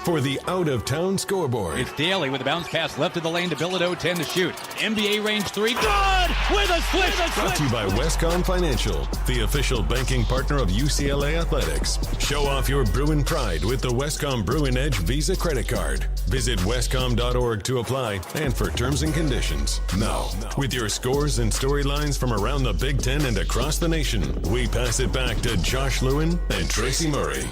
for the out-of-town scoreboard. It's Daly with a bounce pass left of the lane to Bilodeau, 10 to shoot. NBA range three. Good! With a switch! Brought to you by Westcom Financial, the official banking partner of UCLA Athletics. Show off your Bruin pride with the Westcom Bruin Edge Visa credit card. Visit westcom.org to apply and for terms and conditions. Now, with your scores and storylines from around the Big Ten and across the nation, we pass it back to Josh Lewin and Tracy Murray.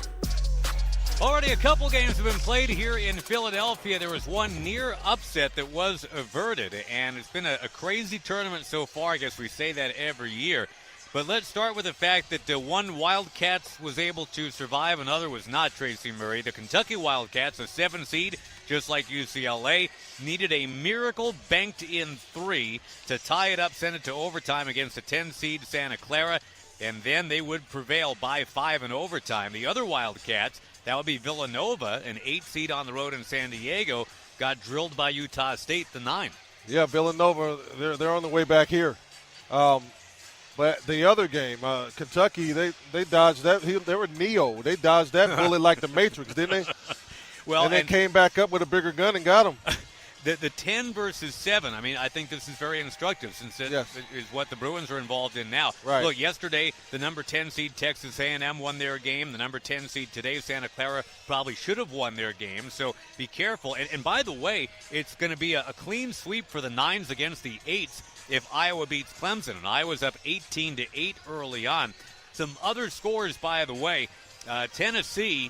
Already a couple games have been played here in Philadelphia. There was one near upset that was averted, and it's been a crazy tournament so far. I guess we say that every year. But let's start with the fact that one Wildcats was able to survive, another was not, Tracy Murray. The Kentucky Wildcats, a 7 seed, just like UCLA, needed a miracle banked in 3 to tie it up, send it to overtime against a 10 seed Santa Clara, and then they would prevail by 5 in overtime. The other Wildcats, that would be Villanova, an 8 seed on the road in San Diego, got drilled by Utah State, the 9. Yeah, Villanova, they're on the way back here. But the other game, Kentucky, they dodged that. They were Neo. They dodged that bullet like the Matrix, didn't they? Well, and then came back up with a bigger gun and got them. The 10 versus 7, I mean, I think this is very instructive since it is what the Bruins are involved in now. Right. Look, yesterday, the number 10 seed Texas A&M won their game. The number 10 seed today, Santa Clara, probably should have won their game. So be careful. And by the way, it's going to be a clean sweep for the 9s against the 8s if Iowa beats Clemson. And Iowa's up 18-8 early on. Some other scores, by the way, Tennessee.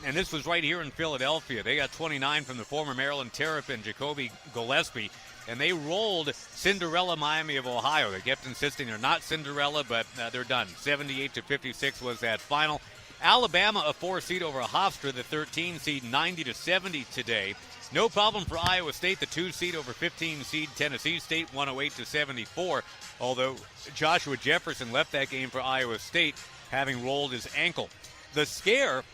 And this was right here in Philadelphia. They got 29 from the former Maryland Terrapin, Jacoby Gillespie, and they rolled Cinderella Miami of Ohio. They kept insisting they're not Cinderella, but they're done. 78-56 was that final. Alabama, a 4 seed over Hofstra, the 13 seed, 90-70 today. No problem for Iowa State, the 2 seed over 15 seed Tennessee State, 108-74. Although Joshua Jefferson left that game for Iowa State, having rolled his ankle. The scare,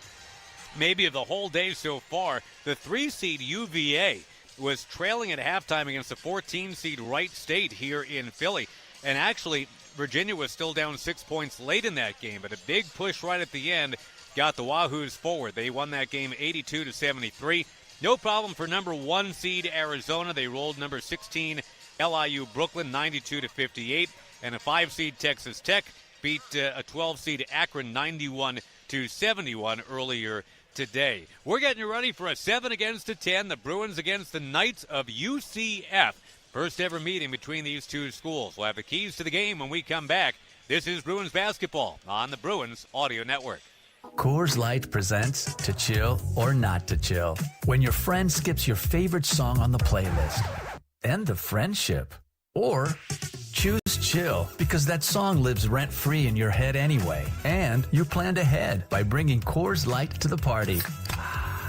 maybe of the whole day so far, the 3 seed UVA was trailing at halftime against the 14 seed Wright State here in Philly. And actually, Virginia was still down 6 points late in that game, but a big push right at the end got the Wahoos forward. They won that game 82-73. No problem for number 1 seed Arizona. They rolled number 16 LIU Brooklyn 92-58, and a 5 seed Texas Tech beat a 12 seed Akron 91-71 earlier today. We're getting you ready for a 7 against a 10, the Bruins against the Knights of UCF. First ever meeting between these two schools. We'll have the keys to the game when we come back. This is Bruins basketball on the Bruins Audio Network. Coors Light presents To Chill or Not to Chill. When your friend skips your favorite song on the playlist. End the friendship. Or choose chill because that song lives rent-free in your head anyway. And you planned ahead by bringing Coors Light to the party.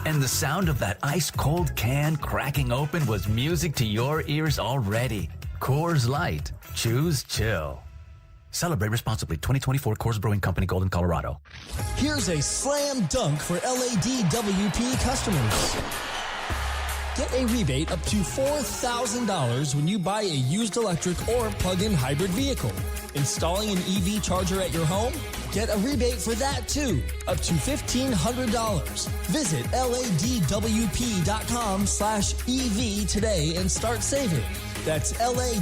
And the sound of that ice-cold can cracking open was music to your ears already. Coors Light. Choose chill. Celebrate responsibly. 2024 Coors Brewing Company, Golden, Colorado. Here's a slam dunk for LADWP customers. Get a rebate up to $4,000 when you buy a used electric or plug-in hybrid vehicle. Installing an EV charger at your home? Get a rebate for that too, up to $1,500. Visit ladwp.com/EV today and start saving. That's ladwp.com/EV.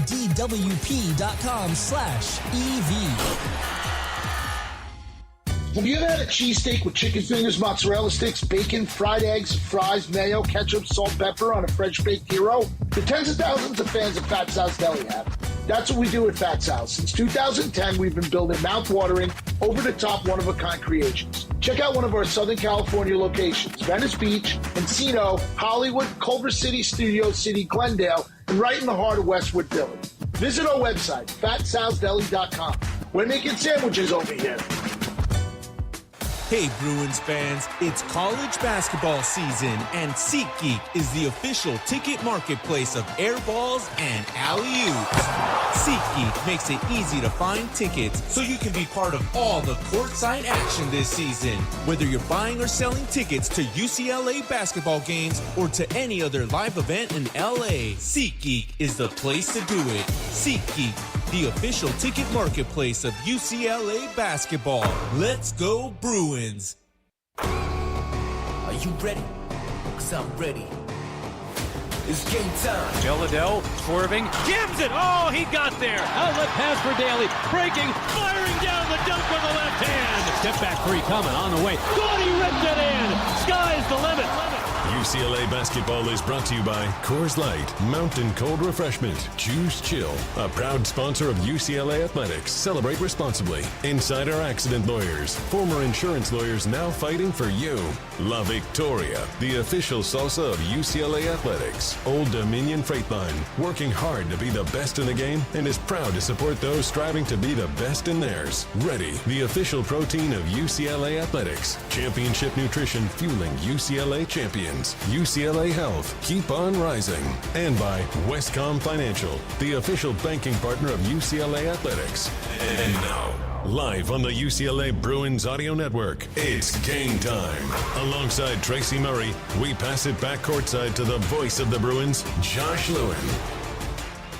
Have you ever had a cheesesteak with chicken fingers, mozzarella sticks, bacon, fried eggs, fries, mayo, ketchup, salt, pepper on a fresh-baked hero? The tens of thousands of fans of Fat Sal's Deli have. That's what we do at Fat Sal's. Since 2010, we've been building mouth-watering, over-the-top, one-of-a-kind creations. Check out one of our Southern California locations: Venice Beach, Encino, Hollywood, Culver City, Studio City, Glendale, and right in the heart of Westwood Village. Visit our website, fatsalsdeli.com. We're making sandwiches over here. Hey Bruins fans, it's college basketball season and SeatGeek is the official ticket marketplace of airballs and alley-oops. SeatGeek makes it easy to find tickets so you can be part of all the courtside action this season. Whether you're buying or selling tickets to UCLA basketball games or to any other live event in LA, SeatGeek is the place to do it. SeatGeek, the official ticket marketplace of UCLA basketball. Let's go Bruins! Are you ready 'cause I'm ready. It's game time. Deladell swerving, jams it. Oh, he got there. Outlet pass for Daly. Breaking, firing down the dunk with the left hand. Step back three coming on the way. Good, he ripped it in. Sky's the limit. UCLA basketball is brought to you by Coors Light, Mountain Cold Refreshment, Choose Chill, a proud sponsor of UCLA Athletics. Celebrate responsibly. Insider Accident Lawyers, former insurance lawyers now fighting for you. La Victoria, the official salsa of UCLA Athletics. Old Dominion Freight Line, working hard to be the best in the game and is proud to support those striving to be the best in theirs. Ready, the official protein of UCLA Athletics. Championship Nutrition, fueling UCLA champions. UCLA Health, keep on rising. And by Westcom Financial, the official banking partner of UCLA Athletics. And now, live on the UCLA Bruins Audio Network, it's game time. Alongside Tracy Murray, we pass it back courtside to the voice of the Bruins, Josh Lewin.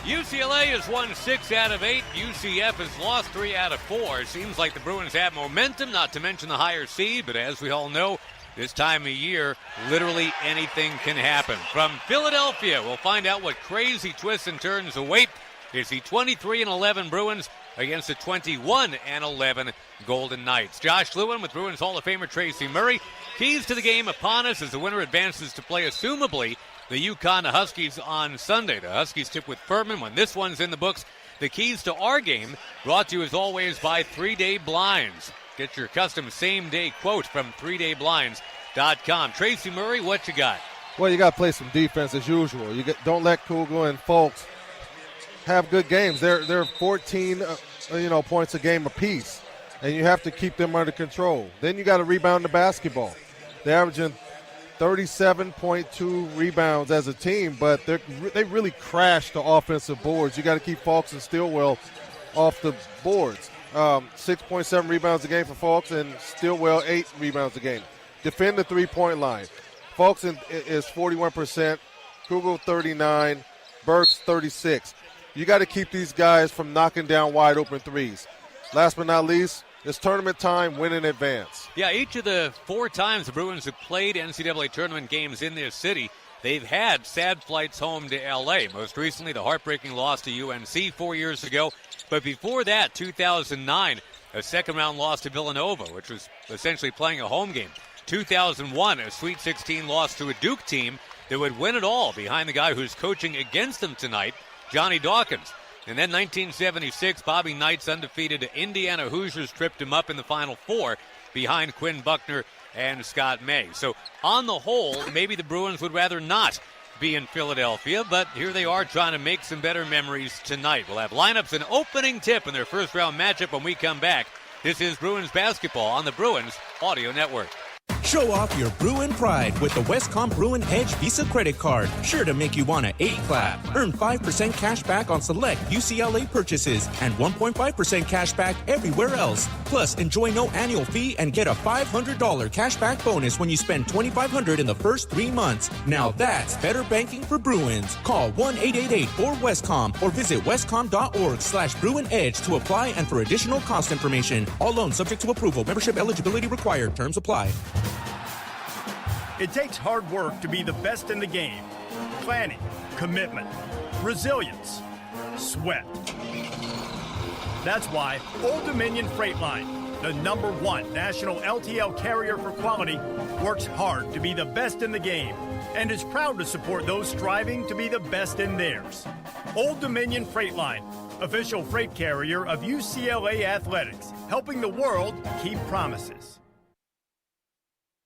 UCLA has won 6 out of 8. UCF has lost 3 out of 4. It seems like the Bruins have momentum, not to mention the higher seed, but as we all know, this time of year, literally anything can happen. From Philadelphia, we'll find out what crazy twists and turns await. It's the 23-11 Bruins against the 21-11 Golden Knights. Josh Lewin with Bruins Hall of Famer Tracy Murray. Keys to the game upon us as the winner advances to play, assumably, the UConn Huskies on Sunday. The Huskies tip with Furman when this one's in the books. The keys to our game brought to you as always by 3-Day Blinds. Get your custom same-day quote from 3dayblinds.com. Tracy Murray, what you got? Well, you got to play some defense as usual. Don't let Kugel and Folks have good games. They're 14 points a game apiece, and you have to keep them under control. Then you got to rebound the basketball. They're averaging 37.2 rebounds as a team, but they really crashed the offensive boards. You got to keep Folks and Stillwell off the boards. 6.7 rebounds a game for Folks, and Stillwell 8 rebounds a game. Defend the three-point line. Folks is 41%, Kugel 39, Burks 36. You got to keep these guys from knocking down wide-open threes. Last but not least, it's tournament time, win in advance. Yeah, each of the 4 times the Bruins have played NCAA tournament games in this city, they've had sad flights home to L.A. Most recently, the heartbreaking loss to UNC 4 years ago. But before that, 2009, a second-round loss to Villanova, which was essentially playing a home game. 2001, a Sweet 16 loss to a Duke team that would win it all behind the guy who's coaching against them tonight, Johnny Dawkins. And then 1976, Bobby Knight's undefeated Indiana Hoosiers tripped him up in the Final Four behind Quinn Buckner and Scott May. So on the whole, maybe the Bruins would rather not be in Philadelphia, but here they are trying to make some better memories tonight. We'll have lineups and opening tip in their first-round matchup when we come back. This is Bruins basketball on the Bruins Audio Network. Show off your Bruin pride with the Westcom Bruin Edge Visa credit card. Sure to make you want to A-clap. Earn 5% cash back on select UCLA purchases and 1.5% cash back everywhere else. Plus, enjoy no annual fee and get a $500 cash back bonus when you spend $2,500 in the first 3 months. Now that's better banking for Bruins. Call 1-888-4WESTCOM or visit westcom.org/Bruin Edge to apply and for additional cost information. All loans subject to approval. Membership eligibility required. Terms apply. It takes hard work to be the best in the game. Planning, commitment, resilience, sweat. That's why Old Dominion Freight Line, the #1 national LTL carrier for quality, works hard to be the best in the game and is proud to support those striving to be the best in theirs. Old Dominion Freight Line, official freight carrier of UCLA Athletics, helping the world keep promises.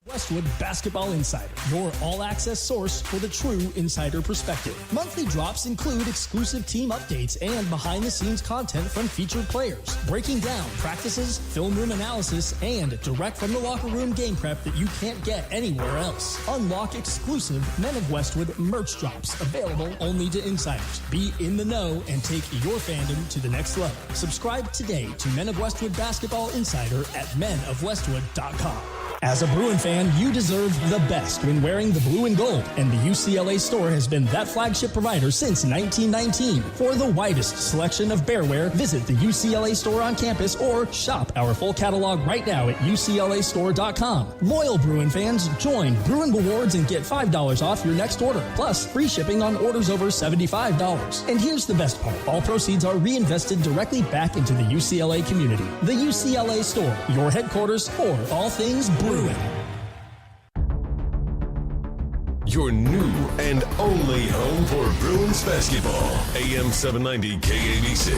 Westwood Basketball Insider, your all-access source for the true insider perspective. Monthly drops include exclusive team updates and behind-the-scenes content from featured players, breaking down practices, film room analysis, and direct from the locker room game prep that you can't get anywhere else. Unlock exclusive Men of Westwood merch drops available only to insiders. Be in the know and take your fandom to the next level. Subscribe today to Men of Westwood Basketball Insider at menofwestwood.com. As a Bruin fan, you deserve the best when wearing the blue and gold, and the UCLA store has been that flagship provider since 1919. For the widest selection of bearwear, visit the UCLA store on campus or shop our full catalog right now at uclastore.com. Loyal Bruin fans, join Bruin Rewards and get $5 off your next order, plus free shipping on orders over $75. And here's the best part. All proceeds are reinvested directly back into the UCLA community. The UCLA store, your headquarters for all things Bruin. Your new and only home for Bruins basketball. AM 790 KABC.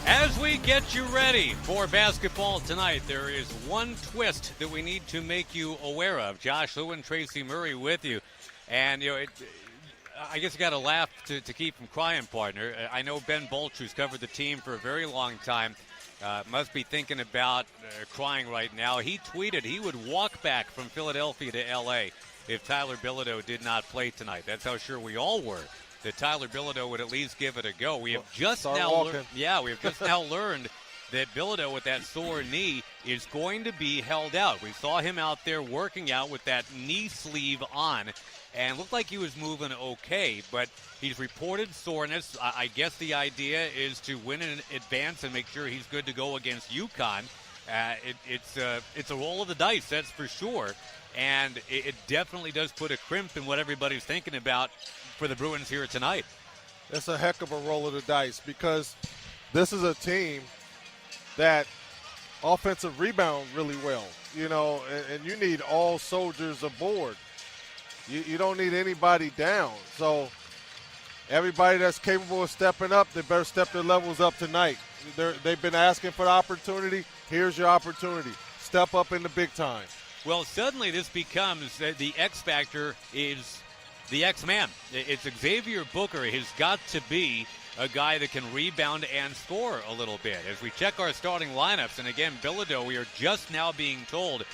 As we get you ready for basketball tonight, there is one twist that we need to make you aware of. Josh Lewin, Tracy Murray with you. And, I guess you got to laugh to keep from crying, partner. I know Ben Bolch, who's covered the team for a very long time, must be thinking about crying right now. He tweeted he would walk back from Philadelphia to L.A. if Tyler Bilodeau did not play tonight. That's how sure we all were that Tyler Bilodeau would at least give it a go. We have just now learned that Bilodeau with that sore knee is going to be held out. We saw him out there working out with that knee sleeve on and looked like he was moving okay, but he's reported soreness. I guess the idea is to win in advance and make sure he's good to go against UConn. It's a roll of the dice, that's for sure, and it definitely does put a crimp in what everybody's thinking about for the Bruins here tonight. It's a heck of a roll of the dice because this is a team that offensive rebound really well, and you need all soldiers aboard. You don't need anybody down. So everybody that's capable of stepping up, they better step their levels up tonight. They've been asking for the opportunity. Here's your opportunity. Step up in the big time. Well, suddenly this becomes the X factor is the X-man. It's Xavier Booker has got to be a guy that can rebound and score a little bit. As we check our starting lineups, and again, Bilodeau, we are just now being told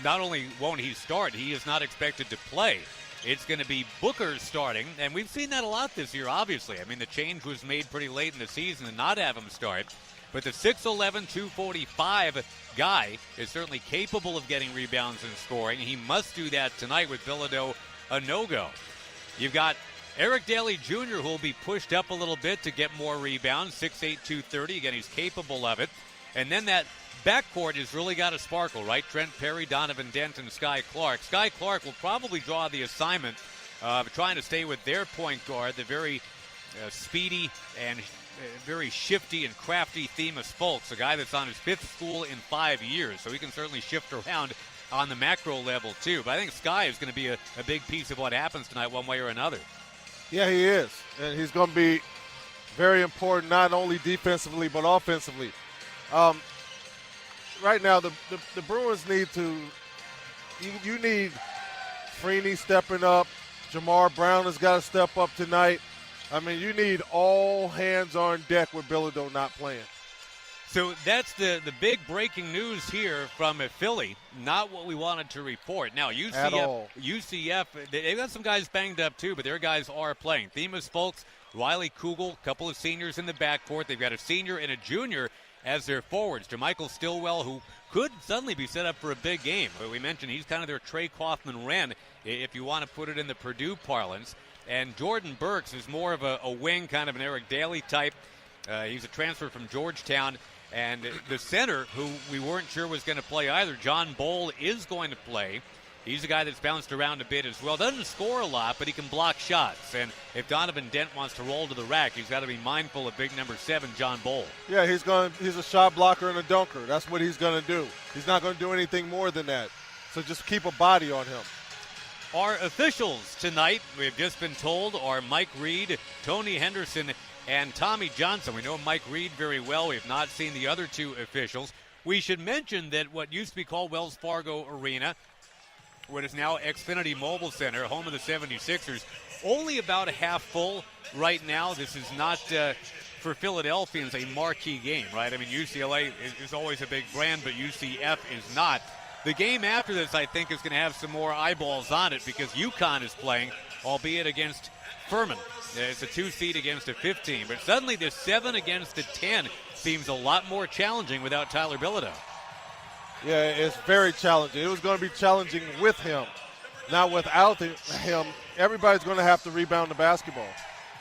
not only won't he start, he is not expected to play. It's going to be Booker starting, and we've seen that a lot this year, obviously. I mean, the change was made pretty late in the season to not have him start. But the 6'11", 245 guy is certainly capable of getting rebounds and scoring. He must do that tonight with Bilodeau a no-go. You've got Eric Daly Jr., who will be pushed up a little bit to get more rebounds, 6'8", 230. Again, he's capable of it. And then that backcourt has really got a sparkle, right? Trent Perry, Donovan Dent, and Sky Clark. Sky Clark will probably draw the assignment of trying to stay with their point guard, the very speedy and very shifty and crafty Themis Folks, a guy that's on his fifth school in 5 years, so he can certainly shift around on the macro level too. But I think Sky is going to be a big piece of what happens tonight one way or another. Yeah, he is. And he's going to be very important not only defensively but offensively. Right now, the Bruins need to – you need Freeney stepping up. Jamar Brown has got to step up tonight. I mean, you need all hands on deck with Bilodeau not playing. So that's the big breaking news here from Philly, not what we wanted to report. Now, UCF, they've got some guys banged up too, but their guys are playing. Themis Folks, Riley Kugel, a couple of seniors in the backcourt. They've got a senior and a junior as their forwards. JaMychal Stillwell, who could suddenly be set up for a big game. But we mentioned he's kind of their Trey Kaufman-Wren, if you want to put it in the Purdue parlance. And Jordan Burks is more of a wing, kind of an Eric Daly type. He's a transfer from Georgetown. And the center, who we weren't sure was going to play either, John Bowl, is going to play. He's a guy that's bounced around a bit as well. Doesn't score a lot, but he can block shots. And if Donovan Dent wants to roll to the rack, he's got to be mindful of big number 7, John Bowl. Yeah, he's a shot blocker and a dunker. That's what he's going to do. He's not going to do anything more than that. So just keep a body on him. Our officials tonight, we've just been told, are Mike Reed, Tony Henderson, and Tommy Johnson. We know Mike Reed very well. We have not seen the other two officials. We should mention that what used to be called Wells Fargo Arena, what is now Xfinity Mobile Center, home of the 76ers, only about half full right now. This is not, for Philadelphians, a marquee game, right? I mean, UCLA is always a big brand, but UCF is not. The game after this, I think, is going to have some more eyeballs on it because UConn is playing, albeit against Furman. It's a 2 seed against a 15, but suddenly this 7 against a 10 seems a lot more challenging without Tyler Bilodeau. Yeah, it's very challenging. It was going to be challenging with him. Now without him, everybody's going to have to rebound the basketball.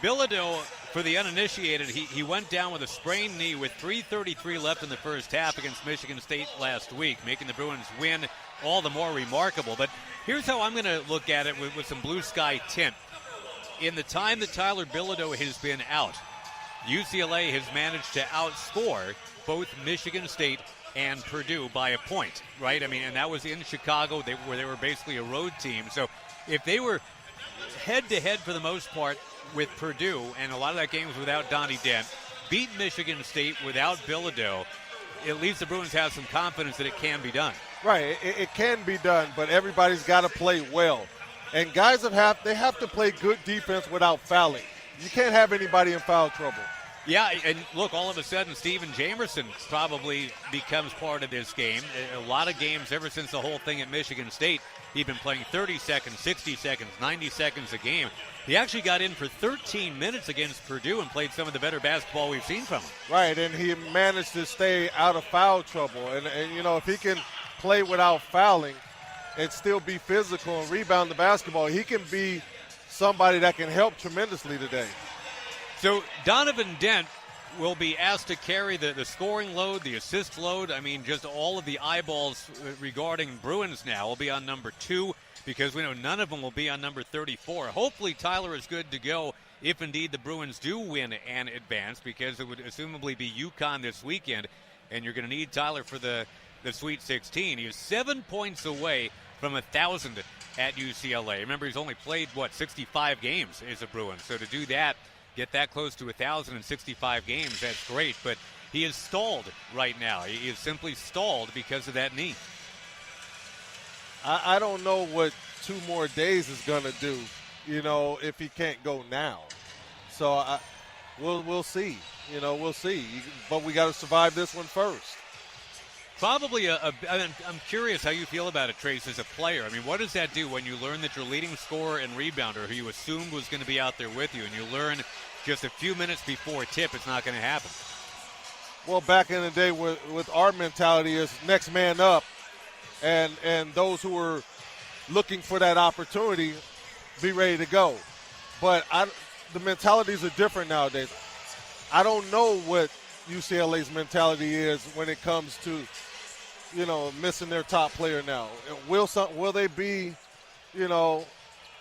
Bilodeau, for the uninitiated, he went down with a sprained knee with 3:33 left in the first half against Michigan State last week, making the Bruins win all the more remarkable. But here's how I'm going to look at it with some blue sky tint. In the time that Tyler Bilodeau has been out, UCLA has managed to outscore both Michigan State and Purdue by a point, right? I mean, and that was in Chicago, where they were basically a road team. So if they were head-to-head for the most part with Purdue, and a lot of that game was without Donnie Dent, beat Michigan State without Bilodeau, at least the Bruins have some confidence that it can be done. Right, it can be done, but everybody's got to play well. And guys have to play good defense without fouling. You can't have anybody in foul trouble. Yeah, and look, all of a sudden, Steven Jamerson probably becomes part of this game. A lot of games ever since the whole thing at Michigan State, he'd been playing 30 seconds, 60 seconds, 90 seconds a game. He actually got in for 13 minutes against Purdue and played some of the better basketball we've seen from him. Right, and he managed to stay out of foul trouble. And you know, if he can play without fouling and still be physical and rebound the basketball, he can be somebody that can help tremendously today. So Donovan Dent will be asked to carry the scoring load, the assist load. I mean, just all of the eyeballs regarding Bruins now will be on number 2, because we know none of them will be on number 34. Hopefully Tyler is good to go if indeed the Bruins do win and advance, because it would assumably be UConn this weekend, and you're going to need Tyler for the Sweet 16. He is 7 points away from 1,000 at UCLA. Remember, he's only played, 65 games as a Bruin. So to do that, get that close to 1,065 games, that's great. But he is stalled right now. He is simply stalled because of that knee. I don't know what 2 more days is going to do, you know, if he can't go now. So we'll see. You know, we'll see. But we got to survive this one first. Probably I'm curious how you feel about it, Trace, as a player. I mean, what does that do when you learn that your leading scorer and rebounder, who you assumed was going to be out there with you, and you learn just a few minutes before tip it's not going to happen? Well, back in the day with our mentality is next man up, and those who were looking for that opportunity be ready to go. But the mentalities are different nowadays. I don't know what UCLA's mentality is when it comes to, you know, missing their top player now. Will they be, you know,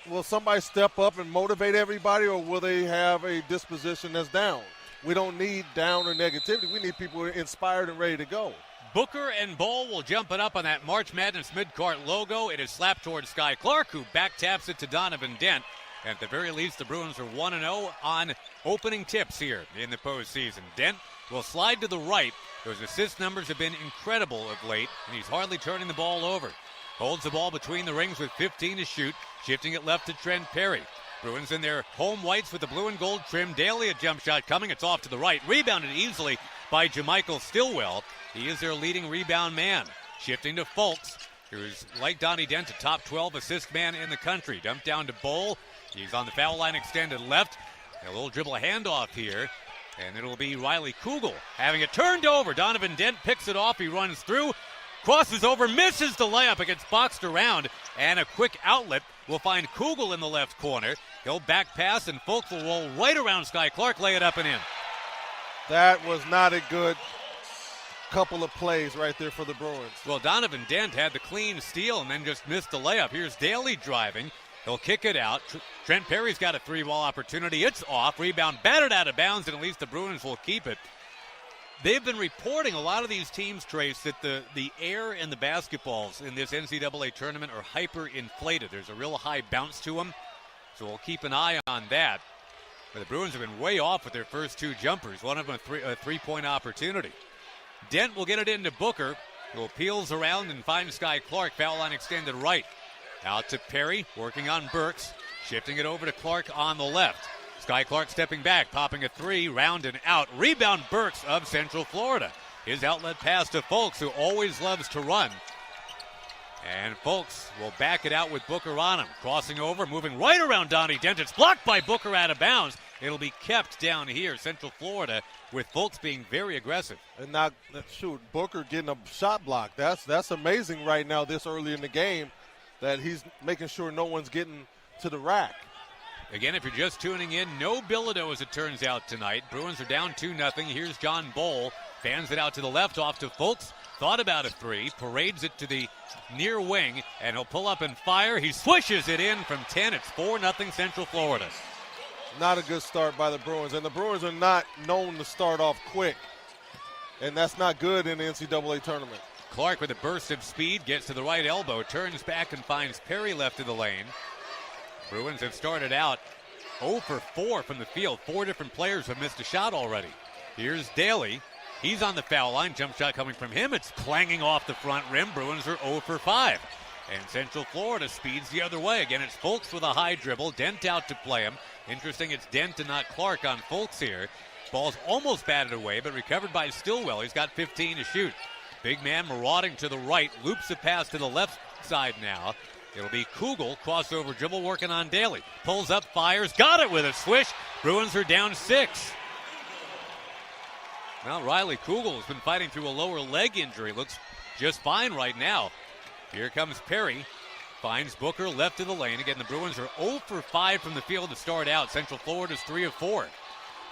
will somebody step up and motivate everybody, or will they have a disposition that's down? We don't need down or negativity. We need people who are inspired and ready to go. Booker and Ball will jump it up on that March Madness midcourt logo. It is slapped towards Sky Clark, who back taps it to Donovan Dent. At the very least, the Bruins are 1-0 on opening tips here in the postseason. Dent will slide to the right. Those assist numbers have been incredible of late, and he's hardly turning the ball over. Holds the ball between the rings with 15 to shoot, shifting it left to Trent Perry. Bruins in their home whites with the blue and gold trim. Daly, a jump shot coming. It's off to the right. Rebounded easily by Jamichael Stillwell. He is their leading rebound man. Shifting to Fultz, who's, like Donnie Dent, a top 12 assist man in the country. Dumped down to Bowl. He's on the foul line, extended left. A little dribble handoff here. And it'll be Riley Kugel having it turned over. Donovan Dent picks it off. He runs through, crosses over, misses the layup. It gets boxed around, and a quick outlet will find Kugel in the left corner. He'll back pass, and Fultz will roll right around Sky Clark, lay it up and in. That was not a good couple of plays right there for the Bruins. Well, Donovan Dent had the clean steal and then just missed the layup. Here's Daly driving. He'll kick it out. Trent Perry's got a 3-ball opportunity. It's off. Rebound battered out of bounds, and at least the Bruins will keep it. They've been reporting, a lot of these teams, Trace, that the air and the basketballs in this NCAA tournament are hyper-inflated. There's a real high bounce to them, so we'll keep an eye on that. But the Bruins have been way off with their first 2 jumpers, one of them a three-point opportunity. Dent will get it into Booker, who peels around and finds Sky Clark, foul line extended right. Out to Perry, working on Burks, shifting it over to Clark on the left. Sky Clark stepping back, popping a 3, round and out. Rebound Burks of Central Florida. His outlet pass to Fultz, who always loves to run. And Fultz will back it out with Booker on him. Crossing over, moving right around Donnie Dent. It's blocked by Booker out of bounds. It'll be kept down here, Central Florida, with Fultz being very aggressive. And not, Booker getting a shot block. That's amazing right now this early in the game that he's making sure no one's getting to the rack. Again, if you're just tuning in, no Bilodeau as it turns out tonight. Bruins are down 2-0. Here's John Bowl. Fans it out to the left off to Fultz. Thought about a three. Parades it to the near wing. And he'll pull up and fire. He swishes it in from 10. It's 4-0 Central Florida. Not a good start by the Bruins. And the Bruins are not known to start off quick. And that's not good in the NCAA tournament. Clark with a burst of speed. Gets to the right elbow. Turns back and finds Perry left of the lane. Bruins have started out 0 for 4 from the field. 4 different players have missed a shot already. Here's Daly. He's on the foul line. Jump shot coming from him. It's clanging off the front rim. Bruins are 0 for 5. And Central Florida speeds the other way. Again, it's Fultz with a high dribble. Dent out to play him. Interesting, it's Dent and not Clark on Fultz here. Ball's almost batted away, but recovered by Stillwell. He's got 15 to shoot. Big man marauding to the right. Loops the pass to the left side now. It'll be Kugel, crossover dribble working on Daly. Pulls up, fires, got it with a swish. Bruins are down 6. Well, Riley Kugel has been fighting through a lower leg injury. Looks just fine right now. Here comes Perry. Finds Booker left of the lane. Again, the Bruins are 0 for 5 from the field to start out. Central Florida's 3 of 4.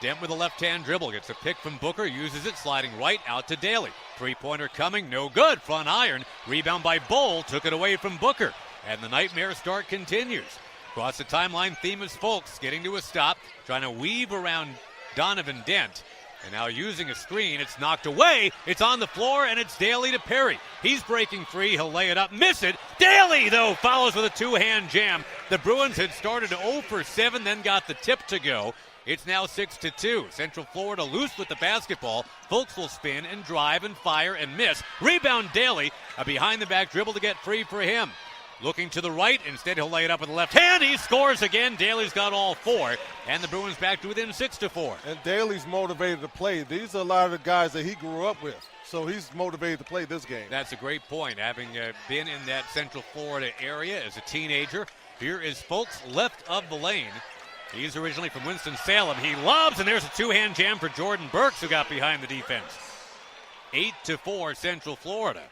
Dent with a left-hand dribble. Gets a pick from Booker. Uses it, sliding right out to Daly. Three-pointer coming. No good. Front iron. Rebound by Bowl. Took it away from Booker. And the nightmare start continues. Across the timeline, Themis Folks getting to a stop, trying to weave around Donovan Dent. And now using a screen, it's knocked away. It's on the floor, and it's Daly to Perry. He's breaking free. He'll lay it up. Miss it. Daly, though, follows with a two-hand jam. The Bruins had started 0 for 7, then got the tip to go. It's now 6-2. Central Florida loose with the basketball. Folks will spin and drive and fire and miss. Rebound Daly. A behind-the-back dribble to get free for him. Looking to the right. Instead, he'll lay it up with the left hand. He scores again. Daly's got all 4. And the Bruins back to within 6-4. And Daly's motivated to play. These are a lot of the guys that he grew up with. So he's motivated to play this game. That's a great point. Having been in that Central Florida area as a teenager, here is Folks left of the lane. He's originally from Winston-Salem. He lobs, and there's a two-hand jam for Jordan Burks, who got behind the defense. 8-4 Central Florida.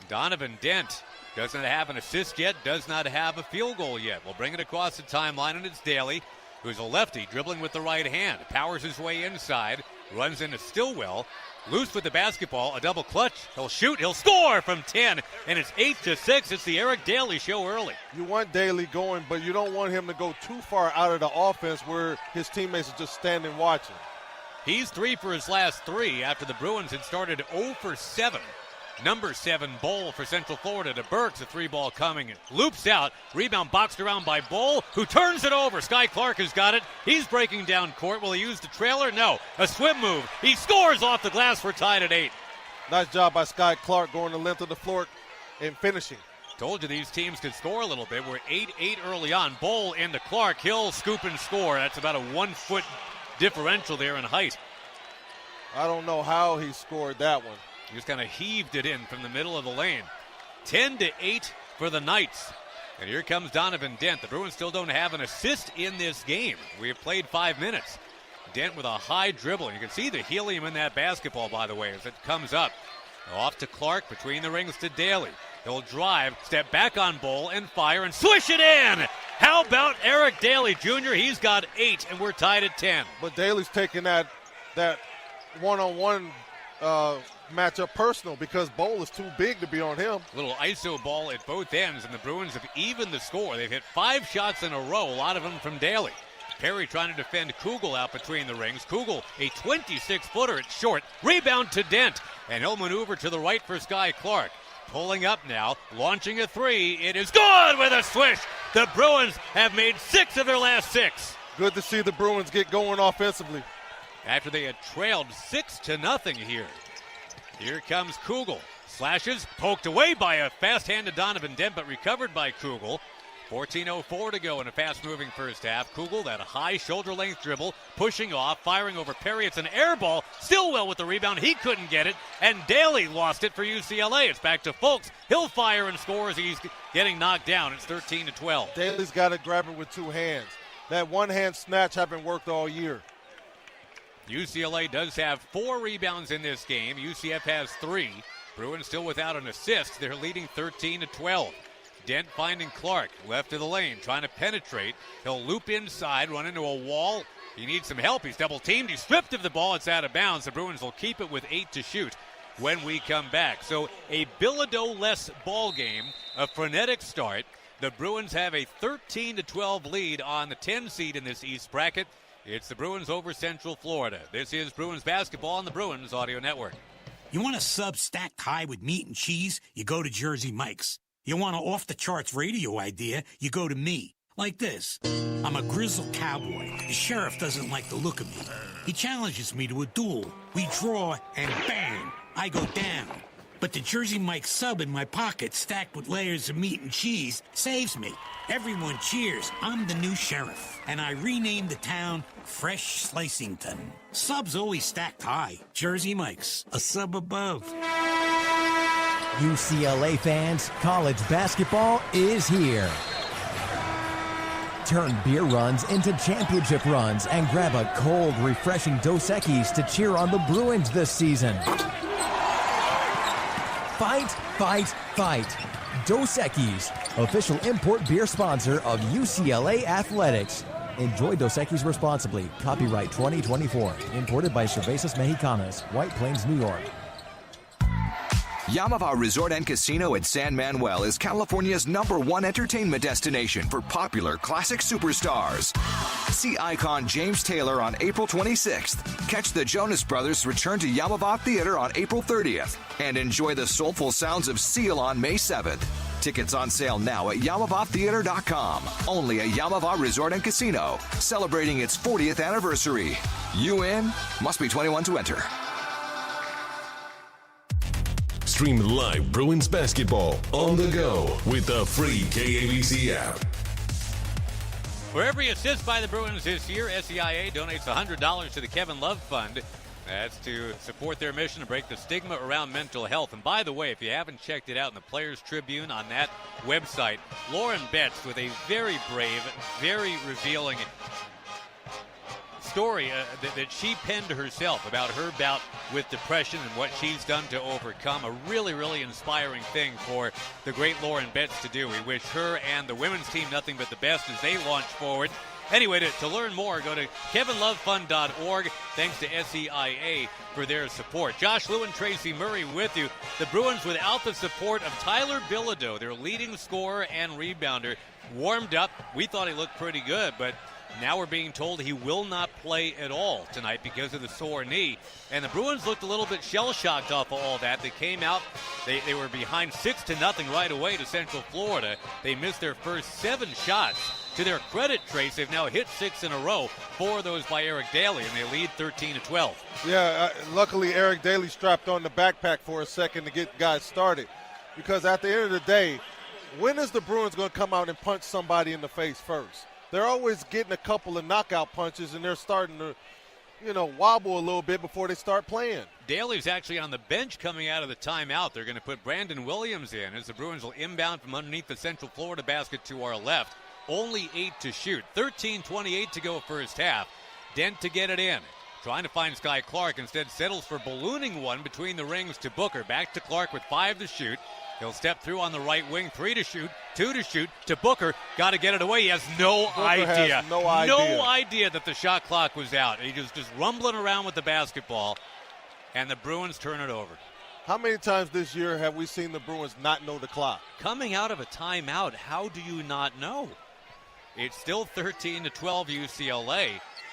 Donovan Dent does not have an assist yet, does not have a field goal yet. We'll bring it across the timeline, and it's Daly, who's a lefty, dribbling with the right hand. Powers his way inside, runs into Stillwell. Loose with the basketball, a double clutch. He'll shoot, he'll score from 10, and it's 8-6. It's the Eric Daly show early. You want Daly going, but you don't want him to go too far out of the offense where his teammates are just standing watching. He's 3 for his last 3 after the Bruins had started 0 for 7. Number 7, Bowl for Central Florida to Burks. A 3-ball coming. It loops out. Rebound boxed around by Bowl, who turns it over. Sky Clark has got it. He's breaking down court. Will he use the trailer? No. A swim move. He scores off the glass. We're tied at 8. Nice job by Sky Clark going the length of the floor and finishing. Told you these teams could score a little bit. We're 8-8 early on. Bowl into Clark. He'll scoop and score. That's about a 1-foot differential there in height. I don't know how he scored that one. He just kind of heaved it in from the middle of the lane. 10-8 for the Knights. And here comes Donovan Dent. The Bruins still don't have an assist in this game. We have played 5 minutes. Dent with a high dribble. You can see the helium in that basketball, by the way, as it comes up. Off to Clark, between the rings to Daly. He'll drive, step back on Bowl, and fire, and swish it in! How about Eric Daly Jr.? He's got 8, and we're tied at 10. But Daly's taking that one-on-one matchup personal because Bowl is too big to be on him. Little iso ball at both ends, and the Bruins have evened the score. They've hit 5 shots in a row, a lot of them from Daly. Perry trying to defend Kugel out between the rings. Kugel, a 26-footer, it's short. Rebound to Dent, and he'll maneuver to the right for Sky Clark. Pulling up now, launching a 3. It is good with a swish. The Bruins have made 6 of their last 6. Good to see the Bruins get going offensively. After they had trailed 6-0 here. Here comes Kugel. Slashes, poked away by a fast-handed Donovan Dent, but recovered by Kugel. 14:04 to go in a fast-moving first half. Kugel, that high shoulder-length dribble, pushing off, firing over Perry. It's an air ball. Stillwell with the rebound. He couldn't get it, and Daly lost it for UCLA. It's back to Folks. He'll fire and score as he's getting knocked down. It's 13-12. Daly's got to grab it with 2 hands. that one-hand snatch haven't worked all year. UCLA does have 4 rebounds in this game. UCF has 3. Bruins still without an assist. They're leading 13-12. Dent finding Clark, left of the lane, trying to penetrate. He'll loop inside, run into a wall. He needs some help. He's double-teamed. He's stripped of the ball. It's out of bounds. The Bruins will keep it with 8 to shoot when we come back. So a Bilodeau-less ball game, a frenetic start. The Bruins have a 13-12 lead on the 10 seed in this East bracket. It's the Bruins over Central Florida. This is Bruins basketball on the Bruins Audio Network. You want a sub stacked high with meat and cheese? You go to Jersey Mike's. You want an off-the-charts radio idea? You go to me. Like this. I'm a grizzled cowboy. The sheriff doesn't like the look of me. He challenges me to a duel. We draw, and bang, I go down. But the Jersey Mike's sub in my pocket, stacked with layers of meat and cheese, saves me. Everyone cheers. I'm the new sheriff. And I renamed the town Fresh Slicington. Subs always stacked high. Jersey Mike's, a sub above. UCLA fans, college basketball is here. Turn beer runs into championship runs and grab a cold, refreshing Dos Equis to cheer on the Bruins this season. Fight, fight, fight. Dos Equis, official import beer sponsor of UCLA Athletics. Enjoy Dos Equis responsibly. Copyright 2024. Imported by Cervezas Mexicanas, White Plains, New York. Yamava Resort and Casino at San Manuel is California's #1 entertainment destination for popular classic superstars. See icon James Taylor on April 26th. Catch the Jonas Brothers return to Yamava Theater on April 30th. And enjoy the soulful sounds of Seal on May 7th. Tickets on sale now at YamavaTheater.com. Only at Yamava Resort and Casino, celebrating its 40th anniversary. You in? Must be 21 to enter. Stream live Bruins basketball on the go with the free KABC app. For every assist by the Bruins this year, SEIA donates $100 to the Kevin Love Fund. That's to support their mission to break the stigma around mental health. And by the way, if you haven't checked it out in the Players Tribune on that website, Lauren Betts with a very brave, very revealing story that she penned herself about her bout with depression and what she's done to overcome. A really, really inspiring thing for the great Lauren Betts to do. We wish her and the women's team nothing but the best as they launch forward. Anyway, to learn more, go to kevinlovefund.org. Thanks to SEIA for their support. Josh Lew and Tracy Murray with you. The Bruins, without the support of Tyler Bilodeau, their leading scorer and rebounder, warmed up. We thought he looked pretty good, but now we're being told he will not play at all tonight because of the sore knee. And the Bruins looked a little bit shell-shocked off of all that. They came out, they were behind 6-0 right away to Central Florida. They missed their first 7 shots. To their credit, Trace, they've now hit 6 in a row, 4 of those by Eric Daly, and they lead 13-12. Yeah, luckily Eric Daly strapped on the backpack for a second to get guys started. Because at the end of the day, when is the Bruins going to come out and punch somebody in the face first? They're always getting a couple of knockout punches, and they're starting to, wobble a little bit before they start playing. Daly's actually on the bench coming out of the timeout. They're going to put Brandon Williams in as the Bruins will inbound from underneath the Central Florida basket to our left. Only 8 to shoot. 13:28 to go first half. Dent to get it in. Trying to find Sky Clark. Instead settles for ballooning one between the rings to Booker. Back to Clark with 5 to shoot. He'll step through on the right wing. 3 to shoot. 2 to shoot. To Booker. Got to get it away. He has no idea. No idea that the shot clock was out. He was just rumbling around with the basketball. And the Bruins turn it over. How many times this year have we seen the Bruins not know the clock? Coming out of a timeout, how do you not know? It's still 13-12 UCLA,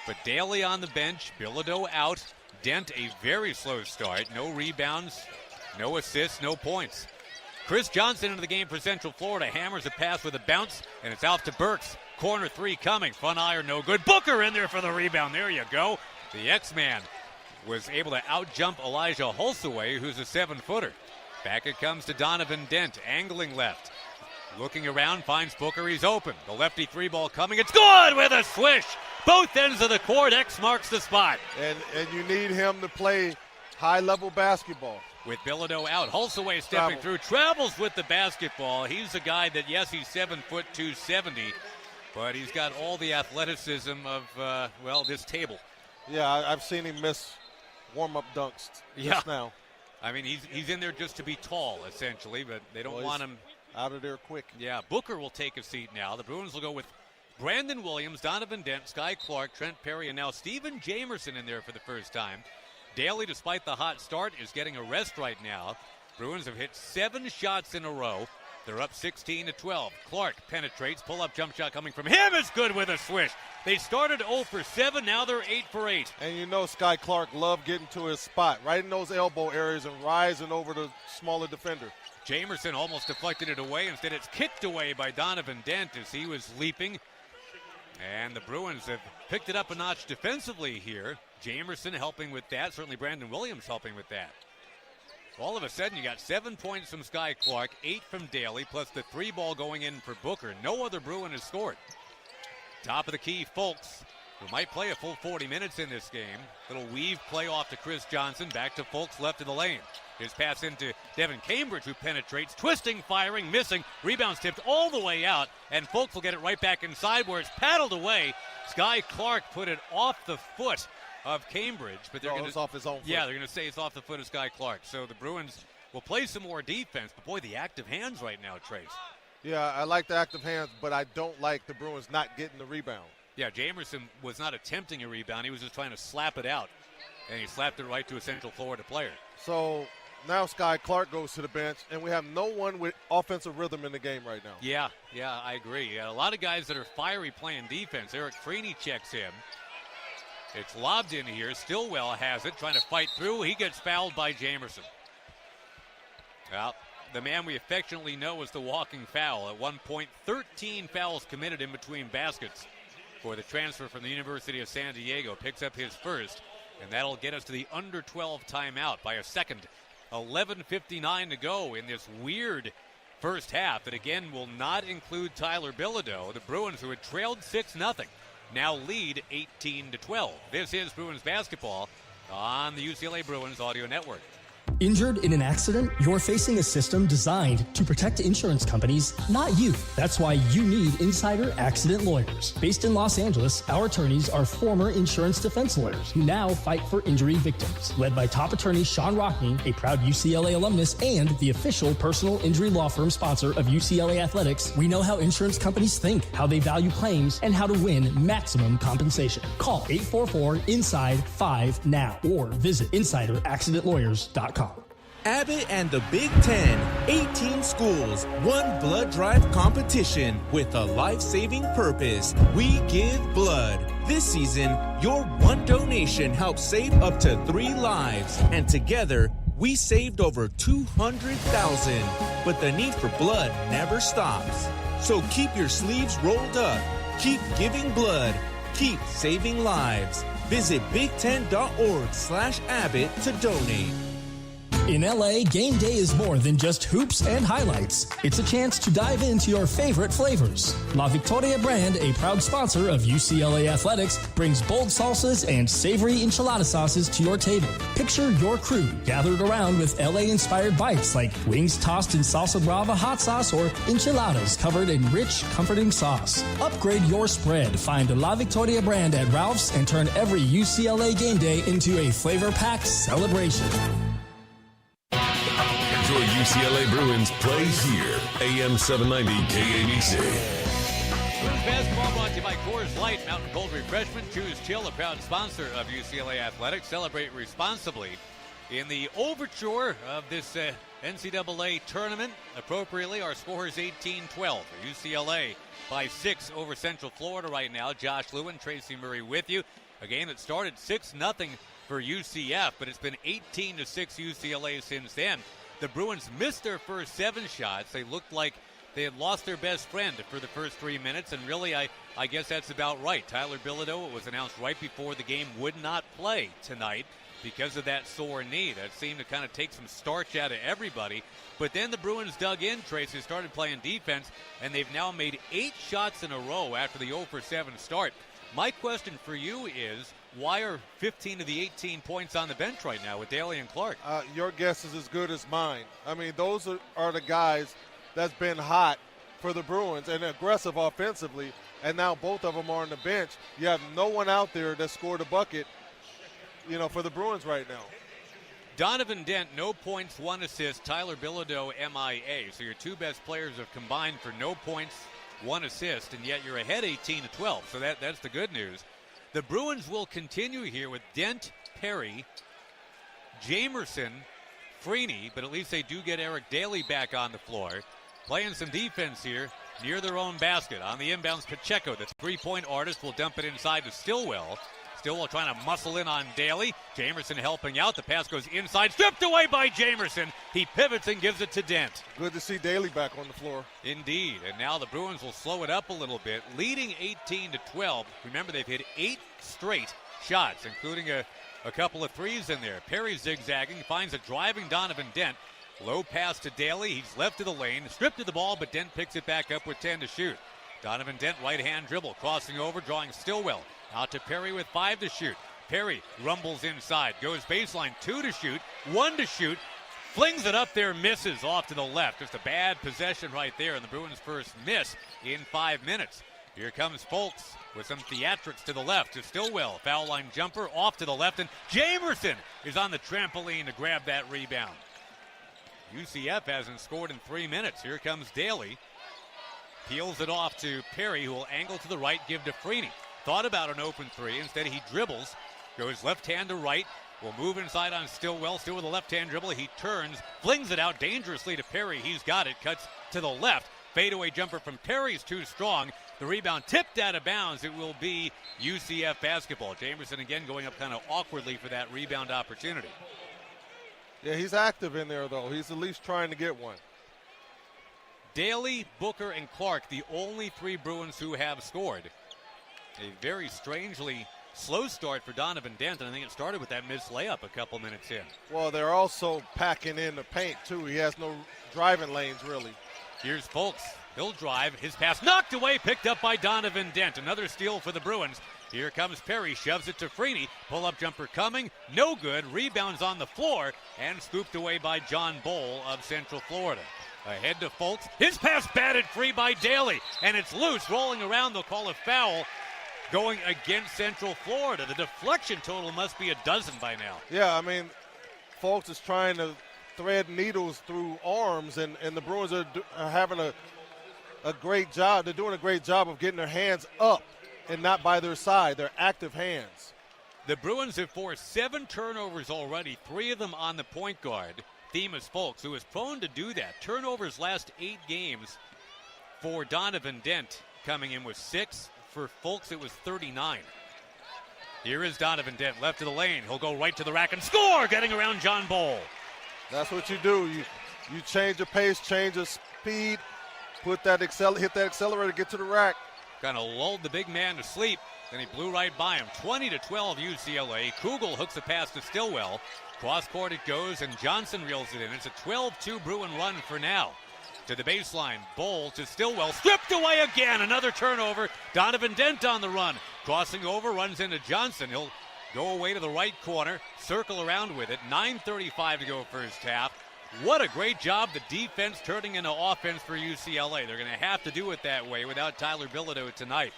but Daly on the bench, Bilodeau out, Dent a very slow start, no rebounds, no assists, no points. Chris Johnson into the game for Central Florida, hammers a pass with a bounce, and it's out to Burks. Corner 3 coming, front iron no good. Booker in there for the rebound, there you go. The X-Man was able to out-jump Elijah Hulsaway, who's a 7-footer. Back it comes to Donovan Dent, angling left. Looking around, finds Booker, he's open. The lefty 3-ball coming, it's good with a swish. Both ends of the court, X marks the spot. And you need him to play high-level basketball. With Bilodeau out, Hulsaway stepping through, travels with the basketball. He's a guy that, yes, he's 7 foot 270, But he's got all the athleticism of, this table. Yeah, I've seen him miss warm-up dunks just now. I mean, he's in there just to be tall, essentially, but they don't want him out of there quick. Yeah, Booker will take a seat now. The Bruins will go with Brandon Williams, Donovan Dent, Sky Clark, Trent Perry, and now Steven Jamerson in there for the first time. Daly, despite the hot start, is getting a rest right now. Bruins have hit 7 shots in a row. They're up 16-12. Clark penetrates. Pull-up jump shot coming from him is good with a swish. They started 0 for 7. Now they're 8 for 8. And you know Sky Clark loved getting to his spot, right in those elbow areas and rising over the smaller defender. Jamerson almost deflected it away. Instead, it's kicked away by Donovan Dent as he was leaping. And the Bruins have picked it up a notch defensively here. Jamerson helping with that. Certainly Brandon Williams helping with that. All of a sudden, you got 7 points from Sky Clark, 8 from Daly, plus the 3 ball going in for Booker. No other Bruin has scored. Top of the key, Fultz, who might play a full 40 minutes in this game. Little weave play off to Chris Johnson. Back to Fultz, left of the lane. His pass into Devin Cambridge, who penetrates, twisting, firing, missing. Rebounds tipped all the way out, and Fultz will get it right back inside where it's paddled away. Sky Clark put it off the foot of Cambridge, but they're going to off his own foot. Yeah, they're going to say it's off the foot of Sky Clark. So the Bruins will play some more defense, but boy, the active hands right now, Trace. Yeah, I like the active hands, but I don't like the Bruins not getting the rebound. Yeah, Jamerson was not attempting a rebound. He was just trying to slap it out, and he slapped it right to a Central Florida player. So now Sky Clark goes to the bench, and we have no one with offensive rhythm in the game right now. Yeah, I agree. A lot of guys that are fiery playing defense. Eric Freeney checks in. It's lobbed in here. Stillwell has it, trying to fight through. He gets fouled by Jamerson. Well, the man we affectionately know as the walking foul. At one point, 13 fouls committed in between baskets for the transfer from the University of San Diego. Picks up his first, and that'll get us to the under 12 timeout by a second. 11:59 to go in this weird first half that, again, will not include Tyler Bilodeau. The Bruins, who had trailed 6-0, now lead 18-12. This is Bruins basketball on the UCLA Bruins Audio Network. Injured in an accident? You're facing a system designed to protect insurance companies, not you. That's why you need Insider Accident Lawyers. Based in Los Angeles, our attorneys are former insurance defense lawyers who now fight for injury victims. Led by top attorney Sean Rockney, a proud UCLA alumnus and the official personal injury law firm sponsor of UCLA Athletics, we know how insurance companies think, how they value claims, and how to win maximum compensation. Call 844-INSIDE-5 now or visit InsiderAccidentLawyers.com. Abbott and the Big Ten, 18 schools, one blood drive competition with a life-saving purpose. We give blood. This season, your one donation helps save up to 3 lives. And together, we saved over 200,000. But the need for blood never stops. So keep your sleeves rolled up. Keep giving blood. Keep saving lives. Visit big10.org/Abbott to donate. In LA, game day is more than just hoops and highlights. It's a chance to dive into your favorite flavors. La Victoria brand, a proud sponsor of UCLA Athletics, brings bold salsas and savory enchilada sauces to your table. Picture your crew gathered around with LA-inspired bites like wings tossed in salsa brava hot sauce or enchiladas covered in rich, comforting sauce. Upgrade your spread. Find La Victoria brand at Ralph's and turn every UCLA game day into a flavor-packed celebration. Your UCLA Bruins play here. AM 790 KABC. Bruins basketball brought to you by Coors Light, Mountain Cold Refreshment. Choose Chill, a proud sponsor of UCLA Athletics. Celebrate responsibly in the overture of this NCAA tournament. Appropriately, our score is 18-12. UCLA by 6 over Central Florida right now. Josh Lewin, Tracy Murray with you. A game that started 6-0 for UCF, but it's been 18-6 UCLA since then. The Bruins missed their first 7 shots. They looked like they had lost their best friend for the first 3 minutes, and really, I guess that's about right. Tyler Bilodeau, it was announced right before the game, would not play tonight because of that sore knee. That seemed to kind of take some starch out of everybody. But then the Bruins dug in, Tracy, started playing defense, and they've now made 8 shots in a row after the 0-for-7 start. My question for you is, why are 15 of the 18 points on the bench right now with Daly and Clark? Your guess is as good as mine. I mean, those are the guys that's been hot for the Bruins and aggressive offensively and now both of them are on the bench. You have no one out there that scored a bucket, for the Bruins right now. Donovan Dent, no points, 1 assist. Tyler Bilodeau, MIA. So your two best players have combined for no points, 1 assist, and yet you're ahead 18-12. So that's the good news. The Bruins will continue here with Dent, Perry, Jamerson, Freeney, but at least they do get Eric Daly back on the floor. Playing some defense here near their own basket. On the inbounds, Pacheco, the three-point artist, will dump it inside to Stillwell. Stillwell trying to muscle in on Daly. Jamerson helping out. The pass goes inside, stripped away by Jamerson. He pivots and gives it to Dent. Good to see Daly back on the floor. Indeed, and now the Bruins will slow it up a little bit, leading 18-12. Remember, they've hit 8 straight shots, including a couple of threes in there. Perry zigzagging, finds a driving Donovan Dent. Low pass to Daly. He's left of the lane, stripped of the ball, but Dent picks it back up with 10 to shoot. Donovan Dent, right-hand dribble, crossing over, drawing Stillwell. Out to Perry with 5 to shoot. Perry rumbles inside, goes baseline, 2 to shoot, 1 to shoot, flings it up there, misses off to the left. Just a bad possession right there, and the Bruins' first miss in 5 minutes. Here comes Folks with some theatrics to the left to Stillwell. Foul line jumper off to the left, and Jamerson is on the trampoline to grab that rebound. UCF hasn't scored in 3 minutes. Here comes Daly. Peels it off to Perry, who will angle to the right, give to Freeney. Thought about an open three. Instead, he dribbles, goes left hand to right, will move inside on Stillwell. Still with a left-hand dribble. He turns, flings it out dangerously to Perry. He's got it, cuts to the left. Fadeaway jumper from Perry's too strong. The rebound tipped out of bounds. It will be UCF basketball. Jamerson again going up kind of awkwardly for that rebound opportunity. Yeah, he's active in there, though. He's at least trying to get one. Daly, Booker, and Clark, the only 3 Bruins who have scored. A very strangely slow start for Donovan Dent, and I think it started with that missed layup a couple minutes in. Well, they're also packing in the paint, too. He has no driving lanes, really. Here's Folks. He'll drive. His pass knocked away, picked up by Donovan Dent. Another steal for the Bruins. Here comes Perry, shoves it to Freeney. Pull-up jumper coming. No good. Rebounds on the floor and scooped away by John Bowl of Central Florida. Ahead to Folks. His pass batted free by Daly, and it's loose. Rolling around, they'll call a foul going against Central Florida. The deflection total must be 12 by now. Yeah, I mean, Folks is trying to thread needles through arms, and the Bruins are having a great job. They're doing a great job of getting their hands up and not by their side. They're active hands. The Bruins have forced 7 turnovers already, 3 of them on the point guard, Themis Folks, who is prone to do that. Turnovers last 8 games for Donovan Dent, coming in with 6. For Folks, it was 39. Here is Donovan Dent, left of the lane. He'll go right to the rack and score, getting around John Bowl. That's what you do. You change your pace, change your speed, hit that accelerator, get to the rack. Kind of lulled the big man to sleep. Then he blew right by him. 20-12 UCLA. Kugel hooks a pass to Stillwell. Cross court it goes, and Johnson reels it in. It's a 12-2 Bruin run for now. To the baseline, Bowl to Stillwell. Stripped away again. Another turnover. Donovan Dent on the run. Crossing over, runs into Johnson. He'll go away to the right corner, circle around with it. 9:35 to go first half. What a great job the defense turning into offense for UCLA. They're going to have to do it that way without Tyler Bilodeau tonight.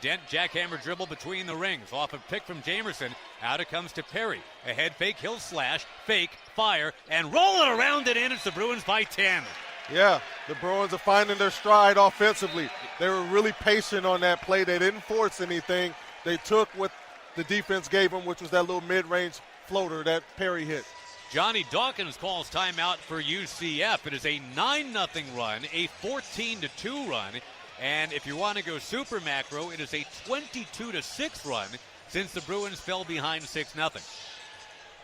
Dent, jackhammer dribble between the rings. Off a pick from Jamerson. Out it comes to Perry. A head fake, he'll slash, fake, fire, and roll it around and in. It's the Bruins by 10. Yeah, the Bruins are finding their stride offensively. They were really patient on that play. They didn't force anything. They took what the defense gave them, which was that little mid-range floater that Perry hit. Johnny Dawkins calls timeout for UCF. It is a 9-0 run, a 14-2 run, and if you want to go super macro, it is a 22-6 run since the Bruins fell behind 6-0.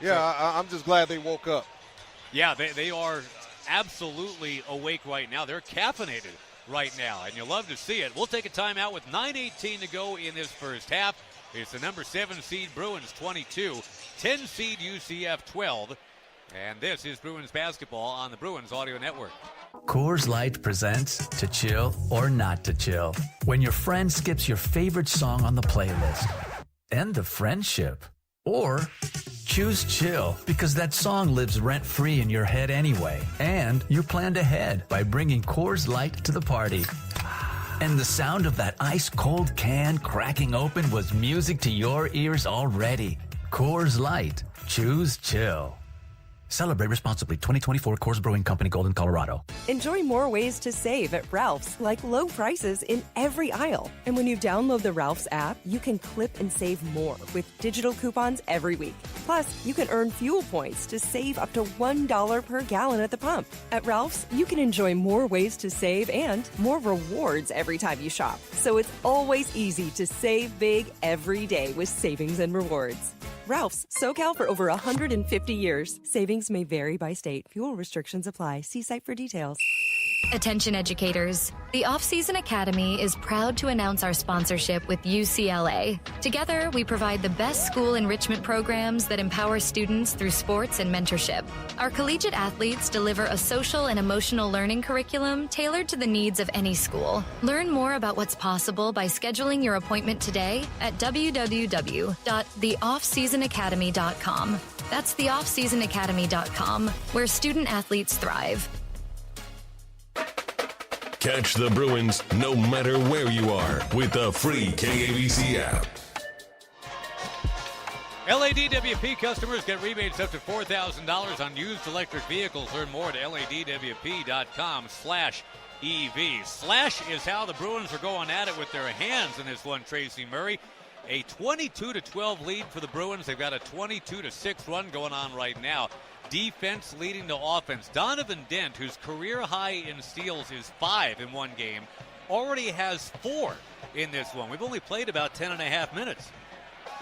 Yeah, I'm just glad they woke up. Yeah, they are absolutely awake right now. They're caffeinated right now, and you'll love to see it. We'll take a timeout with 9:18 to go in this first half. It's the number 7 seed Bruins 22, 10 seed UCF 12, and this is Bruins basketball on the Bruins Audio Network. Coors Light presents To Chill or Not to Chill. When your friend skips your favorite song on the playlist. End the friendship. Or choose chill because that song lives rent-free in your head anyway. And you planned ahead by bringing Coors Light to the party. And the sound of that ice-cold can cracking open was music to your ears already. Coors Light. Choose chill. Celebrate responsibly. 2024 Coors Brewing Company, Golden, Colorado. Enjoy more ways to save at Ralph's, like low prices in every aisle. And when you download the Ralph's app, you can clip and save more with digital coupons every week. Plus, you can earn fuel points to save up to $1 per gallon at the pump. At Ralph's, you can enjoy more ways to save and more rewards every time you shop. So it's always easy to save big every day with savings and rewards. Ralph's, SoCal for over 150 years. Savings may vary by state. Fuel restrictions apply. See site for details. Attention educators. The Off-Season Academy is proud to announce our sponsorship with UCLA. Together, we provide the best school enrichment programs that empower students through sports and mentorship. Our collegiate athletes deliver a social and emotional learning curriculum tailored to the needs of any school. Learn more about what's possible by scheduling your appointment today at www.theoffseasonacademy.com. That's theoffseasonacademy.com, where student athletes thrive. Catch the Bruins no matter where you are with the free KABC app. LADWP customers get rebates up to $4,000 on used electric vehicles. Learn more at ladwp.com/EV. Slash is how the Bruins are going at it with their hands in this one, Tracy Murray. A 22-12 lead for the Bruins. They've got a 22-6 run going on right now. Defense leading to offense. Donovan Dent, whose career high in steals is 5 in one game, already has 4 in this one. We've only played about 10.5 minutes.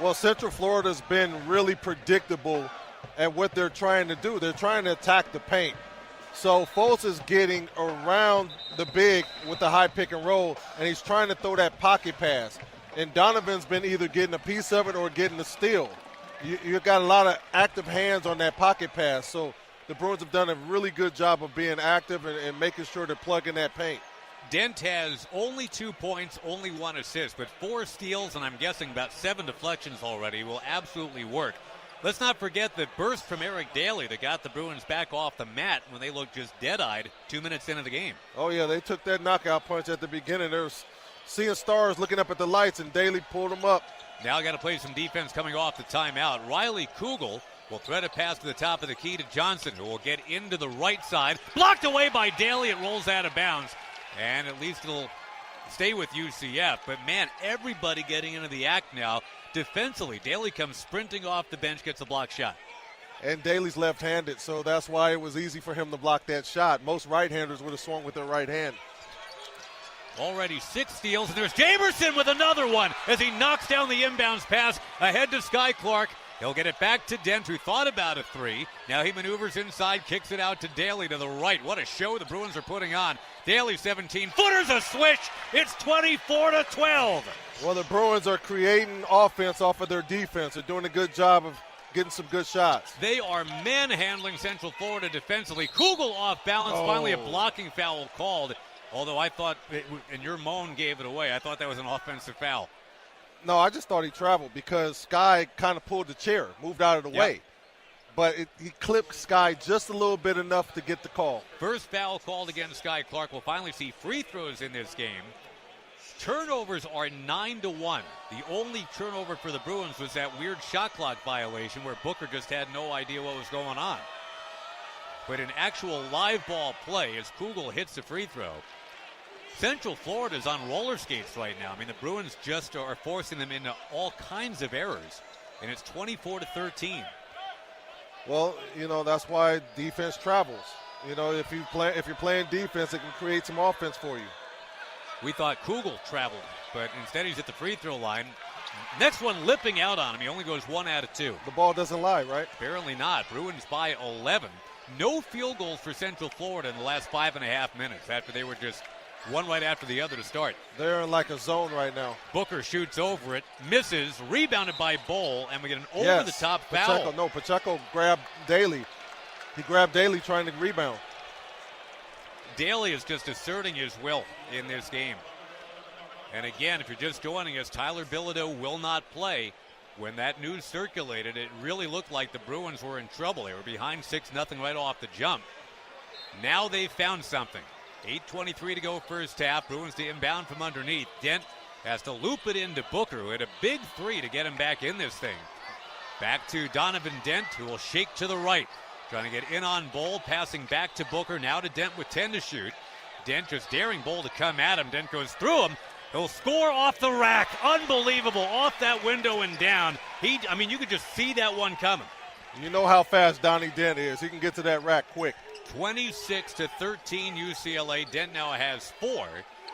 Well, Central Florida's been really predictable at what they're trying to do. They're trying to attack the paint. So Fultz is getting around the big with the high pick and roll, and he's trying to throw that pocket pass. And Donovan's been either getting a piece of it or getting the steal. You've got a lot of active hands on that pocket pass. So the Bruins have done a really good job of being active and making sure they're plugging that paint. Dent has only 2 points, only 1 assist, but 4 steals, and I'm guessing about 7 deflections already will absolutely work. Let's not forget the burst from Eric Daly that got the Bruins back off the mat when they looked just dead-eyed 2 minutes into the game. Oh, yeah, they took that knockout punch at the beginning. They were seeing stars looking up at the lights, and Daly pulled them up. Now got to play some defense coming off the timeout. Riley Kugel will thread a pass to the top of the key to Johnson, who will get into the right side. Blocked away by Daly. It rolls out of bounds. And at least it'll stay with UCF. But, man, everybody getting into the act now. Defensively, Daly comes sprinting off the bench, gets a block shot. And Daly's left-handed, so that's why it was easy for him to block that shot. Most right-handers would have swung with their right hand. Already 6 steals, and there's Jamerson with another one as he knocks down the inbounds pass ahead to Sky Clark. He'll get it back to Dent, who thought about a 3. Now he maneuvers inside, kicks it out to Daly to the right. What a show the Bruins are putting on. Daly 17-footers, a swish. It's 24-12. Well, the Bruins are creating offense off of their defense. They're doing a good job of getting some good shots. They are manhandling Central Florida defensively. Kugel off balance. Finally a blocking foul called. Although I thought, and your moan gave it away, I thought that was an offensive foul. No, I just thought he traveled because Sky kind of pulled the chair, moved out of the way. But he clipped Sky just a little bit enough to get the call. First foul called against Sky Clark. We'll finally see free throws in this game. Turnovers are 9-1. The only turnover for the Bruins was that weird shot clock violation where Booker just had no idea what was going on. But in actual live ball play, as Kugel hits the free throw, Central Florida is on roller skates right now. I mean, the Bruins just are forcing them into all kinds of errors, and it's 24-13. Well, that's why defense travels. If you're playing defense, it can create some offense for you. We thought Kugel traveled, but instead he's at the free throw line. Next one lipping out on him. He only goes 1 out of 2. The ball doesn't lie, right? Apparently not. Bruins by 11. No field goals for Central Florida in the last 5.5 minutes after they were just one right after the other to start. They're in like a zone right now. Booker shoots over it, misses, rebounded by Bowl, and we get an over-the-top foul. Pacheco grabbed Daly. He grabbed Daly trying to rebound. Daly is just asserting his will in this game. And again, if you're just joining us, Tyler Bilodeau will not play. When that news circulated, it really looked like the Bruins were in trouble. They were behind 6-0 right off the jump. Now they've found something. 8:23 to go first half. Bruins to inbound from underneath. Dent has to loop it into Booker, who had a big three to get him back in this thing. Back to Donovan Dent, who will shake to the right. Trying to get in on Bowl, passing back to Booker, now to Dent with 10 to shoot. Dent just daring Bowl to come at him. Dent goes through him. He'll score off the rack. Unbelievable. Off that window and down. You could just see that one coming. You know how fast Donnie Dent is. He can get to that rack quick. 26-13 UCLA. Dent now has 4.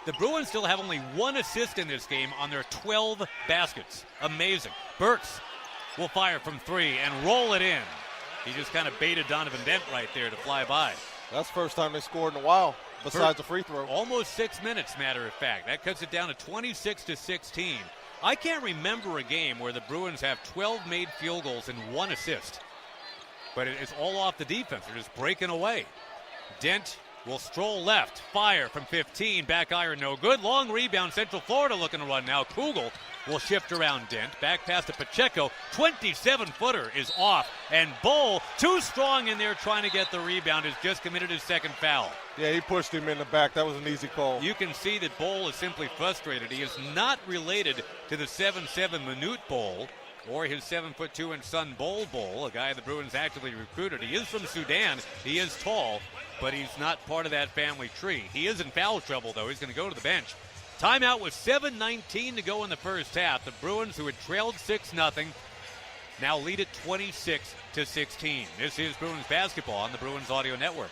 The Bruins still have only 1 assist in this game on their 12 baskets. Amazing. Burks will fire from 3 and roll it in. He just kind of baited Donovan Dent right there to fly by. That's the first time they scored in a while, besides the free throw. Almost 6 minutes, matter of fact. That cuts it down to 26-16. I can't remember a game where the Bruins have 12 made field goals and 1 assist. But it's all off the defense. They're just breaking away. Dent will stroll left. Fire from 15. Back iron, no good. Long rebound. Central Florida looking to run now. Kugel will shift around Dent. Back pass to Pacheco. 27-footer is off. And Bowl, too strong in there trying to get the rebound, has just committed his second foul. Yeah, he pushed him in the back. That was an easy call. You can see that Bowl is simply frustrated. He is not related to the 7'7" Minute Bowl or his 7'2" son Bowl, a guy the Bruins actively recruited. He is from Sudan. He is tall, but he's not part of that family tree. He is in foul trouble, though. He's going to go to the bench. Timeout with 7:19 to go in the first half. The Bruins, who had trailed 6-0, now lead it 26-16. This is Bruins basketball on the Bruins Audio Network.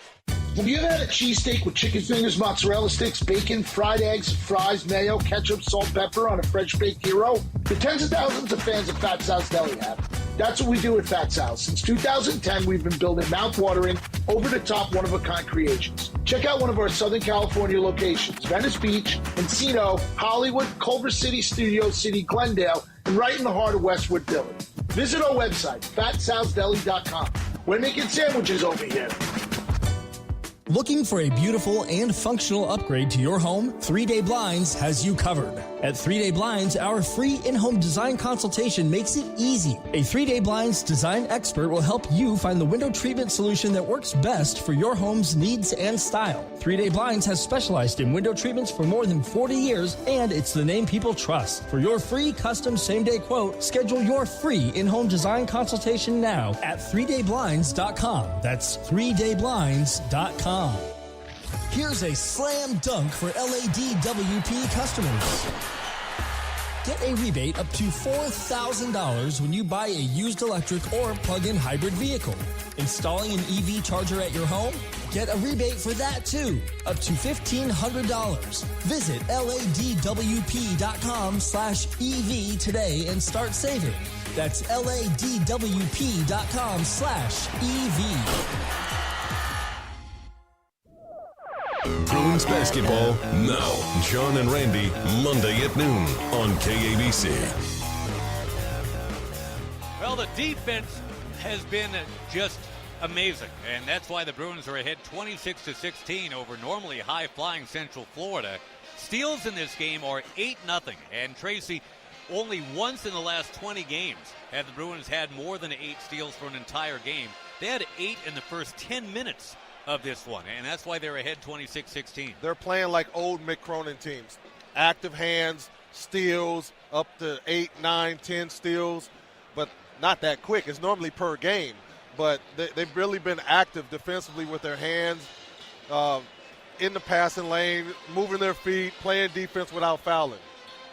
Have you ever had a cheesesteak with chicken fingers, mozzarella sticks, bacon, fried eggs, fries, mayo, ketchup, salt, pepper on a French-baked hero? The tens of thousands of fans of Fat Sal's Deli have. That's what we do at Fat Sal's. Since 2010, we've been building mouth-watering, over-the-top, one-of-a-kind creations. Check out one of our Southern California locations: Venice Beach, Encino, Hollywood, Culver City, Studio City, Glendale, and right in the heart of Westwood Village. Visit our website, fatsalsdeli.com. We're making sandwiches over here. Looking for a beautiful and functional upgrade to your home? 3-Day Blinds has you covered. At 3-Day Blinds, our free in-home design consultation makes it easy. A 3-Day Blinds design expert will help you find the window treatment solution that works best for your home's needs and style. 3-Day Blinds has specialized in window treatments for more than 40 years, and it's the name people trust. For your free custom same-day quote, schedule your free in-home design consultation now at 3dayblinds.com. That's 3dayblinds.com. Here's a slam dunk for LADWP customers. Get a rebate up to $4,000 when you buy a used electric or plug-in hybrid vehicle. Installing an EV charger at your home? Get a rebate for that too, up to $1,500. Visit LADWP.com/EV today and start saving. That's LADWP.com/EV. Bruins basketball now. John and Randy, Monday at noon on KABC. Well, the defense has been just amazing, and that's why the Bruins are ahead 26-16 over normally high-flying Central Florida. Steals in this game are 8-0, and Tracy, only once in the last 20 games have the Bruins had more than 8 steals for an entire game. They had 8 in the first 10 minutes of this one, and that's why they're ahead 26-16. They're playing like old Mick Cronin teams. Active hands, steals, up to 8, 9, 10 steals, but not that quick. It's normally per game, but they've really been active defensively with their hands, in the passing lane, moving their feet, playing defense without fouling.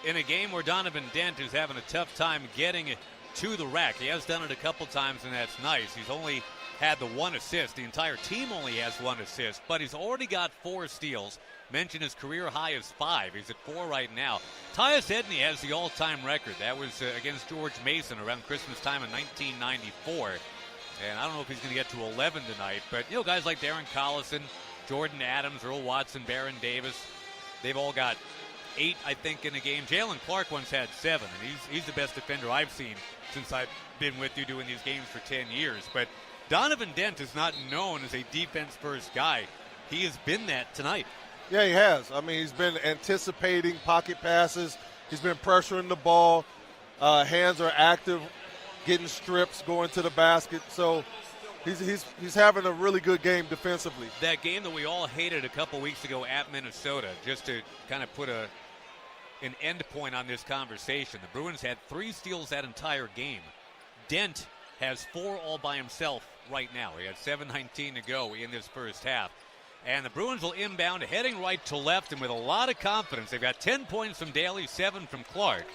In a game where Donovan Dent is having a tough time getting to the rack, he has done it a couple times, and that's nice. He's only had the 1 assist. The entire team only has 1 assist, but he's already got 4 steals. Mentioned his career high is 5. He's at 4 right now. Tyus Edney has the all-time record. That was against George Mason around Christmas time in 1994. And I don't know if he's going to get to 11 tonight, but, guys like Darren Collison, Jordan Adams, Earl Watson, Baron Davis, they've all got 8, I think, in a game. Jalen Clark once had 7, and he's the best defender I've seen since I've been with you doing these games for 10 years. But Donovan Dent is not known as a defense-first guy. He has been that tonight. Yeah, he has. I mean, he's been anticipating pocket passes. He's been pressuring the ball. Hands are active, getting strips, going to the basket. So He's having a really good game defensively. That game that we all hated a couple weeks ago at Minnesota, just to kind of put an end point on this conversation. The Bruins had 3 steals that entire game. Dent has 4 all by himself right now. He had 7:19 to go in this first half. And the Bruins will inbound, heading right to left, and with a lot of confidence. They've got 10 points from Daly, 7 from Clark.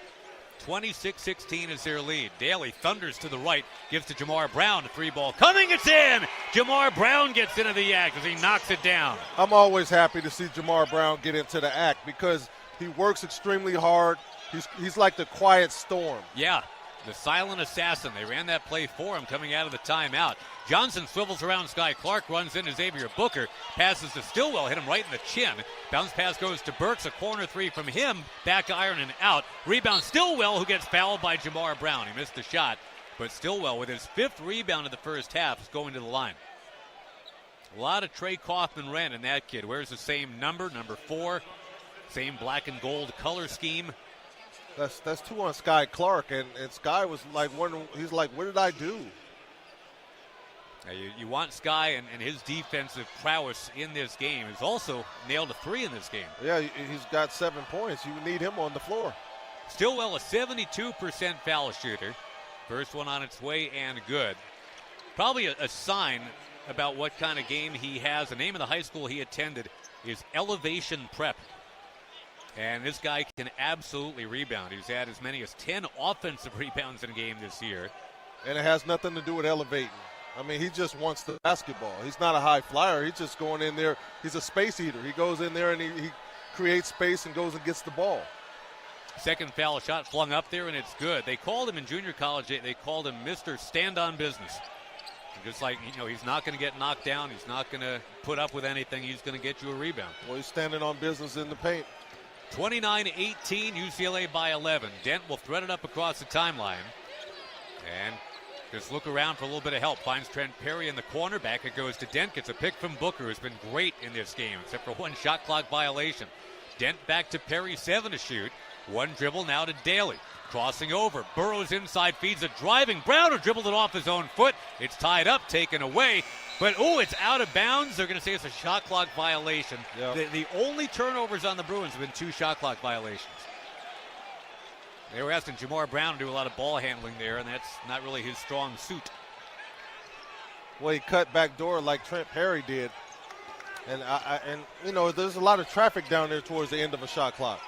26-16 is their lead. Daly thunders to the right, gives to Jamar Brown. A 3-ball coming, it's in! Jamar Brown gets into the act as he knocks it down. I'm always happy to see Jamar Brown get into the act because he works extremely hard. He's like the quiet storm. Yeah, the silent assassin. They ran that play for him coming out of the timeout. Johnson swivels around Sky Clark, runs into Xavier Booker, passes to Stillwell, hit him right in the chin. Bounce pass goes to Burks, a corner 3 from him, back iron and out. Rebound Stillwell, who gets fouled by Jamar Brown. He missed the shot, but Stillwell with his 5th rebound of the first half is going to the line. A lot of Trey Kaufman ran in that kid. Wears the same number 4, same black and gold color scheme. That's 2 on Sky Clark, and Sky was like wondering, he's like, what did I do? You want Sky and his defensive prowess in this game. He's also nailed a 3 in this game. Yeah, he's got 7 points. You need him on the floor. Stillwell, a 72% foul shooter. First one on its way and good. Probably a sign about what kind of game he has. The name of the high school he attended is Elevation Prep. And this guy can absolutely rebound. He's had as many as 10 offensive rebounds in a game this year. And it has nothing to do with elevating. I mean, he just wants the basketball. He's not a high flyer. He's just going in there. He's a space eater. He goes in there and he creates space and goes and gets the ball. Second foul shot flung up there, and it's good. They called him in junior college, they called him Mr. Stand-on Business. Just like, he's not going to get knocked down. He's not going to put up with anything. He's going to get you a rebound. Well, he's standing on business in the paint. 29-18, UCLA by 11. Dent will thread it up across the timeline. And just look around for a little bit of help. Finds Trent Perry in the corner. Back it goes to Dent. Gets a pick from Booker, who's been great in this game, except for 1 shot clock violation. Dent back to Perry, 7 to shoot. 1 dribble now to Daly. Crossing over. Burrows inside, feeds a driving Brown, who dribbled it off his own foot. It's tied up, taken away. But, it's out of bounds. They're going to say it's a shot clock violation. Yep. The only turnovers on the Bruins have been 2 shot clock violations. They were asking Jamar Brown to do a lot of ball handling there, and that's not really his strong suit. Well, he cut back door like Trent Perry did. And there's a lot of traffic down there towards the end of a shot clock.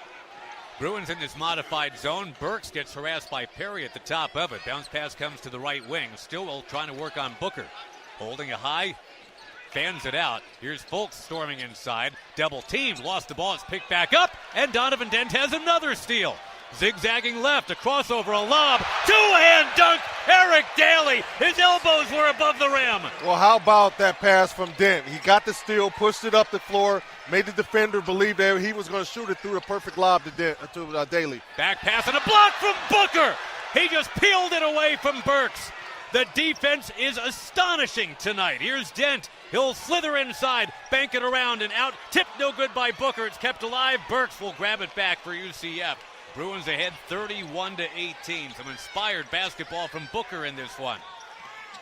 Bruins in this modified zone. Burks gets harassed by Perry at the top of it. Bounce pass comes to the right wing. Stillwell trying to work on Booker. Holding it high. Fans it out. Here's Fultz storming inside. Double teamed. Lost the ball. It's picked back up. And Donovan Dent has another steal. Zigzagging left, a crossover, a lob, 2-hand dunk, Eric Daly. His elbows were above the rim. Well, how about that pass from Dent? He got the steal, pushed it up the floor, made the defender believe that he was going to shoot it through the perfect lob to Daly. Back pass and a block from Booker. He just peeled it away from Burks. The defense is astonishing tonight. Here's Dent. He'll slither inside, bank it around and out. Tipped no good by Booker. It's kept alive. Burks will grab it back for UCF. Bruins ahead 31-18. Some inspired basketball from Booker in this one.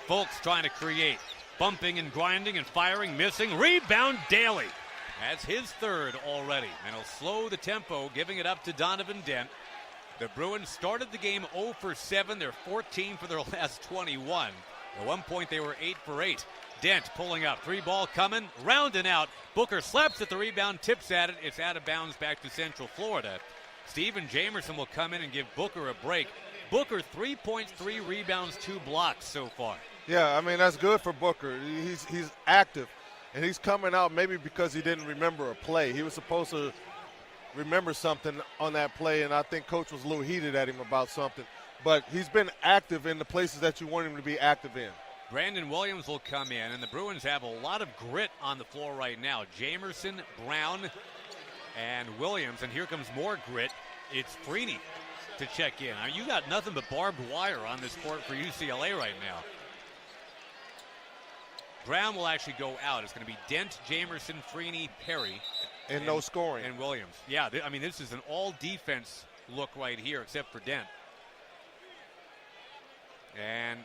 Fultz trying to create. Bumping and grinding and firing, missing. Rebound Daly. That's his 3rd already. And he'll slow the tempo, giving it up to Donovan Dent. The Bruins started the game 0 for 7. They're 14 for their last 21. At one point they were 8 for 8. Dent pulling up. 3-ball coming. Round and out. Booker slaps at the rebound, tips at it. It's out of bounds back to Central Florida. Steven Jamerson will come in and give Booker a break. Booker, 3 points, 3 rebounds, 2 blocks so far. Yeah, I mean, that's good for Booker. He's active, and he's coming out maybe because he didn't remember a play. He was supposed to remember something on that play, and I think Coach was a little heated at him about something. But he's been active in the places that you want him to be active in. Brandon Williams will come in, and the Bruins have a lot of grit on the floor right now. Jamerson, Brown, and Williams, and here comes more grit. It's Freeney to check in. I mean, you got nothing but barbed wire on this court for UCLA right now. Brown will actually go out. It's going to be Dent, Jamerson, Freeney, Perry. And no scoring. And Williams. Yeah, I mean, this is an all-defense look right here, except for Dent. And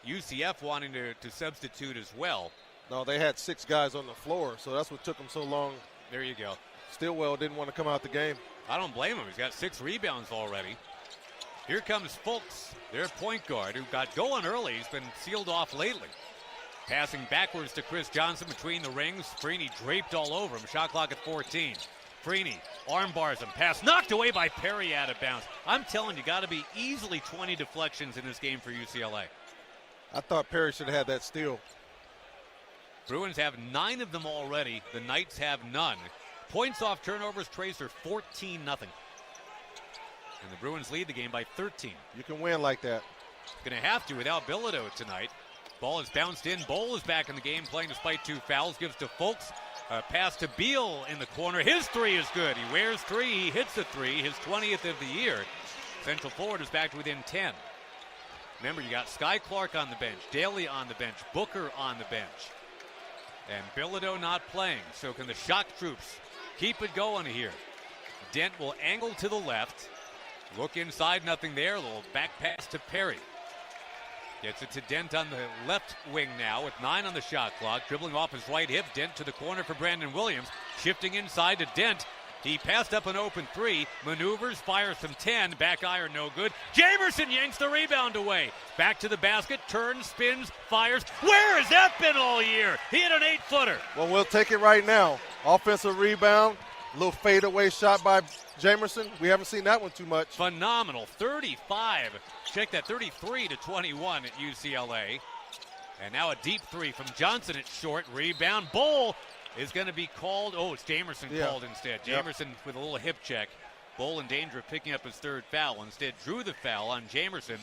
UCF wanting to substitute as well. No, they had 6 guys on the floor, so that's what took them so long. There you go. Stillwell didn't want to come out the game. I don't blame him. He's got 6 rebounds already. Here comes Fultz, their point guard, who got going early. He's been sealed off lately. Passing backwards to Chris Johnson between the rings. Freeney draped all over him. Shot clock at 14. Freeney arm bars him. Pass knocked away by Perry out of bounds. I'm telling you, got to be easily 20 deflections in this game for UCLA. I thought Perry should have had that steal. Bruins have 9 of them already. The Knights have none. Points off turnovers, Trace, are 14-0. And the Bruins lead the game by 13. You can win like that. Going to have to without Bilodeau tonight. Ball is bounced in. Bowl is back in the game, playing despite 2 fouls. Gives to Fultz. Pass to Beal in the corner. His 3 is good. He wears 3. He hits a 3. His 20th of the year. Central Florida's back to within 10. Remember, you got Sky Clark on the bench. Daly on the bench. Booker on the bench. And Bilodeau not playing. So can the shock troops keep it going here? Dent will angle to the left. Look inside, nothing there. A little back pass to Perry. Gets it to Dent on the left wing now with 9 on the shot clock. Dribbling off his right hip. Dent to the corner for Brandon Williams. Shifting inside to Dent. He passed up an open 3. Maneuvers, fires from 10. Back iron, no good. Jamerson yanks the rebound away. Back to the basket. Turns, spins, fires. Where has that been all year? He hit an 8-footer. Well, we'll take it right now. Offensive rebound. A little fadeaway shot by Jamerson. We haven't seen that one too much. Phenomenal. 35. Check that, 33 to 21 at UCLA. And now a deep 3 from Johnson. It's short. Rebound. Bowl is going to be called. Oh, it's Jamerson called instead. Jamerson with a little hip check. Bowl in danger of picking up his 3rd foul. Instead drew the foul on Jamerson.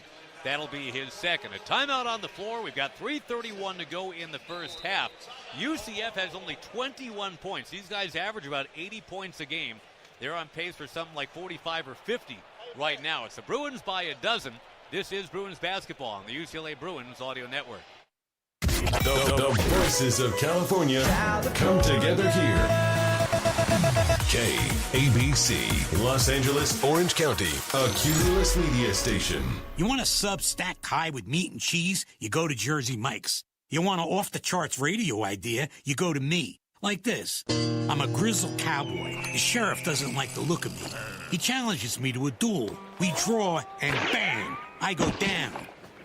That'll be his 2nd. A timeout on the floor. We've got 3:31 to go in the first half. UCF has only 21 points. These guys average about 80 points a game. They're on pace for something like 45 or 50 right now. It's the Bruins by a dozen. This is Bruins basketball on the UCLA Bruins Audio Network. The voices of California come together here. KABC, Los Angeles, Orange County, a Cumulus media station. You want a sub stacked high with meat and cheese? You go to Jersey Mike's. You want an off-the-charts radio idea? You go to me. Like this. I'm a grizzled cowboy. The sheriff doesn't like the look of me. He challenges me to a duel. We draw, and bang, I go down.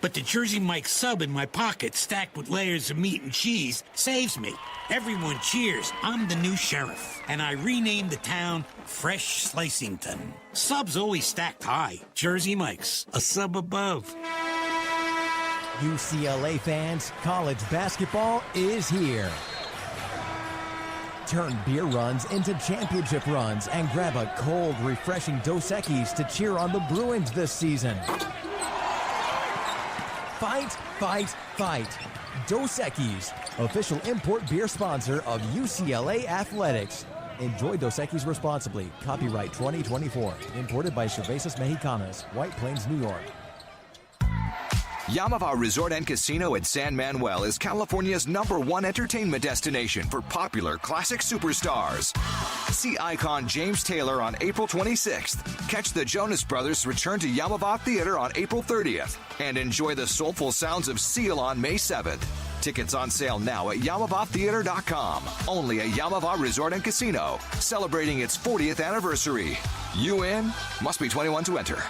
But the Jersey Mike sub in my pocket, stacked with layers of meat and cheese, saves me. Everyone cheers. I'm the new sheriff. And I renamed the town Fresh Slicington. Subs always stacked high. Jersey Mike's, a sub above. UCLA fans, college basketball is here. Turn beer runs into championship runs and grab a cold, refreshing Dos Equis to cheer on the Bruins this season. Fight, fight, fight. Dos Equis, official import beer sponsor of UCLA Athletics. Enjoy Dos Equis responsibly. Copyright 2024. Imported by Cervezas Mexicanas, White Plains, New York. Yamava Resort and Casino at San Manuel is California's #1 entertainment destination for popular classic superstars. See icon James Taylor on April 26th. Catch the Jonas Brothers return to Yamava Theater on April 30th. And enjoy the soulful sounds of Seal on May 7th. Tickets on sale now at YamavaTheater.com. Only at Yamava Resort and Casino, celebrating its 40th anniversary. You in? Must be 21 to enter.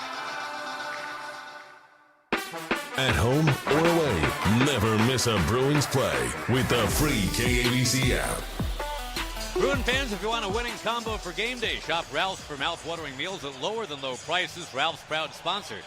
At home or away, never miss a Bruins play with the free KABC app. Bruin fans, if you want a winning combo for game day, shop Ralph's for mouth-watering meals at lower than low prices. Ralph's proud sponsor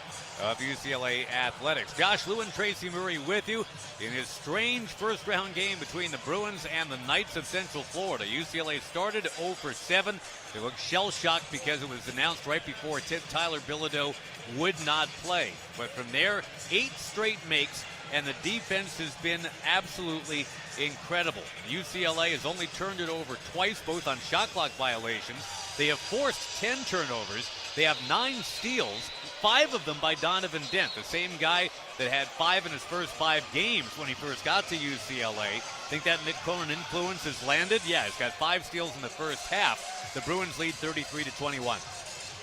of UCLA Athletics. Josh Lewin, Tracy Murray with you in his strange first-round game between the Bruins and the Knights of Central Florida. UCLA started 0 for 7. They looked shell-shocked because it was announced right before tip Tyler Bilodeau would not play. But from there, 8 straight makes, and the defense has been absolutely incredible. UCLA has only turned it over twice, both on shot clock violations. They have forced 10 turnovers. They have 9 steals, 5 of them by Donovan Dent, the same guy that had 5 in his first 5 games when he first got to UCLA. Think that Mick Cronin influence has landed? Yeah, he's got 5 steals in the first half. The Bruins lead 33 to 21.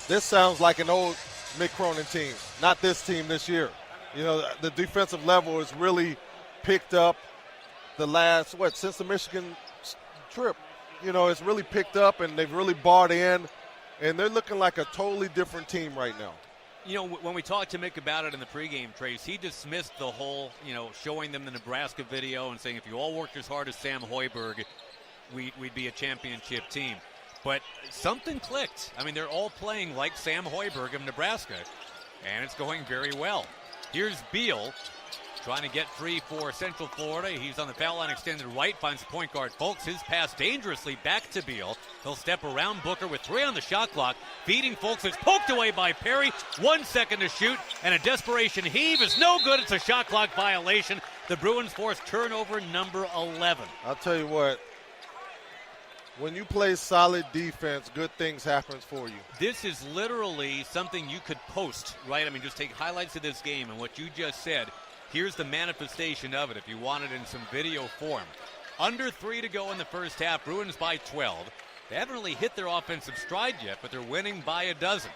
This sounds like an old Mick Cronin team, not this team this year. You know, the defensive level has really picked up the last, since the Michigan trip. You know, it's really picked up, and they've really bought in, and they're looking like a totally different team right now. You know, when we talked to Mick about it in the pregame, Trace, he dismissed the whole, showing them the Nebraska video and saying if you all worked as hard as Sam Hoiberg, we'd be a championship team. But something clicked. I mean, they're all playing like Sam Hoiberg of Nebraska, and it's going very well. Here's Beal trying to get free for Central Florida. He's on the foul line, extended right, finds point guard Fulks. His pass dangerously back to Beal. He'll step around Booker with 3 on the shot clock. Feeding Fulks. It's poked away by Perry. 1 second to shoot, and a desperation heave is no good. It's a shot clock violation. The Bruins force turnover number 11. I'll tell you what. When you play solid defense, good things happen for you. This is literally something you could post, right? I mean, just take highlights of this game and what you just said. Here's the manifestation of it if you want it in some video form. Under 3 to go in the first half, Bruins by 12. They haven't really hit their offensive stride yet, but they're winning by a dozen.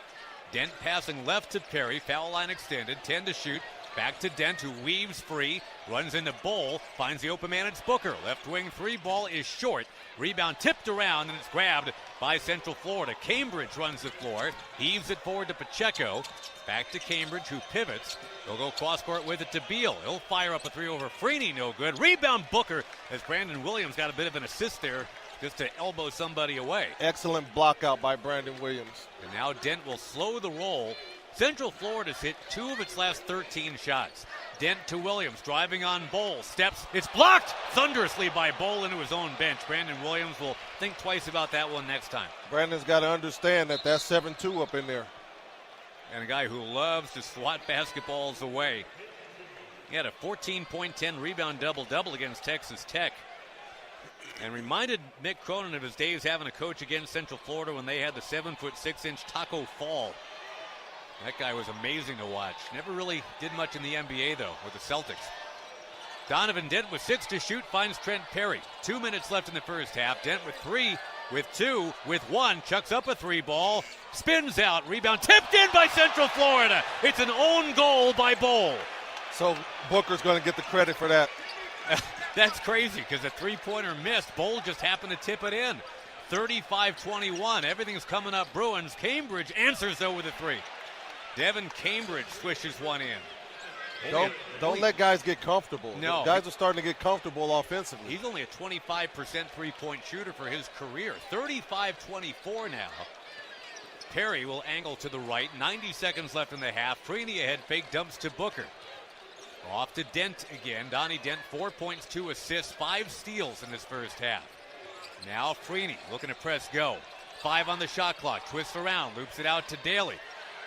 Dent passing left to Perry, foul line extended, 10 to shoot. Back to Dent, who weaves free, runs into Bowl, finds the open man, it's Booker. Left wing 3 ball is short. Rebound tipped around, and it's grabbed by Central Florida. Cambridge runs the floor, heaves it forward to Pacheco. Back to Cambridge, who pivots. He'll go cross-court with it to Beal. He'll fire up a 3 over Freeney, no good. Rebound Booker, as Brandon Williams got a bit of an assist there just to elbow somebody away. Excellent block out by Brandon Williams. And now Dent will slow the roll. Central Florida's hit 2 of its last 13 shots. Dent to Williams, driving on Bowl, steps, it's blocked thunderously by Bowl into his own bench. Brandon Williams will think twice about that one next time. Brandon's got to understand that that's 7-2 up in there. And a guy who loves to swat basketballs away. He had a 14-point, 10-rebound double-double against Texas Tech. And reminded Mick Cronin of his days having a coach against Central Florida when they had the 7'6" Taco Fall. That guy was amazing to watch. Never really did much in the NBA, though, with the Celtics. Donovan Dent with 6 to shoot, finds Trent Perry. 2 minutes left in the first half. Dent with 3, with 2, with 1. Chucks up a 3 ball. Spins out. Rebound tipped in by Central Florida. It's an own goal by Bowl. So Booker's going to get the credit for that. That's crazy because the 3-pointer missed. Bowl just happened to tip it in. 35-21. Everything's coming up Bruins. Cambridge answers, though, with a 3. Devin Cambridge swishes one in. Don't let guys get comfortable. No. Guys are starting to get comfortable offensively. He's only a 25% three-point shooter for his career. 35-24 now. Perry will angle to the right. 90 seconds left in the half. Freeney ahead. Fake dumps to Booker. Off to Dent again. Donnie Dent, 4 points, 2 assists, 5 steals in this first half. Now Freeney looking to press go. 5 on the shot clock. Twists around. Loops it out to Daly.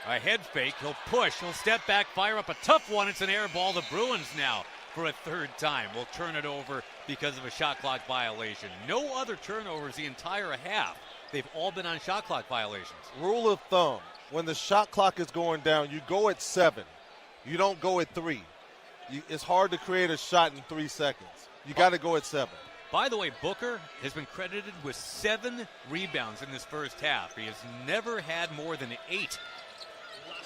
A head fake, he'll push, he'll step back, fire up a tough one. It's an air ball. The Bruins now, for a 3rd time, will turn it over because of a shot clock violation. No other turnovers the entire half. They've all been on shot clock violations. Rule of thumb, when the shot clock is going down, you go at 7. You don't go at 3. It's hard to create a shot in 3 seconds. You got to go at 7. By the way, Booker has been credited with 7 rebounds in this first half. He has never had more than 8.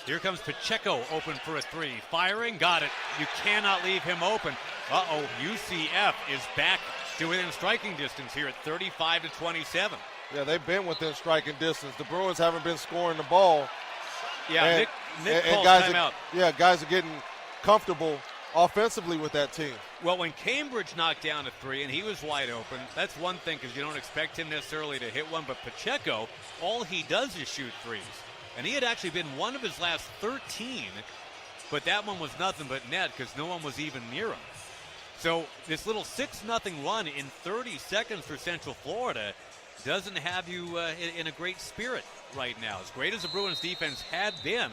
Here comes Pacheco, open for a 3. Firing, got it. You cannot leave him open. UCF is back to within striking distance here at 35-27. Yeah, they've been within striking distance. The Bruins haven't been scoring the ball. Yeah, Nick calls timeout. Guys are getting comfortable offensively with that team. Well, when Cambridge knocked down a 3 and he was wide open, that's one thing because you don't expect him necessarily to hit one. But Pacheco, all he does is shoot 3s. And he had actually been one of his last 13, but that one was nothing but net because no one was even near him. So this little 6-0 run in 30 seconds for Central Florida doesn't have you in a great spirit right now. As great as the Bruins defense had been,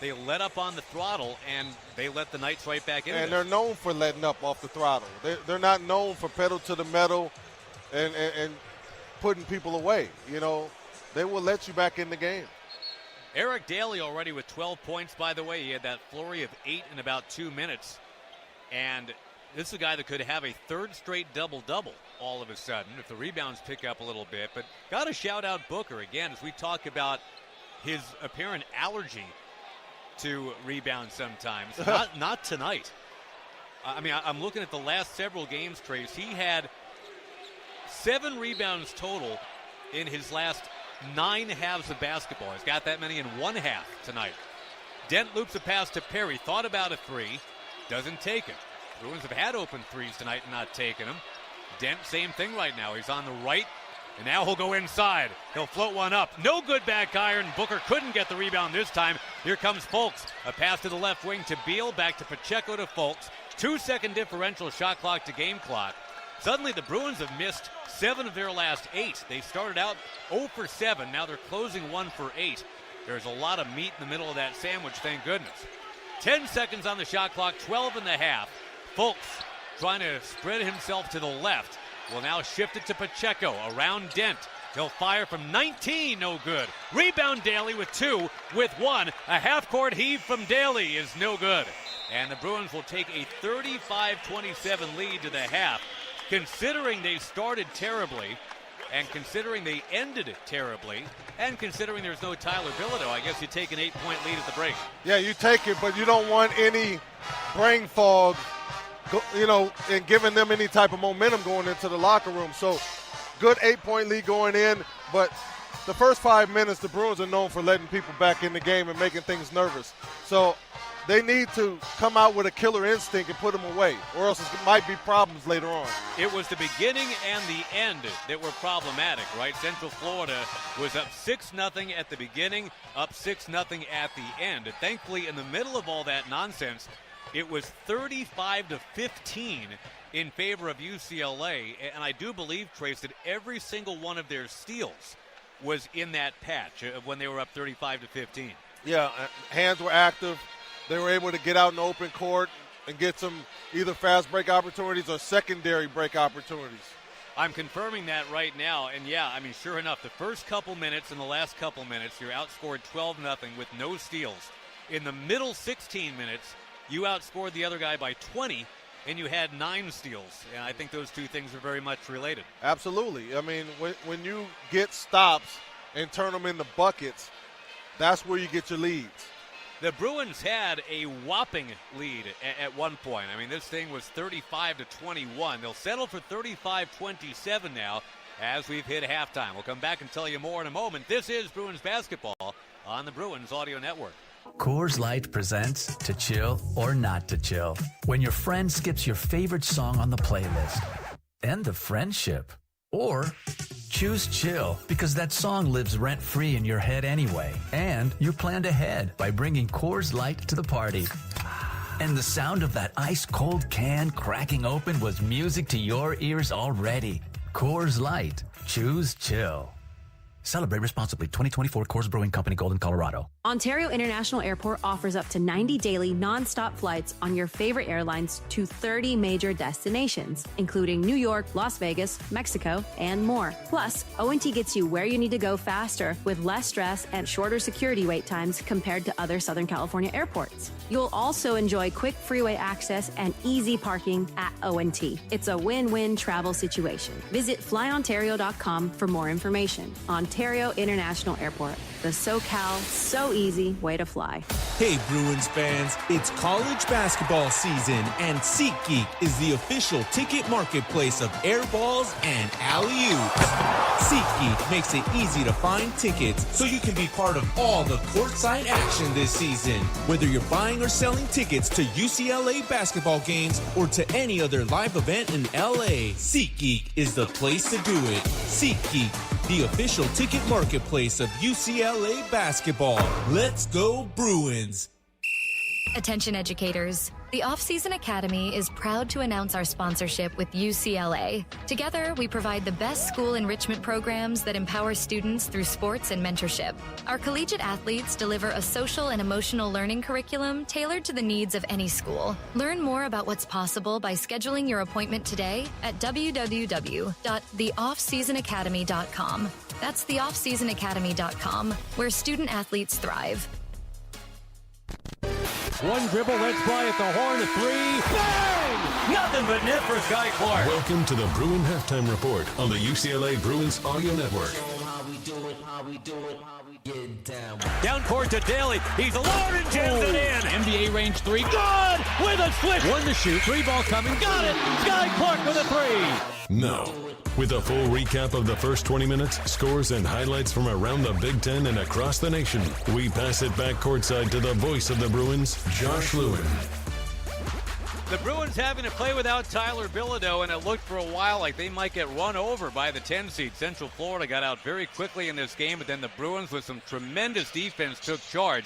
they let up on the throttle, and they let the Knights right back in. And they're known for letting up off the throttle. They're not known for pedal to the metal and putting people away. You know, they will let you back in the game. Eric Daly already with 12 points, by the way. He had that flurry of 8 in about 2 minutes. And this is a guy that could have a 3rd straight double-double all of a sudden if the rebounds pick up a little bit. But got to shout out Booker again as we talk about his apparent allergy to rebound sometimes. Not tonight. I mean, I'm looking at the last several games, Trace. He had 7 rebounds total in his last 9 halves of basketball. He's got that many in 1 half tonight. Dent loops a pass to Perry. Thought about a 3. Doesn't take it. Bruins have had open 3s tonight and not taken them. Dent, same thing right now. He's on the right, and now he'll go inside. He'll float one up. No good back iron. Booker couldn't get the rebound this time. Here comes Fultz. A pass to the left wing to Beal. Back to Pacheco to Fultz. 2-second differential, shot clock to game clock. Suddenly the Bruins have missed 7 of their last 8. They started out 0 for 7. Now they're closing 1 for 8. There's a lot of meat in the middle of that sandwich, thank goodness. 10 seconds on the shot clock, 12 and a half. Fultz trying to spread himself to the left. Will now shift it to Pacheco around Dent. He'll fire from 19, no good. Rebound Daly with 2, with 1. A half-court heave from Daly is no good. And the Bruins will take a 35-27 lead to the half. Considering they started terribly, and considering they ended terribly, and considering there's no Tyler Bilodeau, I guess you take an 8-point lead at the break. Yeah, you take it, but you don't want any brain fog, and giving them any type of momentum going into the locker room. So good 8-point lead going in, but the first 5 minutes, the Bruins are known for letting people back in the game and making things nervous. So they need to come out with a killer instinct and put them away, or else it might be problems later on. It was the beginning and the end that were problematic, right? Central Florida was up 6-0 at the beginning, up 6-0 at the end. Thankfully, in the middle of all that nonsense, it was 35-15 in favor of UCLA, and I do believe, Trace, that every single one of their steals was in that patch when they were up 35-15. Yeah, hands were active. They were able to get out in the open court and get some either fast break opportunities or secondary break opportunities. I'm confirming that right now, and yeah, I mean, sure enough, the first couple minutes and the last couple minutes, you're outscored 12-0 with no steals. In the middle 16 minutes, you outscored the other guy by 20, and you had 9 steals. And I think those two things are very much related. Absolutely. I mean, when you get stops and turn them into buckets, that's where you get your leads. The Bruins had a whopping lead at one point. I mean, this thing was 35-21. They'll settle for 35-27 now as we've hit halftime. We'll come back and tell you more in a moment. This is Bruins basketball on the Bruins Audio Network. Coors Light presents To Chill or Not to Chill. When your friend skips your favorite song on the playlist. End the friendship. Or choose chill because that song lives rent-free in your head anyway. And you're planned ahead by bringing Coors Light to the party. And the sound of that ice-cold can cracking open was music to your ears already. Coors Light. Choose chill. Celebrate responsibly. 2024 Coors Brewing Company, Golden, Colorado. Ontario International Airport offers up to 90 daily non-stop flights on your favorite airlines to 30 major destinations, including New York, Las Vegas, Mexico, and more. Plus, ONT gets you where you need to go faster with less stress and shorter security wait times compared to other Southern California airports. You'll also enjoy quick freeway access and easy parking at ONT. It's a win-win travel situation. Visit flyontario.com for more information. Ontario International Airport, the SoCal, so easy way to fly. Hey Bruins fans, it's college basketball season and SeatGeek is the official ticket marketplace of airballs and alley-oops. SeatGeek makes it easy to find tickets so you can be part of all the courtside action this season. Whether you're buying or selling tickets to UCLA basketball games or to any other live event in LA, SeatGeek is the place to do it. SeatGeek, the official ticket marketplace of UCLA basketball. Let's go Bruins! Attention educators. The Off-Season Academy is proud to announce our sponsorship with UCLA. Together, we provide the best school enrichment programs that empower students through sports and mentorship. Our collegiate athletes deliver a social and emotional learning curriculum tailored to the needs of any school. Learn more about what's possible by scheduling your appointment today at www.theoffseasonacademy.com. That's theoffseasonacademy.com, where student athletes thrive. One dribble, let's fly at the horn, a 3. Bang! Nothing but net for Sky Clark. Welcome to the Bruin Halftime Report on the UCLA Bruins Audio Network. do it, how we do it, how we get down. Down court to Daly. He's alone and jams it in. NBA range three. Good! With a switch. One to shoot. Three ball coming. Got it! Sky Clark with a three. Now, with a full recap of the first 20 minutes, scores, and highlights from around the Big Ten and across the nation, we pass it back courtside to the voice of the Bruins, Josh Lewin. The Bruins having to play without Tyler Bilodeau, and it looked for a while like they might get run over by the 10 seed. Central Florida got out very quickly in this game, but then the Bruins, with some tremendous defense, took charge.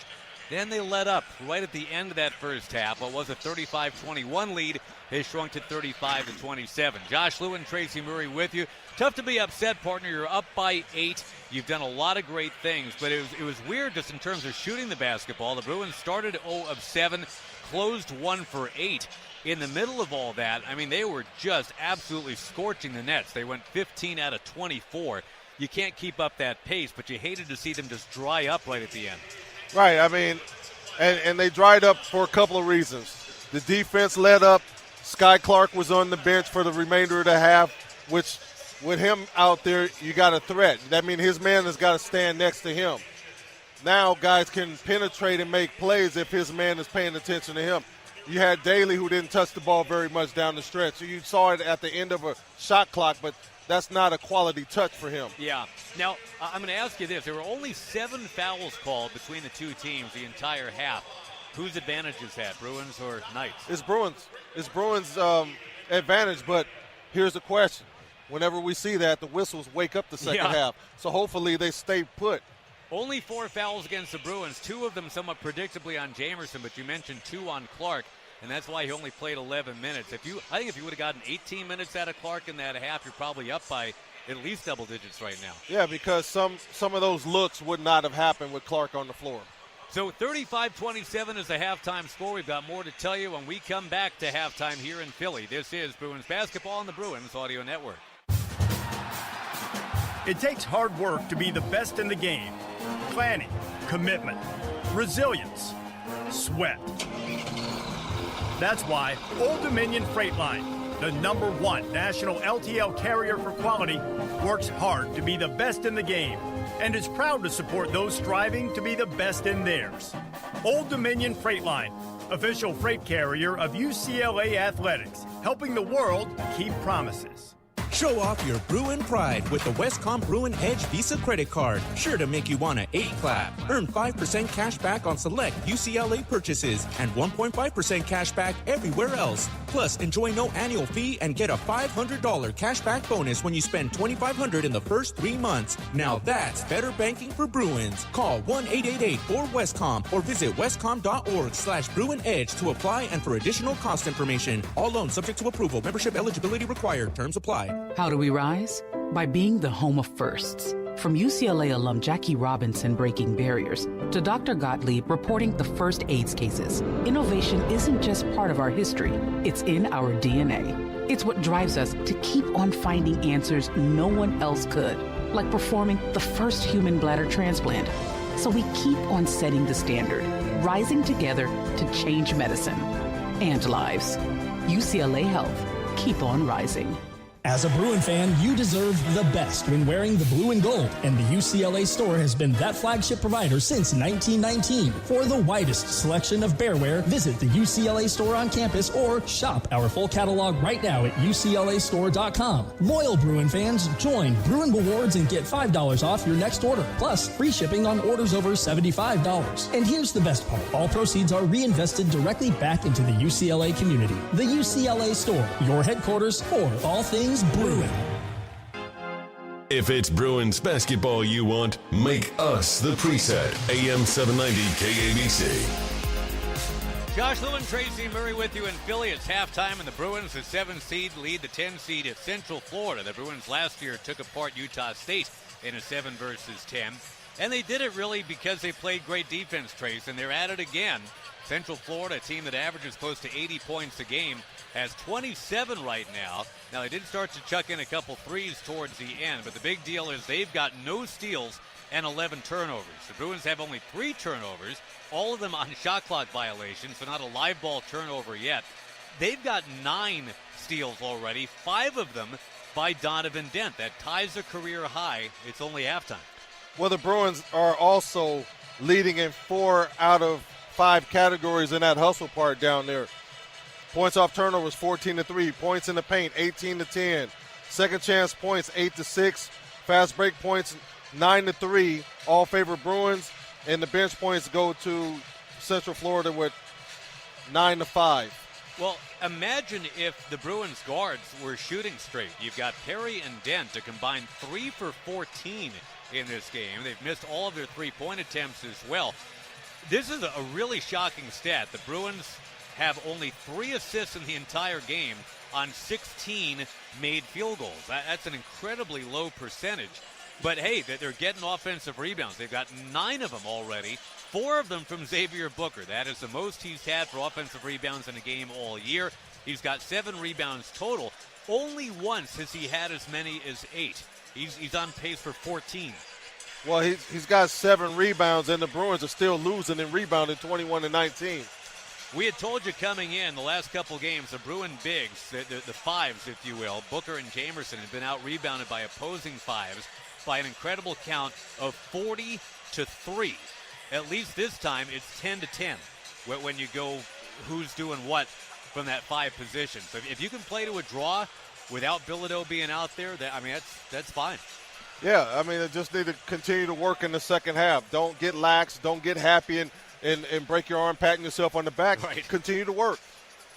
Then they let up right at the end of that first half. What was a 35-21 lead has shrunk to 35-27. Josh Lewin, Tracy Murray with you. Tough to be upset, partner. You're up by 8. You've done a lot of great things, but it was weird just in terms of shooting the basketball. The Bruins started 0 of 7, closed 1 for 8. In the middle of all that, I mean, they were just absolutely scorching the nets. They went 15 out of 24. You can't keep up that pace, but you hated to see them just dry up right at the end. Right, I mean, and they dried up for a couple of reasons. The defense let up. Sky Clark was on the bench for the remainder of the half, which with him out there, you got a threat. That means his man has got to stand next to him. Now guys can penetrate and make plays if his man is paying attention to him. You had Daly, who didn't touch the ball very much down the stretch. So you saw it at the end of a shot clock, but that's not a quality touch for him. Yeah. Now, I'm going to ask you this. There were only 7 fouls called between the two teams the entire half. Whose advantage is that, Bruins or Knights? It's Bruins. It's Bruins' advantage, but here's the question. Whenever we see that, the whistles wake up the second half. So hopefully they stay put. Only 4 fouls against the Bruins, 2 of them somewhat predictably on Jamerson, but you mentioned 2 on Clark, and that's why he only played 11 minutes. I think if you would have gotten 18 minutes out of Clark in that half, you're probably up by at least double digits right now. Yeah, because some of those looks would not have happened with Clark on the floor. So 35-27 is the halftime score. We've got more to tell you when we come back to halftime here in Philly. This is Bruins basketball on the Bruins Audio Network. It takes hard work to be the best in the game. Planning, commitment, resilience, sweat. That's why Old Dominion Freight Line, the #1 national LTL carrier for quality, works hard to be the best in the game and is proud to support those striving to be the best in theirs. Old Dominion Freight Line, official freight carrier of UCLA Athletics, helping the world keep promises. Show off your Bruin pride with the Westcom Bruin Edge Visa credit card. Sure to make you want to clap. Earn 5% cash back on select UCLA purchases and 1.5% cash back everywhere else. Plus, enjoy no annual fee and get a $500 cash back bonus when you spend $2,500 in the first 3 months. Now that's better banking for Bruins. Call 1-888-4WESTCOM or visit westcom.org/Bruin Edge to apply and for additional cost information. All loans subject to approval. Membership eligibility required. Terms apply. How do we rise? By being the home of firsts. From UCLA alum Jackie Robinson breaking barriers to Dr. Gottlieb reporting the first AIDS cases, innovation isn't just part of our history, it's in our DNA. It's what drives us to keep on finding answers no one else could, like performing the first human bladder transplant. So we keep on setting the standard, rising together to change medicine and lives. UCLA Health. Keep on rising. As a Bruin fan, you deserve the best when wearing the blue and gold, and the UCLA store has been that flagship provider since 1919. For the widest selection of bearwear, visit the UCLA store on campus or shop our full catalog right now at uclastore.com. Loyal Bruin fans, join Bruin Rewards and get $5 off your next order, plus free shipping on orders over $75. And here's the best part. All proceeds are reinvested directly back into the UCLA community. The UCLA store, your headquarters for all things Bruin. If it's Bruins basketball you want, make us the preset. AM 790 KABC. Josh Lewin, Tracy Murray with you in Philly. It's halftime, and the Bruins, the 7 seed, lead the 10 seed at Central Florida. The Bruins last year took apart Utah State in a 7-10. And they did it really because they played great defense, Trace, and they're at it again. Central Florida, a team that averages close to 80 points a game, has 27 right now. Now, they did start to chuck in a couple threes towards the end, but the big deal is they've got no steals and 11 turnovers. The Bruins have only 3 turnovers, all of them on shot clock violations, so not a live ball turnover yet. They've got 9 steals already, 5 of them by Donovan Dent. That ties a career high. It's only halftime. Well, the Bruins are also leading in 4 out of 5 categories in that hustle part down there. Points off turnovers, 14-3. Points in the paint, 18-10. Second chance points, 8-6. Fast break points, 9-3. All favor Bruins. And the bench points go to Central Florida with 9-5. Well, imagine if the Bruins guards were shooting straight. You've got Perry and Dent to combine 3 for 14 in this game. They've missed all of their three-point attempts as well. This is a really shocking stat. The Bruins have only 3 assists in the entire game on 16 made field goals. That's an incredibly low percentage. But, hey, they're getting offensive rebounds. They've got 9 of them already, 4 of them from Xavier Booker. That is the most he's had for offensive rebounds in a game all year. He's got 7 rebounds total. Only once has he had as many as 8. He's on pace for 14. Well, he's got 7 rebounds, and the Bruins are still losing in rebounding 21-19. We had told you coming in the last couple games, the Bruin bigs, the fives, if you will, Booker and Jamerson have been out-rebounded by opposing fives by an incredible count of 40-3. At least this time, it's 10-10 when you go who's doing what from that 5 position. So if you can play to a draw without Bilodeau being out there, that's fine. Yeah, I mean, they just need to continue to work in the second half. Don't get lax. Don't get happy and break your arm patting yourself on the back. Right. Continue to work.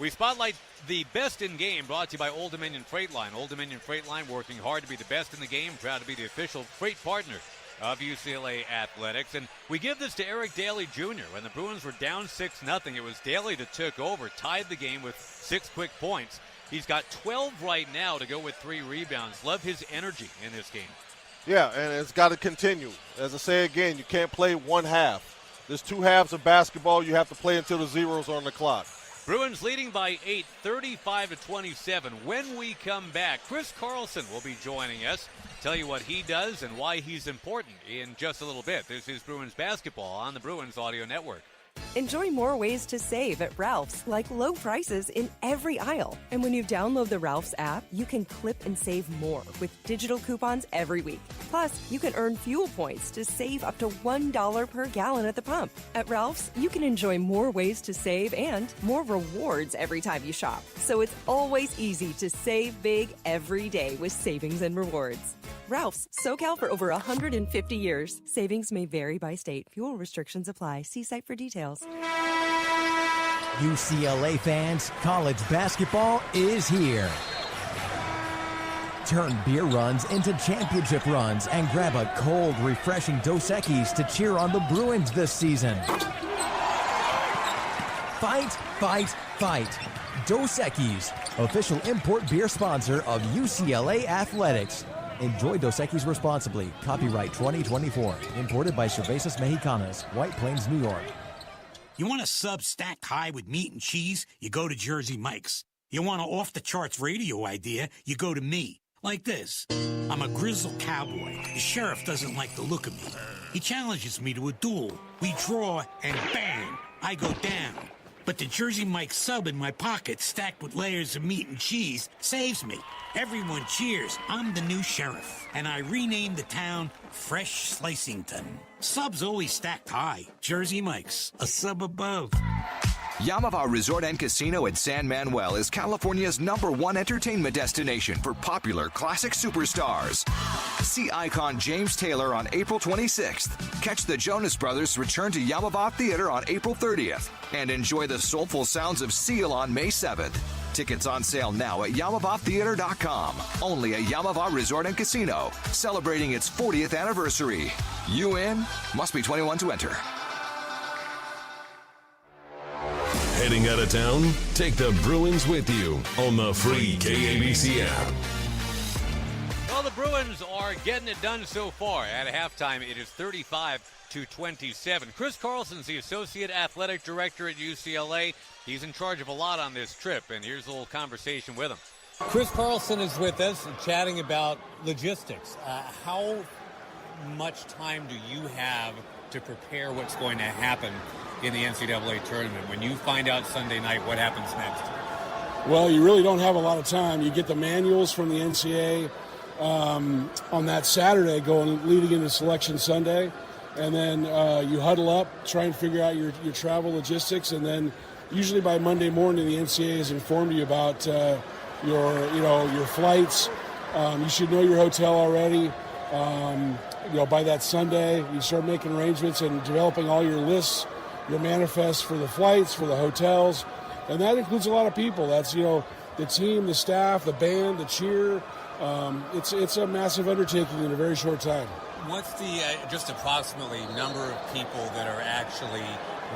We spotlight the best in game, brought to you by Old Dominion Freight Line. Old Dominion Freight Line working hard to be the best in the game, proud to be the official freight partner of UCLA Athletics. And we give this to Eric Daly Jr. When the Bruins were down 6-0, it was Daly that took over, tied the game with 6 quick points. He's got 12 right now to go with 3 rebounds. Love his energy in this game. Yeah, and it's got to continue. As I say again, you can't play one half. There's 2 halves of basketball. You have to play until the zeros are on the clock. Bruins leading by 8, 35-27. When we come back, Chris Carlson will be joining us. Tell you what he does and why he's important in just a little bit. This is Bruins basketball on the Bruins Audio Network. Enjoy more ways to save at Ralph's, like low prices in every aisle. And when you download the Ralph's app, you can clip and save more with digital coupons every week. Plus, you can earn fuel points to save up to $1 per gallon at the pump. At Ralph's, you can enjoy more ways to save and more rewards every time you shop. So it's always easy to save big every day with savings and rewards. Ralph's, SoCal for over 150 years. Savings may vary by state. Fuel restrictions apply. See site for details. UCLA fans, college basketball is here. Turn beer runs into championship runs and grab a cold, refreshing Dos Equis to cheer on the Bruins this season. Fight, fight, fight. Dos Equis, official import beer sponsor of UCLA Athletics. Enjoy Dos Equis responsibly. Copyright 2024. Imported by Cervezas Mexicanas, White Plains, New York. You want a sub stacked high with meat and cheese? You go to Jersey Mike's. You want an off-the-charts radio idea? You go to me. Like this. I'm a grizzled cowboy. The sheriff doesn't like the look of me. He challenges me to a duel. We draw, and bang, I go down. But the Jersey Mike sub in my pocket, stacked with layers of meat and cheese, saves me. Everyone cheers. I'm the new sheriff. And I renamed the town Fresh Slicington. Subs always stacked high. Jersey Mike's, a sub above. Yamava Resort and Casino at San Manuel is California's #1 entertainment destination for popular classic superstars. See icon James Taylor on April 26th. Catch the Jonas Brothers return to Yamava Theater on April 30th. And enjoy the soulful sounds of Seal on May 7th. Tickets on sale now at YamavaTheater.com. Only at Yamava Resort and Casino, celebrating its 40th anniversary. You in? Must be 21 to enter. Heading out of town? Take the Bruins with you on the free KABC app. Well, the Bruins are getting it done so far. At halftime, it is 35-27. Chris Carlson's the Associate Athletic Director at UCLA. He's in charge of a lot on this trip, and here's a little conversation with him. Chris Carlson is with us chatting about logistics. How much time do you have to prepare what's going to happen in the NCAA tournament? When you find out Sunday night, what happens next? Well, you really don't have a lot of time. You get the manuals from the NCAA. on that Saturday leading into Selection Sunday. And then you huddle up, try and figure out your travel logistics, and then usually by Monday morning the NCAA has informed you about your flights. You should know your hotel already. By that Sunday, you start making arrangements and developing all your lists, your manifests for the flights, for the hotels, and that includes a lot of people. That's the team, the staff, the band, the cheer. It's a massive undertaking in a very short time. What's the just approximately number of people that are actually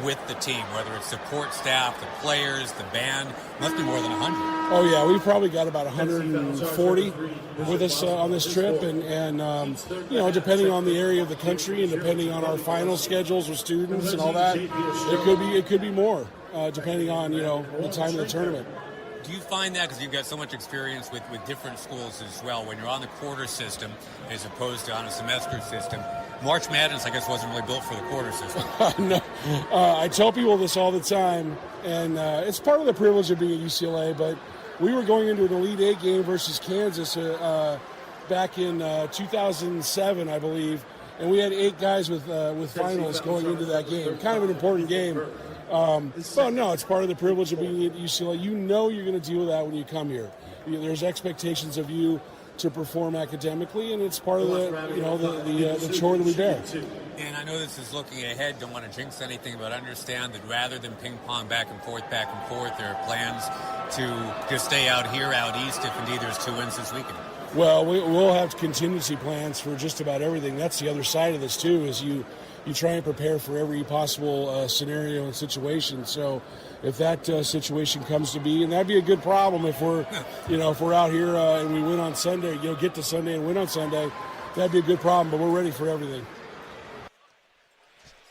with the team, whether it's support staff, the players, the band? Must be more than 100. Oh, yeah. We've probably got about 140 with us on this trip. And depending on the area of the country and depending on our final schedules with students and all that, it could be more, depending on, the time of the tournament. Do you find that, because you've got so much experience with different schools as well, when you're on the quarter system as opposed to on a semester system, March Madness, I guess, wasn't really built for the quarter system. No. I tell people this all the time, and it's part of the privilege of being at UCLA, but we were going into an Elite Eight game versus Kansas back in 2007, I believe, and we had 8 guys with finals going into that game. Kind of an important game. But no, it's part of the privilege of being at UCLA. You know you're going to deal with that when you come here. There's expectations of you to perform academically, and it's part of the chore that we bear. And I know this is looking ahead, don't want to jinx anything, but understand that rather than ping pong back and forth, there are plans to just stay out here, out east, if indeed there's 2 wins this weekend. Well, we'll have contingency plans for just about everything. That's the other side of this, too, is you try and prepare for every possible scenario and situation. So if that situation comes to be, and that'd be a good problem if we're out here and we win on Sunday, get to Sunday and win on Sunday, that'd be a good problem, but we're ready for everything.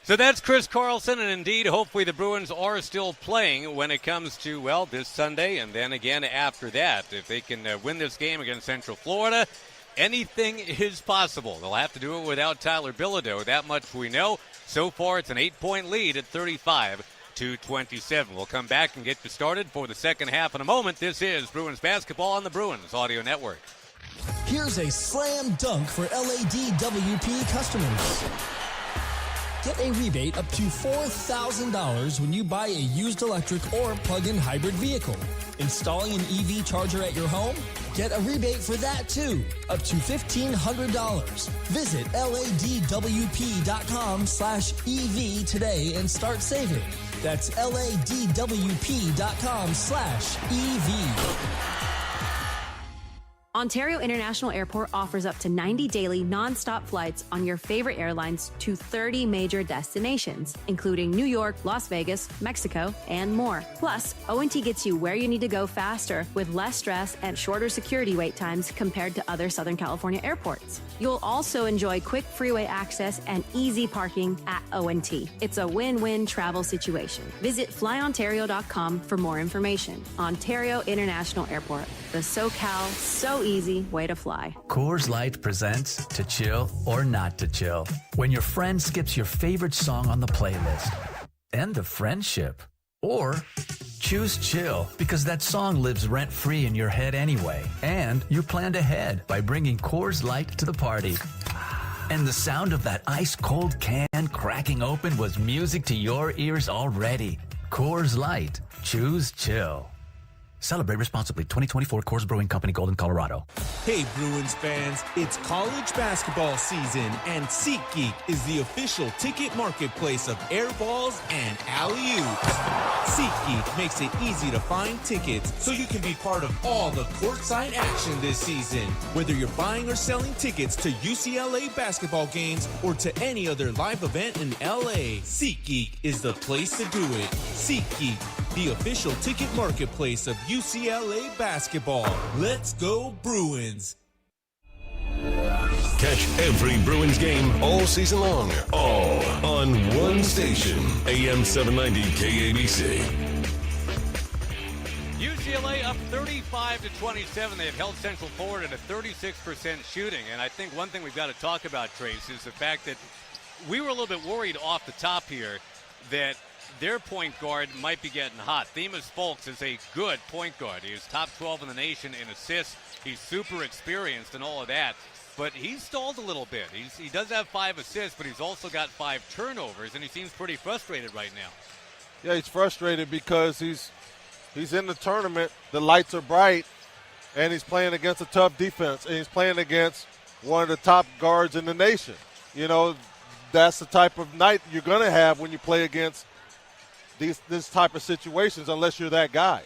So that's Chris Carlson, and indeed, hopefully the Bruins are still playing when it comes to, this Sunday and then again after that. If they can win this game against Central Florida, anything is possible. They'll have to do it without Tyler Bilodeau. That much we know. So far, it's an 8-point lead at 35-27. We'll come back and get you started for the second half in a moment. This is Bruins basketball on the Bruins Audio Network. Here's a slam dunk for LADWP customers. Get a rebate up to $4,000 when you buy a used electric or plug-in hybrid vehicle. Installing an EV charger at your home? Get a rebate for that too, up to $1,500. Visit ladwp.com/EV today and start saving. That's ladwp.com/EV. Ontario International Airport offers up to 90 daily non-stop flights on your favorite airlines to 30 major destinations, including New York, Las Vegas, Mexico, and more. Plus, ONT gets you where you need to go faster with less stress and shorter security wait times compared to other Southern California airports. You'll also enjoy quick freeway access and easy parking at ONT. It's a win-win travel situation. Visit flyontario.com for more information. Ontario International Airport, the SoCal, so easy way to fly. Coors Light presents To Chill or Not to Chill. When your friend skips your favorite song on the playlist. End of friendship. Or choose chill because that song lives rent-free in your head anyway. And you planned ahead by bringing Coors Light to the party. And the sound of that ice-cold can cracking open was music to your ears already. Coors Light. Choose chill. Celebrate responsibly. 2024 Coors Brewing Company, Golden, Colorado. Hey, Bruins fans, it's college basketball season, and SeatGeek is the official ticket marketplace of airballs and alley-oops. SeatGeek makes it easy to find tickets so you can be part of all the courtside action this season. Whether you're buying or selling tickets to UCLA basketball games or to any other live event in LA, SeatGeek is the place to do it. SeatGeek, the official ticket marketplace of UCLA basketball. Let's go Bruins. Catch every Bruins game all season long, all on one station, AM 790 KABC. UCLA up 35-27. They've held Central Florida to 36% shooting. And I think one thing we've got to talk about, Trace, is the fact that we were a little bit worried off the top here that their point guard might be getting hot. Themis Folks is a good point guard. He is top 12 in the nation in assists. He's super experienced and all of that. But he's stalled a little bit. He does have 5 assists, but he's also got 5 turnovers, and he seems pretty frustrated right now. Yeah, he's frustrated because he's in the tournament, the lights are bright, and he's playing against a tough defense, and he's playing against one of the top guards in the nation. You know, that's the type of night you're going to have when you play against this type of situations, unless you're that guy.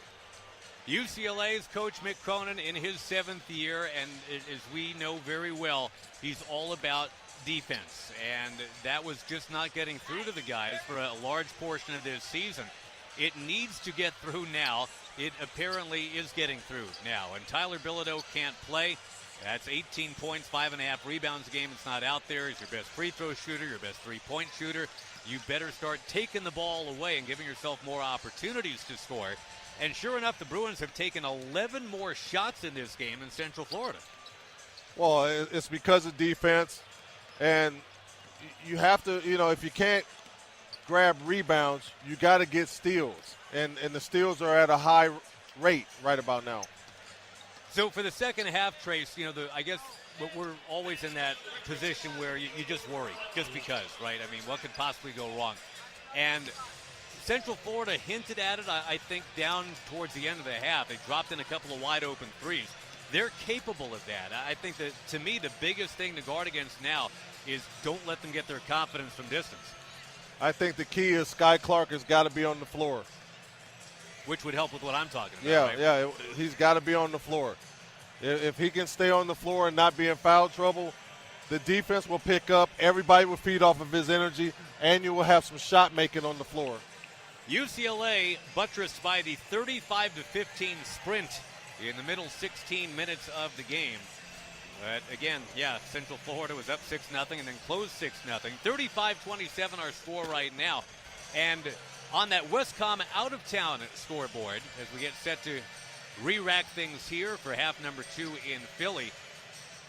UCLA's Coach Mick Cronin in his 7th year, and as we know very well, he's all about defense, and that was just not getting through to the guys for a large portion of this season. It needs to get through now. It apparently is getting through now, and Tyler Bilodeau can't play. That's 18 points, 5.5 rebounds a game. It's not out there. He's your best free throw shooter, your best three-point shooter. You better start taking the ball away and giving yourself more opportunities to score. And sure enough, the Bruins have taken 11 more shots in this game in Central Florida. Well, it's because of defense, and you have to, if you can't grab rebounds, you got to get steals. And the steals are at a high rate right about now. So for the second half, Trace, I guess we're always in that position where you just worry, just because, right? I mean, what could possibly go wrong? And Central Florida hinted at it, I think, down towards the end of the half. They dropped in a couple of wide-open threes. They're capable of that. I think that, to me, the biggest thing to guard against now is don't let them get their confidence from distance. I think the key is Sky Clark has got to be on the floor. Which would help with what I'm talking about. Yeah, right? yeah, he's got to be on the floor. If he can stay on the floor and not be in foul trouble, the defense will pick up. Everybody will feed off of his energy, and you will have some shot making on the floor. UCLA buttressed by the 35-15 sprint in the middle 16 minutes of the game. But again, Central Florida was up 6-0 and then closed 6-0. 35-27 our score right now. And on that Westcom out-of-town scoreboard, as we get set to re-rack things here for half number 2 in Philly,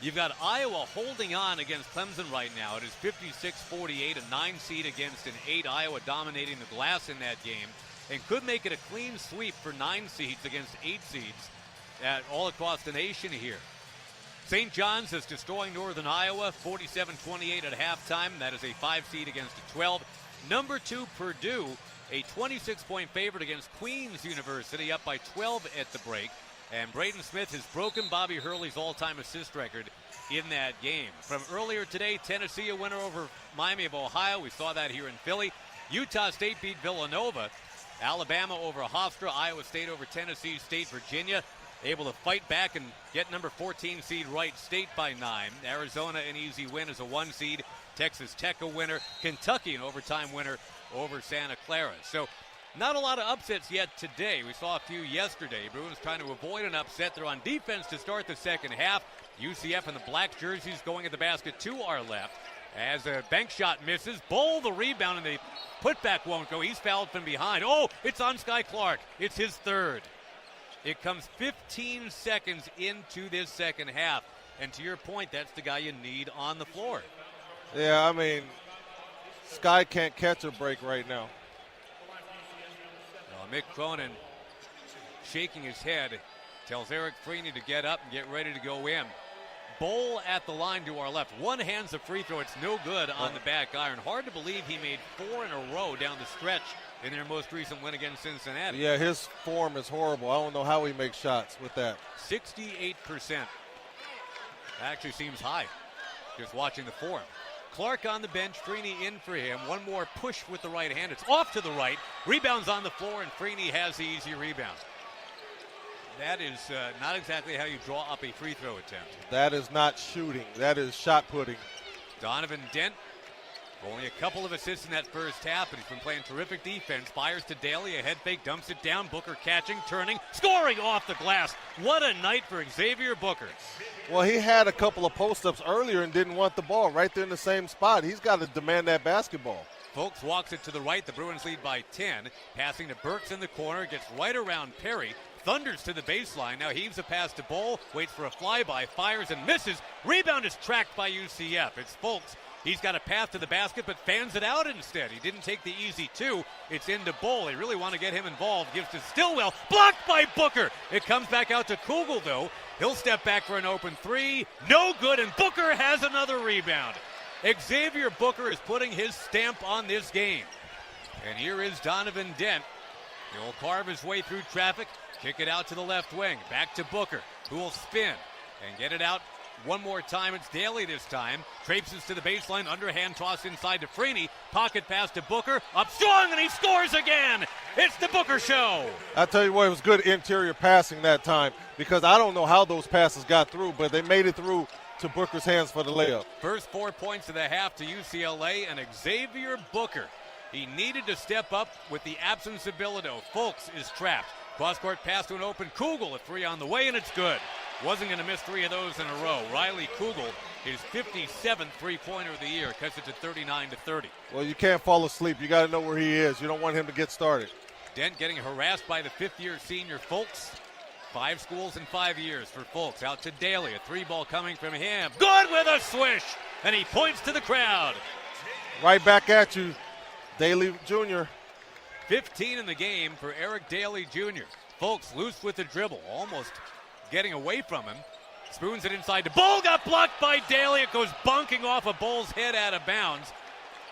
you've got Iowa holding on against Clemson right now. It is 56-48, a 9 seed against an 8. Iowa dominating the glass in that game and could make it a clean sweep for 9 seeds against 8 seeds all across the nation here. St. John's is destroying Northern Iowa, 47-28 at halftime. That is a 5 seed against a 12. Number 2, Purdue, a 26-point favorite against Queens University, up by 12 at the break. And Braden Smith has broken Bobby Hurley's all-time assist record in that game. From earlier today, Tennessee a winner over Miami of Ohio. We saw that here in Philly. Utah State beat Villanova. Alabama over Hofstra. Iowa State over Tennessee State. Virginia able to fight back and get number 14 seed Wright State by 9. Arizona an easy win as a 1 seed. Texas Tech a winner. Kentucky an overtime winner over Santa Clara. So not a lot of upsets yet today. We saw a few yesterday. Bruins trying to avoid an upset. They're on defense to start the second half. UCF and the black jerseys going at the basket to our left. As a bank shot misses, Bull the rebound, and the putback won't go. He's fouled from behind. Oh, it's on Sky Clark. It's his 3rd. It comes 15 seconds into this second half. And to your point, that's the guy you need on the floor. Yeah, I mean, Sky can't catch a break right now. Mick Cronin shaking his head, tells Eric Freeney to get up and get ready to go in. Bowl at the line to our left. One hand's a free throw. It's no good on the back iron. Hard to believe he made 4 in a row down the stretch in their most recent win against Cincinnati. Yeah, his form is horrible. I don't know how he makes shots with that. 68%. Actually seems high, just watching the form. Clark on the bench, Freeney in for him. One more push with the right hand. It's off to the right. Rebounds on the floor, and Freeney has the easy rebound. That is not exactly how you draw up a free throw attempt. That is not shooting. That is shot putting. Donovan Dent, only a couple of assists in that first half, but he's been playing terrific defense. Fires to Daly, a head fake, dumps it down. Booker catching, turning, scoring off the glass. What a night for Xavier Booker. Well, he had a couple of post-ups earlier and didn't want the ball right there in the same spot. He's got to demand that basketball. Folks walks it to the right. The Bruins lead by 10. Passing to Burks in the corner. Gets right around Perry. Thunders to the baseline. Now heaves a pass to Bull. Waits for a flyby. Fires and misses. Rebound is tracked by UCF. It's Folks He's got a path to the basket, but fans it out instead. He didn't take the easy two. It's into Bull. They really want to get him involved. Gives to Stillwell. Blocked by Booker. It comes back out to Kugel, though. He'll step back for an open three. No good, and Booker has another rebound. Xavier Booker is putting his stamp on this game. And here is Donovan Dent. He'll carve his way through traffic, kick it out to the left wing. Back to Booker, who will spin and get it out. One more time, it's Daly this time. Traipses to the baseline, underhand toss inside to Freeney. Pocket pass to Booker, up strong, and he scores again. It's the Booker show. I tell you what, it was good interior passing that time, because I don't know how those passes got through, but they made it through to Booker's hands for the layup. First 4 points of the half to UCLA, and Xavier Booker. He needed to step up with the absence of Bilodeau. Fulks is trapped. Cross-court pass to an open Kugel. A three on the way, and it's good. Wasn't going to miss 3 of those in a row. Riley Kugel, his 57th three-pointer of the year, cuts it to 39-30. Well, you can't fall asleep. You got to know where he is. You don't want him to get started. Dent getting harassed by the fifth-year senior Fulks. 5 schools in 5 years for Fulks. Out to Daly. A 3-ball coming from him. Good with a swish. And he points to the crowd. Right back at you, Daly Jr. 15 in the game for Eric Daly Jr. Fulks loose with the dribble. Almost getting away from him. Spoons it inside to Bull. Got blocked by Daly. It goes bunking off of Bull's head out of bounds.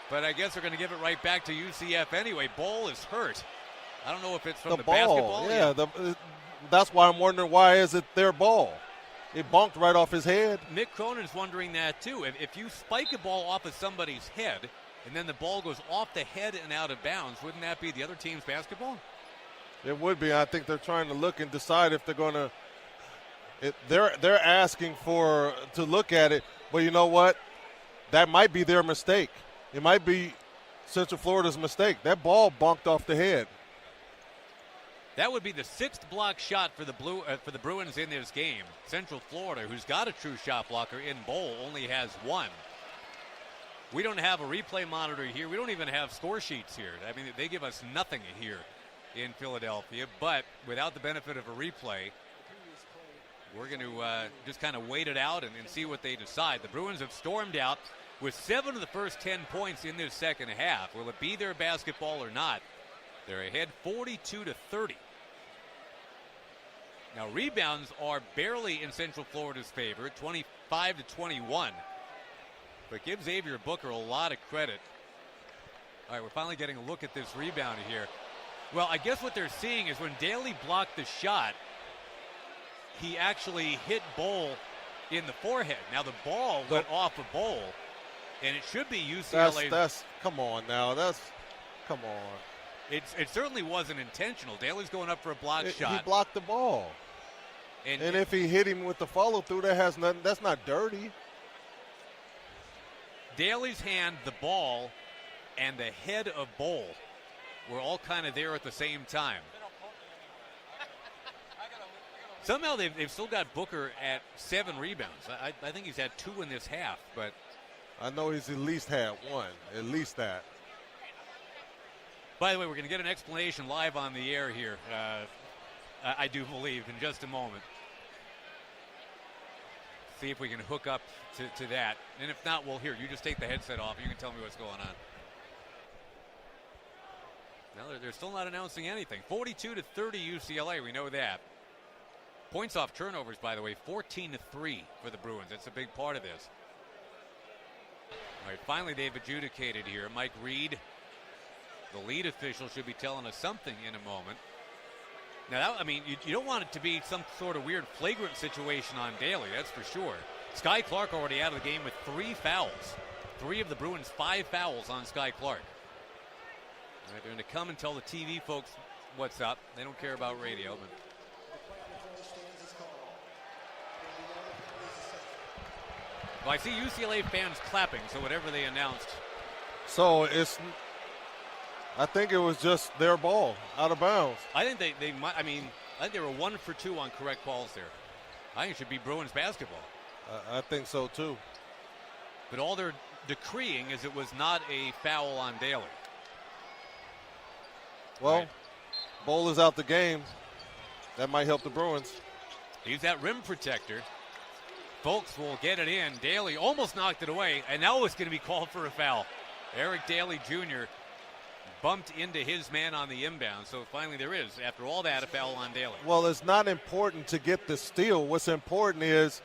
But I guess they're going to give it right back to UCF anyway. Bull is hurt. I don't know if it's from the ball. basketball. Yeah, that's why I'm wondering, why is it their ball? It bonked right off his head. Mick Cronin's wondering that too. If you spike a ball off of somebody's head and then the ball goes off the head and out of bounds, wouldn't that be the other team's basketball? It would be. I think they're trying to look and decide if they're going to. They're asking to look at it, but you know what? That might be their mistake. It might be Central Florida's mistake. That ball bonked off the head. That would be the 6th block shot for the Bruins in this game. Central Florida, who's got a true shot blocker in Bowl, only has 1. We don't have a replay monitor here. We don't even have score sheets here. I mean, they give us nothing here in Philadelphia. But without the benefit of a replay, we're going to just kind of wait it out and see what they decide. The Bruins have stormed out with 7 of the first 10 points in this second half. Will it be their basketball or not? They're ahead 42-30. Now, rebounds are barely in Central Florida's favor, 25-21. But give Xavier Booker a lot of credit. All right, we're finally getting a look at this rebound here. Well, I guess what they're seeing is when Daly blocked the shot, he actually hit Bowl in the forehead. Now, the ball went off of Bowl, and it should be UCLA. Come on now. Come on. It certainly wasn't intentional. Daly's going up for a block shot. He blocked the ball. And if he hit him with the follow-through, that's not dirty. Daly's hand, the ball, and the head of Bowl were all kind of there at the same time. Somehow they've still got Booker at 7 rebounds. I think he's had 2 in this half, but I know he's at least had 1, at least that. By the way, we're going to get an explanation live on the air here, I do believe, in just a moment. See if we can hook up to that. And if not, well, here, you just take the headset off and you can tell me what's going on. No, they're still not announcing anything. 42-30 UCLA, we know that. Points off turnovers, by the way, 14-3 for the Bruins. That's a big part of this. All right, finally they've adjudicated here. Mike Reed, the lead official, should be telling us something in a moment. Now, you don't want it to be some sort of weird flagrant situation on Daly, that's for sure. Sky Clark already out of the game with 3 fouls. 3 of the Bruins' 5 fouls on Sky Clark. All right, they're going to come and tell the TV folks what's up. They don't care about radio, but well, I see UCLA fans clapping, so whatever they announced. So I think it was just their ball out of bounds. I think they might. I think they were 1 for 2 on correct calls there. I think it should be Bruins basketball. I think so too. But all they're decreeing is it was not a foul on Daly. Well, right. Bowl is out the game. That might help the Bruins. He's that rim protector. Folks will get it in. Daly almost knocked it away, and now it's going to be called for a foul. Eric Daly Jr. bumped into his man on the inbound, so finally there is, after all that, a foul on Daly. Well, it's not important to get the steal. What's important is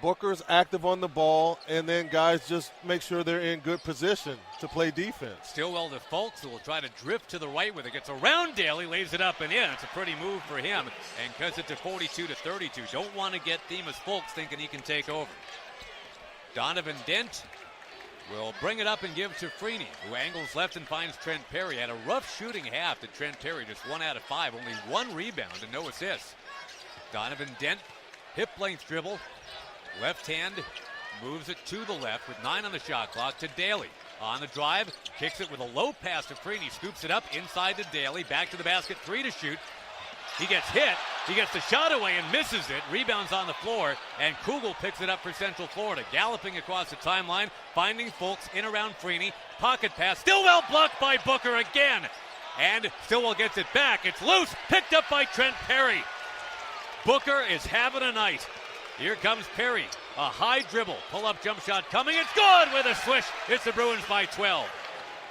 Booker's active on the ball, and then guys just make sure they're in good position to play defense. Stillwell to Folks, who will try to drift to the right with it. Gets around Daly, lays it up and in. It's a pretty move for him, and cuts it to 42-32. Don't want to get Themis Folks thinking he can take over. Donovan Dent will bring it up and give to Freeney, who angles left and finds Trent Perry. Had a rough shooting half to Trent Perry, just 1 out of 5, only 1 rebound and no assists. Donovan Dent, hip length dribble, left hand, moves it to the left with 9 on the shot clock to Daly. On the drive, kicks it with a low pass to Freeney, scoops it up inside to Daly, back to the basket, 3 to shoot. He gets hit, he gets the shot away and misses it, rebounds on the floor, and Kugel picks it up for Central Florida. Galloping across the timeline, finding Folks in around Freeney, pocket pass, Stillwell blocked by Booker again, and Stillwell gets it back, it's loose, picked up by Trent Perry. Booker is having a night. Here comes Perry, a high dribble, pull-up jump shot coming, it's good with a swish, it's the Bruins by 12.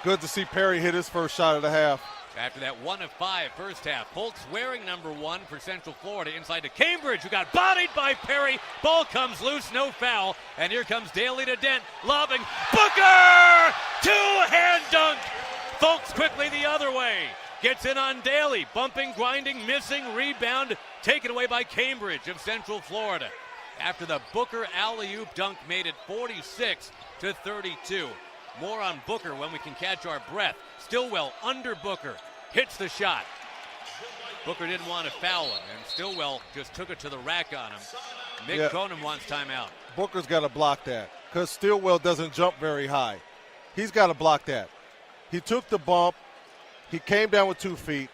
Good to see Perry hit his first shot of the half. After that 1 of 5 first half, Folks wearing number 1 for Central Florida inside to Cambridge, who got bodied by Perry. Ball comes loose, no foul, and here comes Daly to Dent, lobbing, Booker! 2-hand dunk! Folks quickly the other way. Gets in on Daly, bumping, grinding, missing, rebound, taken away by Cambridge of Central Florida. After the Booker alley-oop dunk made it 46-32. More on Booker when we can catch our breath. Stillwell under Booker, hits the shot. Booker didn't want to foul him, and Stillwell just took it to the rack on him. Mick Cronin wants timeout. Booker's got to block that because Stillwell doesn't jump very high. He's got to block that. He took the bump. He came down with 2 feet.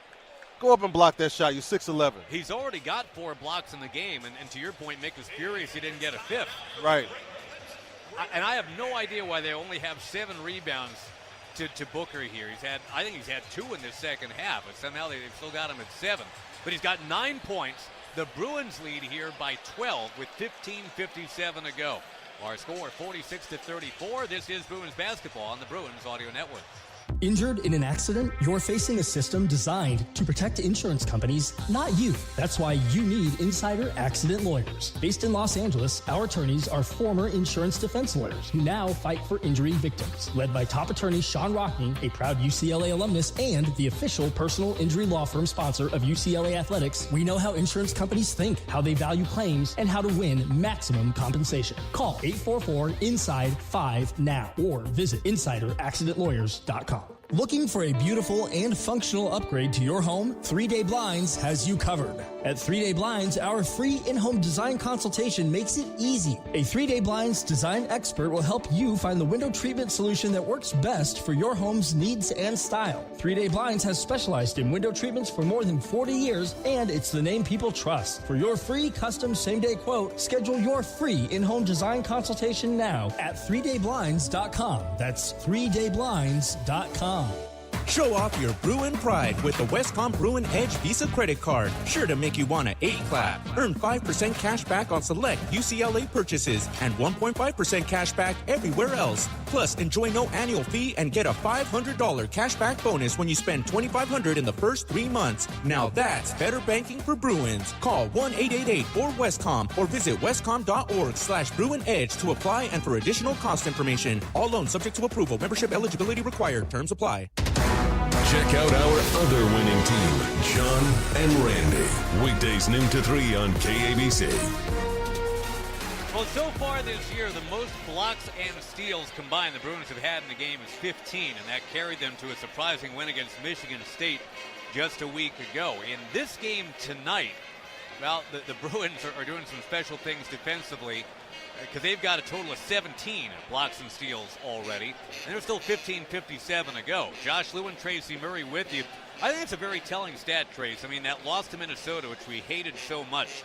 Go up and block that shot. You're 6'11". He's already got 4 blocks in the game, and to your point, Mick is furious he didn't get a 5th. Right. And I have no idea why they only have 7 rebounds to Booker here. I think he's had 2 in this second half, but somehow they've still got him at 7. But he's got 9 points. The Bruins lead here by 12 with 15:57 to go. Our score 46-34. This is Bruins basketball on the Bruins Audio Network. Injured in an accident? You're facing a system designed to protect insurance companies, not you. That's why you need Insider Accident Lawyers. Based in Los Angeles, our attorneys are former insurance defense lawyers who now fight for injury victims. Led by top attorney Sean Rockney, a proud UCLA alumnus and the official personal injury law firm sponsor of UCLA Athletics, we know how insurance companies think, how they value claims, and how to win maximum compensation. Call 844-INSIDE-5 now or visit InsiderAccidentLawyers.com. Looking for a beautiful and functional upgrade to your home? 3 Day Blinds has you covered. At 3 Day Blinds, our free in-home design consultation makes it easy. A 3 Day Blinds design expert will help you find the window treatment solution that works best for your home's needs and style. 3 Day Blinds has specialized in window treatments for more than 40 years, and it's the name people trust. For your free custom same-day quote, schedule your free in-home design consultation now at 3dayblinds.com. That's 3dayblinds.com. Show off your Bruin pride with the Westcom Bruin Edge Visa credit card. Sure to make you want to A-clap. Earn 5% cash back on select UCLA purchases and 1.5% cash back everywhere else. Plus, enjoy no annual fee and get a $500 cash back bonus when you spend $2,500 in the first 3 months. Now that's better banking for Bruins. Call 1-888-4WESTCOM or visit westcom.org/Bruin Edge to apply and for additional cost information. All loans subject to approval. Membership eligibility required. Terms apply. Check out our other winning team, John and Randy. Weekdays noon to 3 on KABC. Well, so far this year, the most blocks and steals combined the Bruins have had in the game is 15, and that carried them to a surprising win against Michigan State just a week ago. In this game tonight, well, the Bruins are doing some special things defensively because they've got a total of 17 blocks and steals already, and there's still 15:57 to go. Josh Lewin, Tracy Murray with you. I think it's a very telling stat, Trace. I mean, that loss to Minnesota, which we hated so much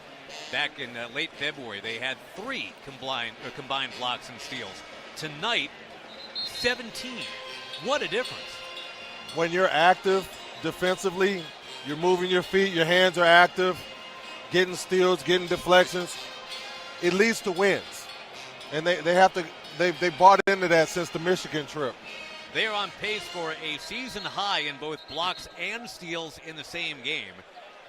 back in late February, they had 3 combined blocks and steals. Tonight, 17. What a difference. When you're active defensively, you're moving your feet, your hands are active, getting steals, getting deflections. it leads to wins. And they bought into that since the Michigan trip. They are on pace for a season high in both blocks and steals in the same game.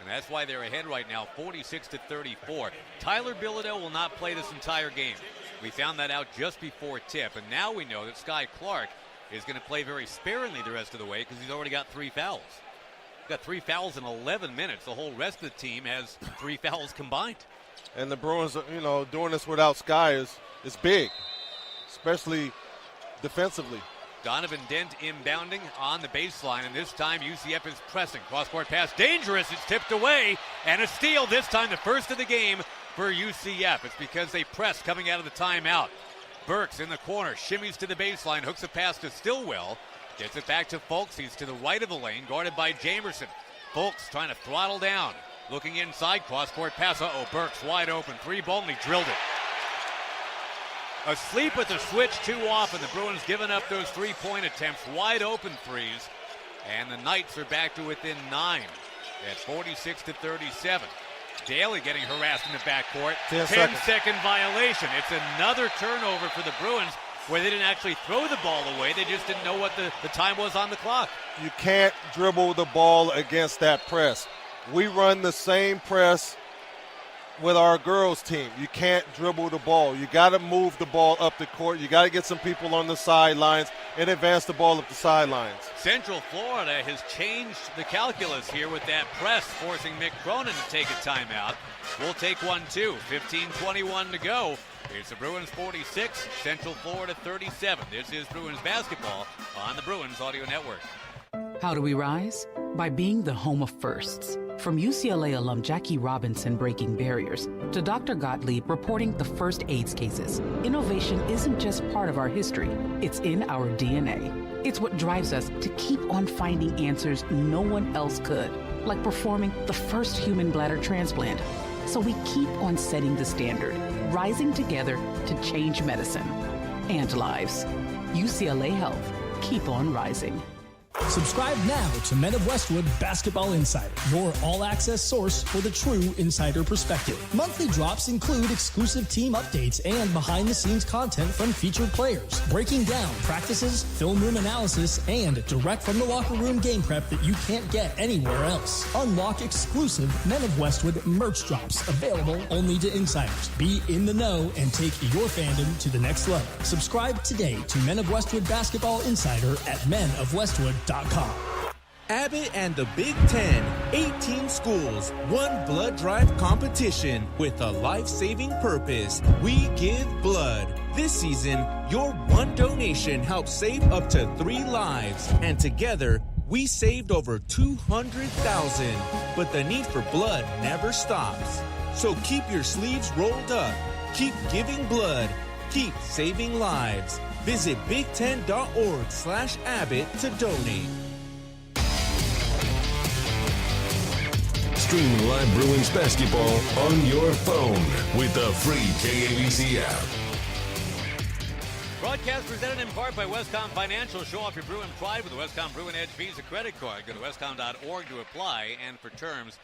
And that's why they're ahead right now, 46-34. Tyler Bilodeau will not play this entire game. We found that out just before tip. And now we know that Sky Clark is going to play very sparingly the rest of the way because he's already got 3 fouls. He's got 3 fouls in 11 minutes. The whole rest of the team has 3 fouls combined. And the Bruins, doing this without Sky is big, especially defensively. Donovan Dent inbounding on the baseline, and this time UCF is pressing. Cross-court pass, dangerous. It's tipped away, and a steal this time, the first of the game for UCF. It's because they press coming out of the timeout. Burks in the corner, shimmies to the baseline, hooks a pass to Stillwell, gets it back to Fulks. He's to the right of the lane, guarded by Jamerson. Fulks trying to throttle down, looking inside, cross-court pass. Burks wide open, 3-ball, and he drilled it. Asleep with the switch too often. The Bruins giving up those 3-point attempts, wide open threes, and the Knights are back to within 9 at 46-37. Daly getting harassed in the backcourt. 10-second violation. It's another turnover for the Bruins where they didn't actually throw the ball away. They just didn't know what the time was on the clock. You can't dribble the ball against that press. We run the same press with our girls team. You can't dribble the ball. You got to move the ball up the court. You got to get some people on the sidelines and advance the ball up the sidelines. Central Florida has changed the calculus here with that press, forcing Mick Cronin to take a timeout. We'll take one too. 15:21 to go. It's the Bruins 46, Central Florida 37. This is Bruins basketball on the Bruins Audio Network. How do we rise? By being the home of firsts. From UCLA alum Jackie Robinson breaking barriers to Dr. Gottlieb reporting the first AIDS cases, innovation isn't just part of our history, it's in our DNA. It's what drives us to keep on finding answers no one else could, like performing the first human bladder transplant. So we keep on setting the standard, rising together to change medicine and lives. UCLA Health. Keep on rising. Subscribe now to Men of Westwood Basketball Insider, your all-access source for the true insider perspective. Monthly drops include exclusive team updates and behind-the-scenes content from featured players, breaking down practices, film room analysis, and direct from the locker room game prep that you can't get anywhere else. Unlock exclusive Men of Westwood merch drops available only to insiders. Be in the know and take your fandom to the next level. Subscribe today to Men of Westwood Basketball Insider at menofwestwood.com. Abbott and the Big Ten, 18 schools, one blood drive competition with a life-saving purpose. We give blood. This season, your one donation helps save up to 3 lives. And together, we saved over 200,000. But the need for blood never stops. So keep your sleeves rolled up. Keep giving blood. Keep saving lives. Visit big10.org/Abbott to donate. Stream live Bruins basketball on your phone with the free KABC app. Broadcast presented in part by Westcom Financial. Show off your Bruin pride with the Westcom Bruin Edge Visa credit card. Go to westcom.org to apply and for terms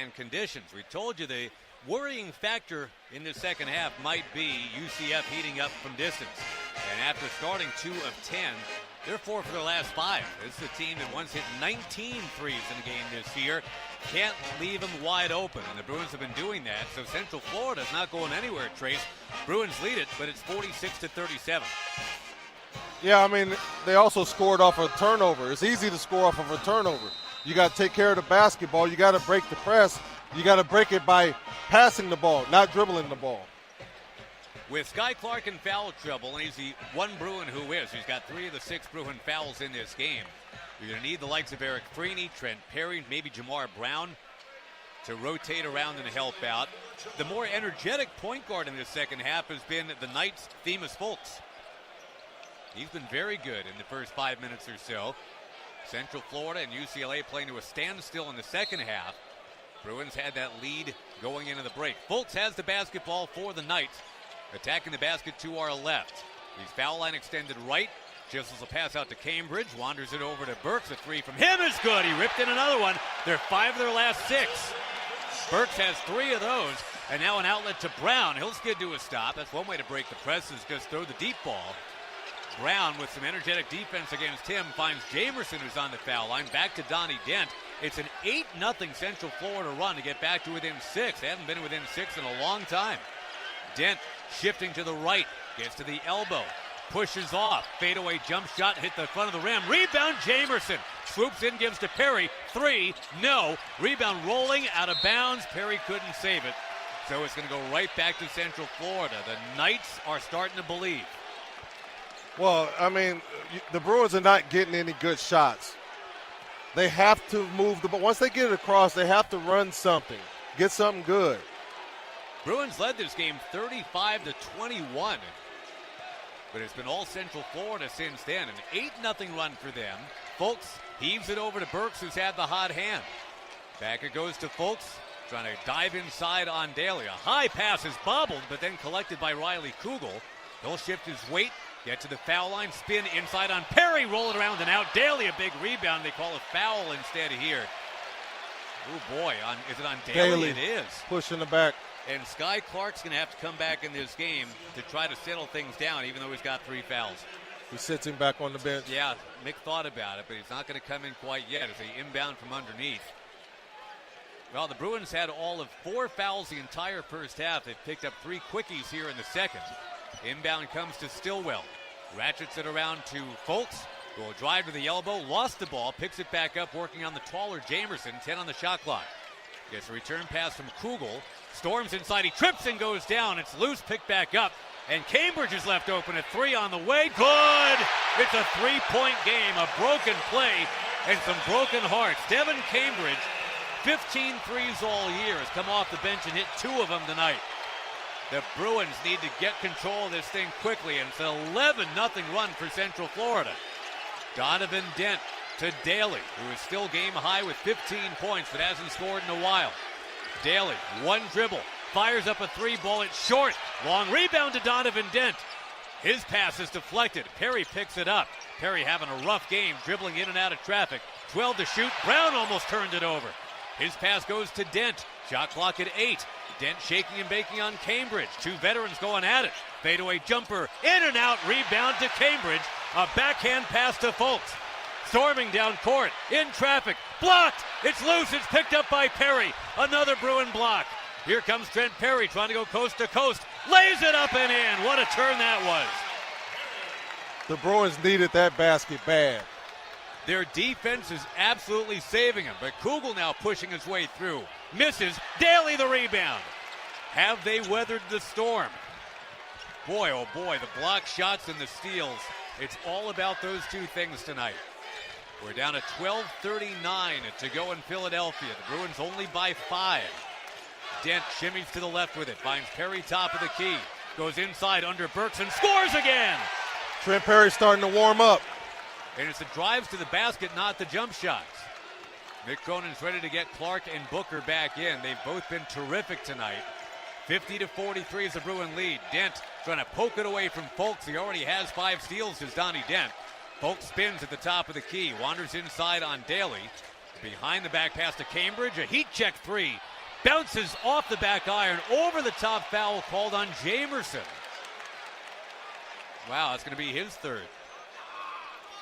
and conditions. We told you the worrying factor in the second half might be UCF heating up from distance. And after starting 2 of 10, they're 4 for their last 5. This is a team that once hit 19 threes in a game this year. Can't leave them wide open, and the Bruins have been doing that. So Central Florida's not going anywhere, Trace. Bruins lead it, but it's 46-37. Yeah, I mean, they also scored off a turnover. It's easy to score off of a turnover. You got to take care of the basketball. You got to break the press. You got to break it by passing the ball, not dribbling the ball. With Sky Clark in foul trouble, and he's the one Bruin who is. He's got 3 of the 6 Bruin fouls in this game. You're going to need the likes of Eric Freeney, Trent Perry, maybe Jamar Brown to rotate around and help out. The more energetic point guard in this second half has been the Knights' Themis Fulks. He's been very good in the first 5 minutes or so. Central Florida and UCLA playing to a standstill in the second half. Bruins had that lead going into the break. Fulks has the basketball for the Knights. Attacking the basket to our left. He's foul line extended right. Chisels a pass out to Cambridge. Wanders it over to Burks. A 3 from him is good. He ripped in another one. They're 5 of their last 6. Burks has 3 of those. And now an outlet to Brown. He'll skid to a stop. That's one way to break the press, is just throw the deep ball. Brown, with some energetic defense against him, finds Jamerson, who's on the foul line. Back to Donnie Dent. It's an 8-0 Central Florida run to get back to within 6. They haven't been within 6 in a long time. Dent shifting to the right, gets to the elbow, pushes off. Fadeaway jump shot, hit the front of the rim. Rebound, Jamerson. Swoops in, gives to Perry. 3, no. Rebound rolling out of bounds. Perry couldn't save it. So it's going to go right back to Central Florida. The Knights are starting to believe. Well, I mean, the Bruins are not getting any good shots. They have to move the ball. Once they get it across, they have to run something, get something good. Bruins led this game 35-21. But it's been all Central Florida since then. An 8-0 run for them. Folks heaves it over to Burks, who's had the hot hand. Back it goes to Folks, trying to dive inside on Daly. A high pass is bobbled, but then collected by Riley Kugel. He'll shift his weight, get to the foul line, spin inside on Perry, roll it around and out. Daly, a big rebound. They call a foul instead here. Oh, boy. Is it on Daly? It is. Pushing the back. And Sky Clark's going to have to come back in this game to try to settle things down, even though he's got 3 fouls. He sits him back on the bench. Yeah, Mick thought about it, but he's not going to come in quite yet as they inbound from underneath. Well, the Bruins had all of 4 fouls the entire first half. They've picked up 3 quickies here in the second. Inbound comes to Stillwell. Ratchets it around to Folks, who will drive to the elbow, lost the ball, picks it back up, working on the taller Jamerson, 10 on the shot clock. Gets a return pass from Kugel. Storms inside, he trips and goes down. It's loose, picked back up, and Cambridge is left open at 3 on the way. Good! It's a 3-point game, a broken play, and some broken hearts. Devin Cambridge, 15 threes all year, has come off the bench and hit 2 of them tonight. The Bruins need to get control of this thing quickly, and it's an 11-0 run for Central Florida. Donovan Dent to Daly, who is still game high with 15 points but hasn't scored in a while. Daly, 1 dribble, fires up a 3 ball, it's short. Long rebound to Donovan Dent. His pass is deflected. Perry picks it up. Perry having a rough game, dribbling in and out of traffic. 12 to shoot. Brown almost turned it over. His pass goes to Dent. Shot clock at 8. Dent shaking and baking on Cambridge. 2 veterans going at it. Fadeaway jumper, in and out, rebound to Cambridge. A backhand pass to Folks. Storming down court, in traffic, blocked. It's loose, it's picked up by Perry. Another Bruin block. Here comes Trent Perry trying to go coast to coast. Lays it up and in. What a turn that was. The Bruins needed that basket bad. Their defense is absolutely saving them, but Kugel now pushing his way through. Misses. Daly the rebound. Have they weathered the storm? Boy, oh boy, the block shots and the steals. It's all about those 2 things tonight. We're down to 12:39 to go in Philadelphia. The Bruins only by 5. Dent shimmies to the left with it. Finds Perry top of the key. Goes inside under Burks and scores again. Trent Perry starting to warm up. And it's the drives to the basket, not the jump shots. Mick Cronin's ready to get Clark and Booker back in. They've both been terrific tonight. 50-43 is the Bruin lead. Dent trying to poke it away from Folks. He already has 5 steals as Donnie Dent. Folks spins at the top of the key. Wanders inside on Daly. Behind the back pass to Cambridge. A heat check 3. Bounces off the back iron. Over the top foul called on Jamerson. Wow, that's going to be his 3rd.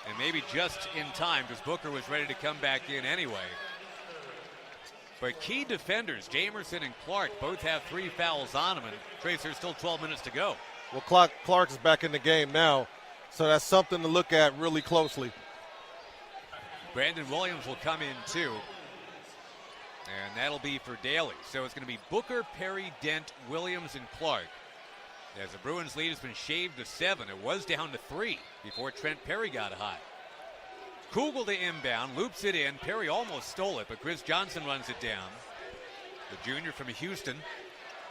And maybe just in time because Booker was ready to come back in anyway. But key defenders, Jamerson and Clark, both have 3 fouls on them. And Trace, there's still 12 minutes to go. Well, Clark is back in the game now, so that's something to look at really closely. Brandon Williams will come in too. And that'll be for Daly. So it's going to be Booker, Perry, Dent, Williams, and Clark. As the Bruins lead has been shaved to 7. It was down to 3 before Trent Perry got hot. Kugel to inbound, loops it in. Perry almost stole it, but Chris Johnson runs it down. The junior from Houston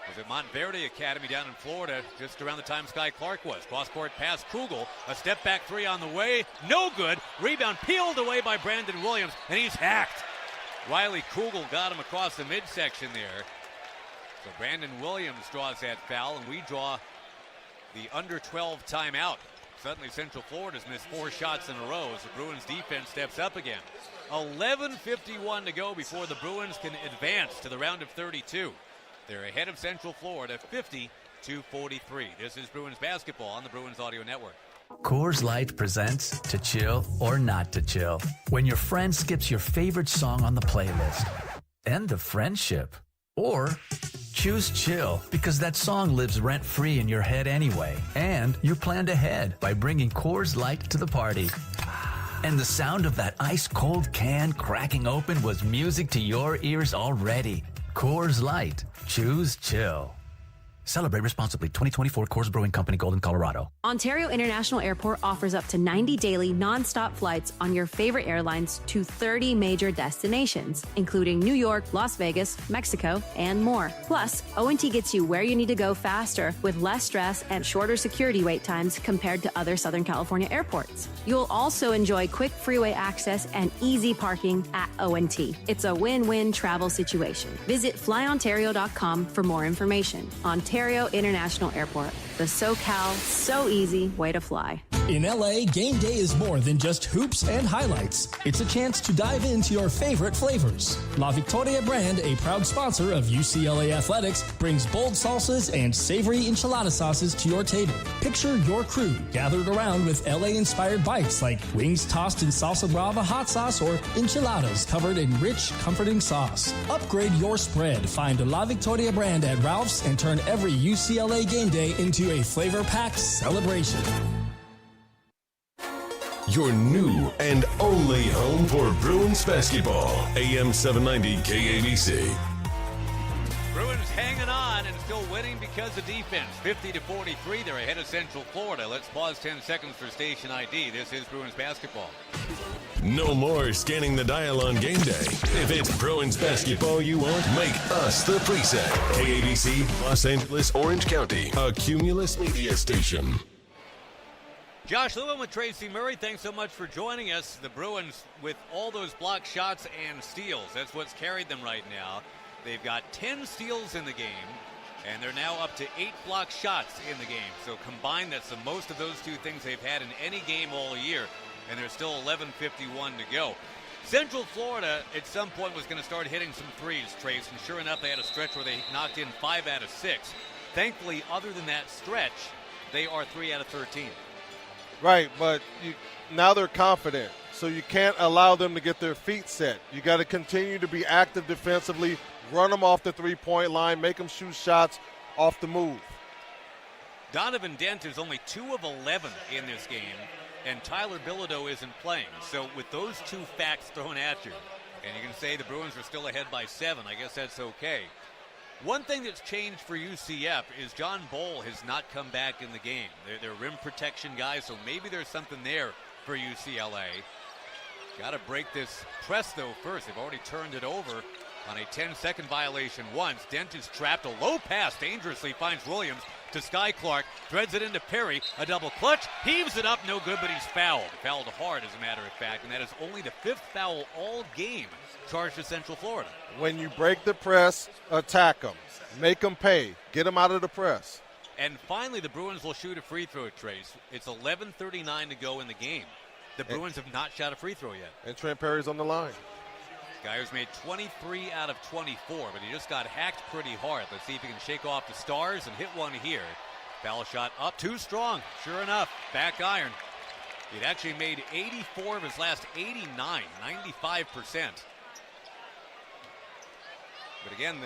was at Montverde Academy down in Florida just around the time Sky Clark was. Cross-court pass, Kugel. A step-back 3 on the way. No good. Rebound peeled away by Brandon Williams, and he's hacked. Riley Kugel got him across the midsection there. So Brandon Williams draws that foul, and we draw the under-12 timeout. Suddenly Central Florida's missed 4 shots in a row as the Bruins defense steps up again. 11:51 to go before the Bruins can advance to the round of 32. They're ahead of Central Florida 50-43. This is Bruins basketball on the Bruins Audio Network. Coors Light presents To Chill or Not to Chill. When your friend skips your favorite song on the playlist. End the friendship. Or choose chill because that song lives rent-free in your head anyway. And you planned ahead by bringing Coors Light to the party. And the sound of that ice-cold can cracking open was music to your ears already. Coors Light. Choose chill. Celebrate responsibly. 2024 Coors Brewing Company, Golden, Colorado. Ontario International Airport offers up to 90 daily non-stop flights on your favorite airlines to 30 major destinations, including New York, Las Vegas, Mexico, and more. Plus, O&T gets you where you need to go faster with less stress and shorter security wait times compared to other Southern California airports. You'll also enjoy quick freeway access and easy parking at O&T. It's a win-win travel situation. Visit flyontario.com for more information. Ontario International Airport, the SoCal, so easy way to fly. In LA, game day is more than just hoops and highlights. It's a chance to dive into your favorite flavors. La Victoria brand, a proud sponsor of UCLA Athletics, brings bold salsas and savory enchilada sauces to your table. Picture your crew gathered around with LA-inspired bites like wings tossed in salsa brava hot sauce or enchiladas covered in rich, comforting sauce. Upgrade your spread. Find La Victoria brand at Ralph's and turn every UCLA game day into a flavor-packed celebration. Your new and only home for Bruins basketball. AM 790 KABC. Bruins hanging on and still winning because of defense. 50-43. They're ahead of Central Florida. Let's pause 10 seconds for station ID. This is Bruins basketball. No more scanning the dial on game day. If it's Bruins basketball you want, make us the preset. KABC, Los Angeles, Orange County, a Cumulus media station. Josh Lewin with Tracy Murray. Thanks so much for joining us. The Bruins with all those block shots and steals. That's what's carried them right now. They've got 10 steals in the game, and they're now up to 8 block shots in the game. So combined, that's the most of those two things they've had in any game all year, and there's still 11:51 to go. Central Florida at some point was going to start hitting some threes, Trace, and sure enough, they had a stretch where they knocked in 5 out of 6. Thankfully, other than that stretch, they are 3 out of 13. Right, but now they're confident, so you can't allow them to get their feet set. You got to continue to be active defensively, run them off the three-point line, make them shoot shots off the move. Donovan Dent is only 2 of 11 in this game, and Tyler Bilodeau isn't playing. So with those two facts thrown at you, and you can say the Bruins are still ahead by 7, I guess that's okay. One thing that's changed for UCF is John Bowl has not come back in the game. They're rim protection guys, so maybe there's something there for UCLA. Got to break this press, though, first. They've already turned it over on a 10-second violation once. Dent is trapped. A low pass dangerously finds Williams to Sky Clark. Threads it into Perry. A double clutch. Heaves it up. No good, but he's fouled. Fouled hard, as a matter of fact, and that is only the 5th foul all game charged to Central Florida. When you break the press, attack them. Make them pay. Get them out of the press. And finally, the Bruins will shoot a free throw, Trace. It's 11:39 to go in the game. The Bruins have not shot a free throw yet. And Trent Perry's on the line. Guy who's made 23 out of 24, but he just got hacked pretty hard. Let's see if he can shake off the Stars and hit one here. Foul shot up, too strong. Sure enough, back iron. He'd actually made 84 of his last 89, 95%. But again,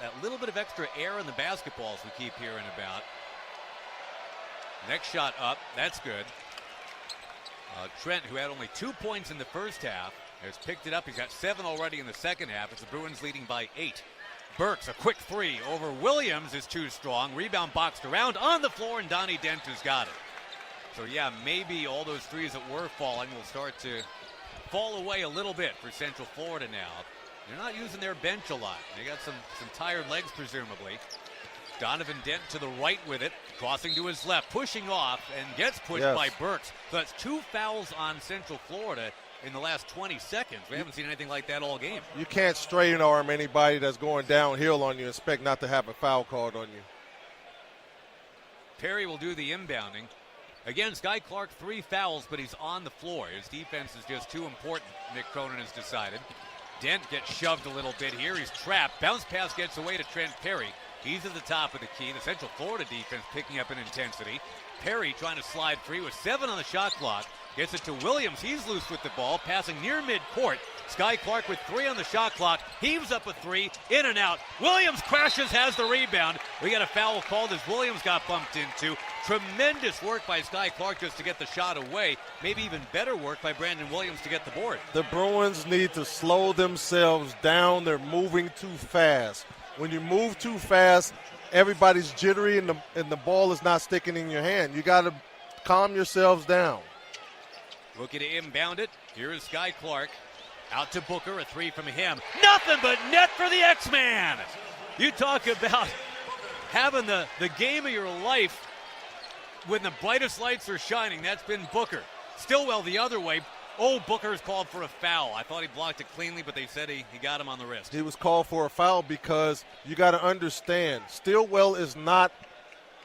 that little bit of extra air in the basketballs we keep hearing about. Next shot up, that's good. Trent, who had only 2 points in the first half, has picked it up. He's got 7 already in the second half. It's the Bruins leading by 8. Burks, a quick 3 over Williams is too strong. Rebound boxed around on the floor, and Donnie Dent has got it. So yeah, maybe all those threes that were falling will start to fall away a little bit for Central Florida now. They're not using their bench a lot. They got some tired legs, presumably. Donovan Dent to the right with it, crossing to his left, pushing off, and gets pushed by Burks. So that's 2 fouls on Central Florida in the last 20 seconds. We haven't seen anything like that all game. You can't straight arm anybody that's going downhill on you and expect not to have a foul called on you. Perry will do the inbounding. Again, Sky Clark, 3 fouls, but he's on the floor. His defense is just too important, Nick Cronin has decided. Dent gets shoved a little bit here. He's trapped. Bounce pass gets away to Trent Perry. He's at the top of the key. The Central Florida defense picking up in intensity. Perry trying to slide free with 7 on the shot clock. Gets it to Williams. He's loose with the ball, passing near midcourt. Sky Clark with 3 on the shot clock. Heaves up a 3, in and out. Williams crashes, has the rebound. We got a foul called as Williams got bumped into. Tremendous work by Sky Clark just to get the shot away. Maybe even better work by Brandon Williams to get the board. The Bruins need to slow themselves down. They're moving too fast. When you move too fast, everybody's jittery and the ball is not sticking in your hand. You got to calm yourselves down. Looking to inbound it. Here is Sky Clark. Out to Booker, a 3 from him. Nothing but net for the X-Man. You talk about having the game of your life when the brightest lights are shining. That's been Booker. Stillwell the other way. Oh, Booker's called for a foul. I thought he blocked it cleanly, but they said he got him on the wrist. He was called for a foul because you got to understand, Stillwell is not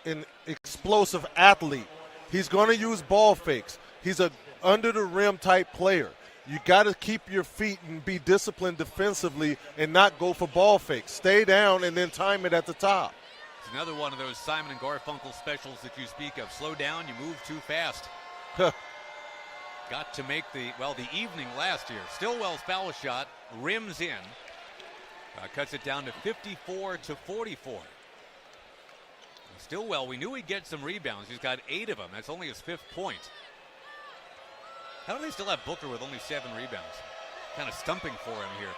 an explosive athlete. He's going to use ball fakes. He's a under-the-rim type player. You got to keep your feet and be disciplined defensively and not go for ball fakes. Stay down and then time it at the top. It's another one of those Simon and Garfunkel specials that you speak of. Slow down, you move too fast. Got to make the evening last year. Stillwell's foul shot rims in. Cuts it down to 54-44. Stillwell, we knew he'd get some rebounds. He's got 8 of them. That's only his 5th point. How do they still have Booker with only 7 rebounds? Kind of stumping for him here.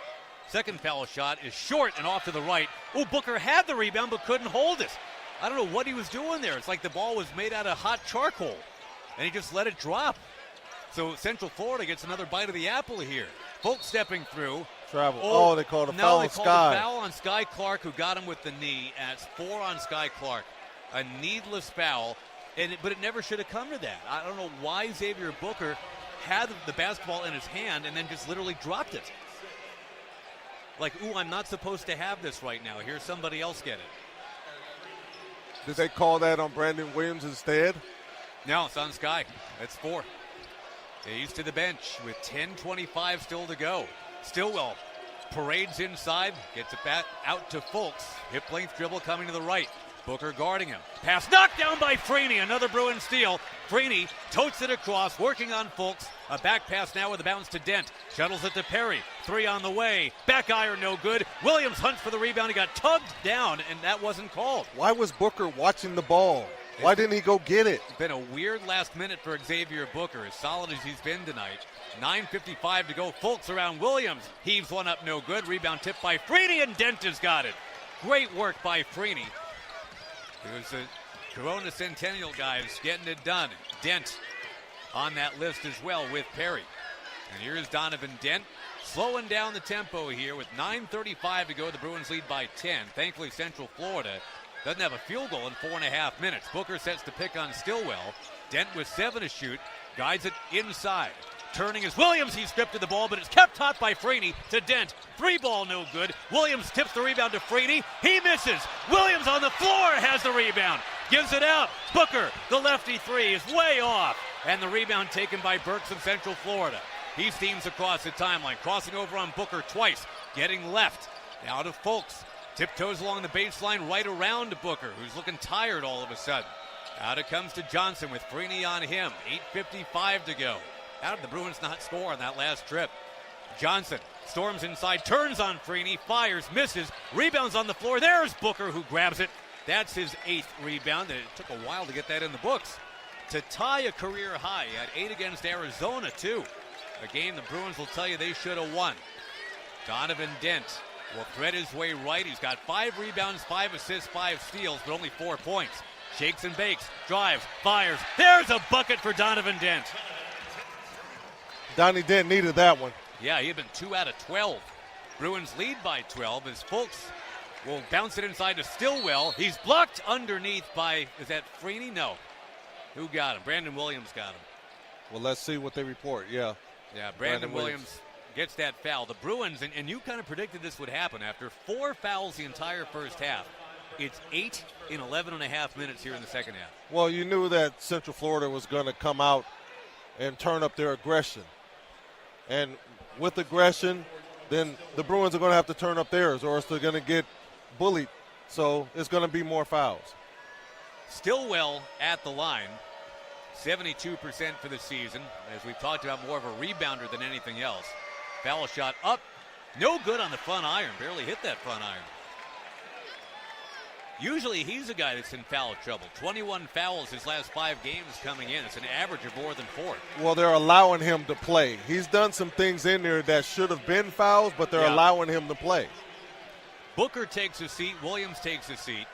Second foul shot is short and off to the right. Oh, Booker had the rebound but couldn't hold it. I don't know what he was doing there. It's like the ball was made out of hot charcoal, and he just let it drop. So Central Florida gets another bite of the apple here. Folk stepping through. Travel. Oh, they called a foul on Sky. No, they called a foul on Sky Clark, who got him with the knee. And it's 4 on Sky Clark. A needless foul, but it never should have come to that. I don't know why Xavier Booker had the basketball in his hand and then just literally dropped it. Like, ooh, I'm not supposed to have this right now. Here's somebody else get it. Did they call that on Brandon Williams instead? No, it's on Sky. That's 4. He's to the bench with 10:25 still to go. Stillwell parades inside, gets it back out to Fultz. Hip length dribble coming to the right. Booker guarding him. Pass knocked down by Freeney. Another Bruin steal. Freeney totes it across, working on Fultz. A back pass now with a bounce to Dent. Shuttles it to Perry. 3 on the way. Back iron no good. Williams hunts for the rebound. He got tugged down, and that wasn't called. Why was Booker watching the ball? Why didn't he go get it? It's been a weird last minute for Xavier Booker, as solid as he's been tonight. 9:55 to go. Fultz around Williams. Heaves one up, no good. Rebound tipped by Freeney, and Dent has got it. Great work by Freeney. It was the Corona Centennial guys getting it done. Dent on that list as well with Perry. And here's Donovan Dent slowing down the tempo here with 9:35 to go. The Bruins lead by 10. Thankfully, Central Florida doesn't have a field goal in 4.5 minutes. Booker sets to pick on Stillwell. Dent with 7 to shoot. Guides it inside. Turning is Williams. He stripped to the ball, but it's kept hot by Freeney to Dent. 3 ball, no good. Williams tips the rebound to Freeney. He misses. Williams on the floor has the rebound. Gives it out. Booker, the lefty 3, is way off. And the rebound taken by Burks of Central Florida. He steams across the timeline, crossing over on Booker twice. Getting left. Now to Fultz. Tiptoes along the baseline right around to Booker, who's looking tired all of a sudden. Out it comes to Johnson with Freeney on him. 8:55 to go. How did the Bruins not score on that last trip? Johnson storms inside, turns on Freeney, fires, misses, rebounds on the floor. There's Booker, who grabs it. That's his 8th rebound, and it took a while to get that in the books. To tie a career high, he had 8 against Arizona, too. A game the Bruins will tell you they should have won. Donovan Dent will thread his way right. He's got 5 rebounds, 5 assists, 5 steals, but only 4 points. Shakes and bakes, drives, fires. There's a bucket for Donovan Dent. Donnie Dent needed that one. Yeah, he had been 2 out of 12. Bruins lead by 12 as Fultz will bounce it inside to Stillwell. He's blocked underneath by, is that Freeney? No. Who got him? Brandon Williams got him. Well, let's see what they report. Yeah. Yeah, Brandon Williams gets that foul. The Bruins, and you kind of predicted this would happen after 4 fouls the entire first half. It's 8 in 11.5 minutes here in the second half. Well, you knew that Central Florida was going to come out and turn up their aggression. And with aggression, then the Bruins are going to have to turn up theirs, or else they're going to get bullied. So it's going to be more fouls. Stillwell at the line, 72% for the season. As we've talked about, more of a rebounder than anything else. Foul shot up, no good on the front iron. Barely hit that front iron. Usually he's a guy that's in foul trouble. 21 fouls his last 5 games coming in. It's an average of more than 4. Well, they're allowing him to play. He's done some things in there that should have been fouls, but they're allowing him to play. Booker takes a seat. Williams takes a seat.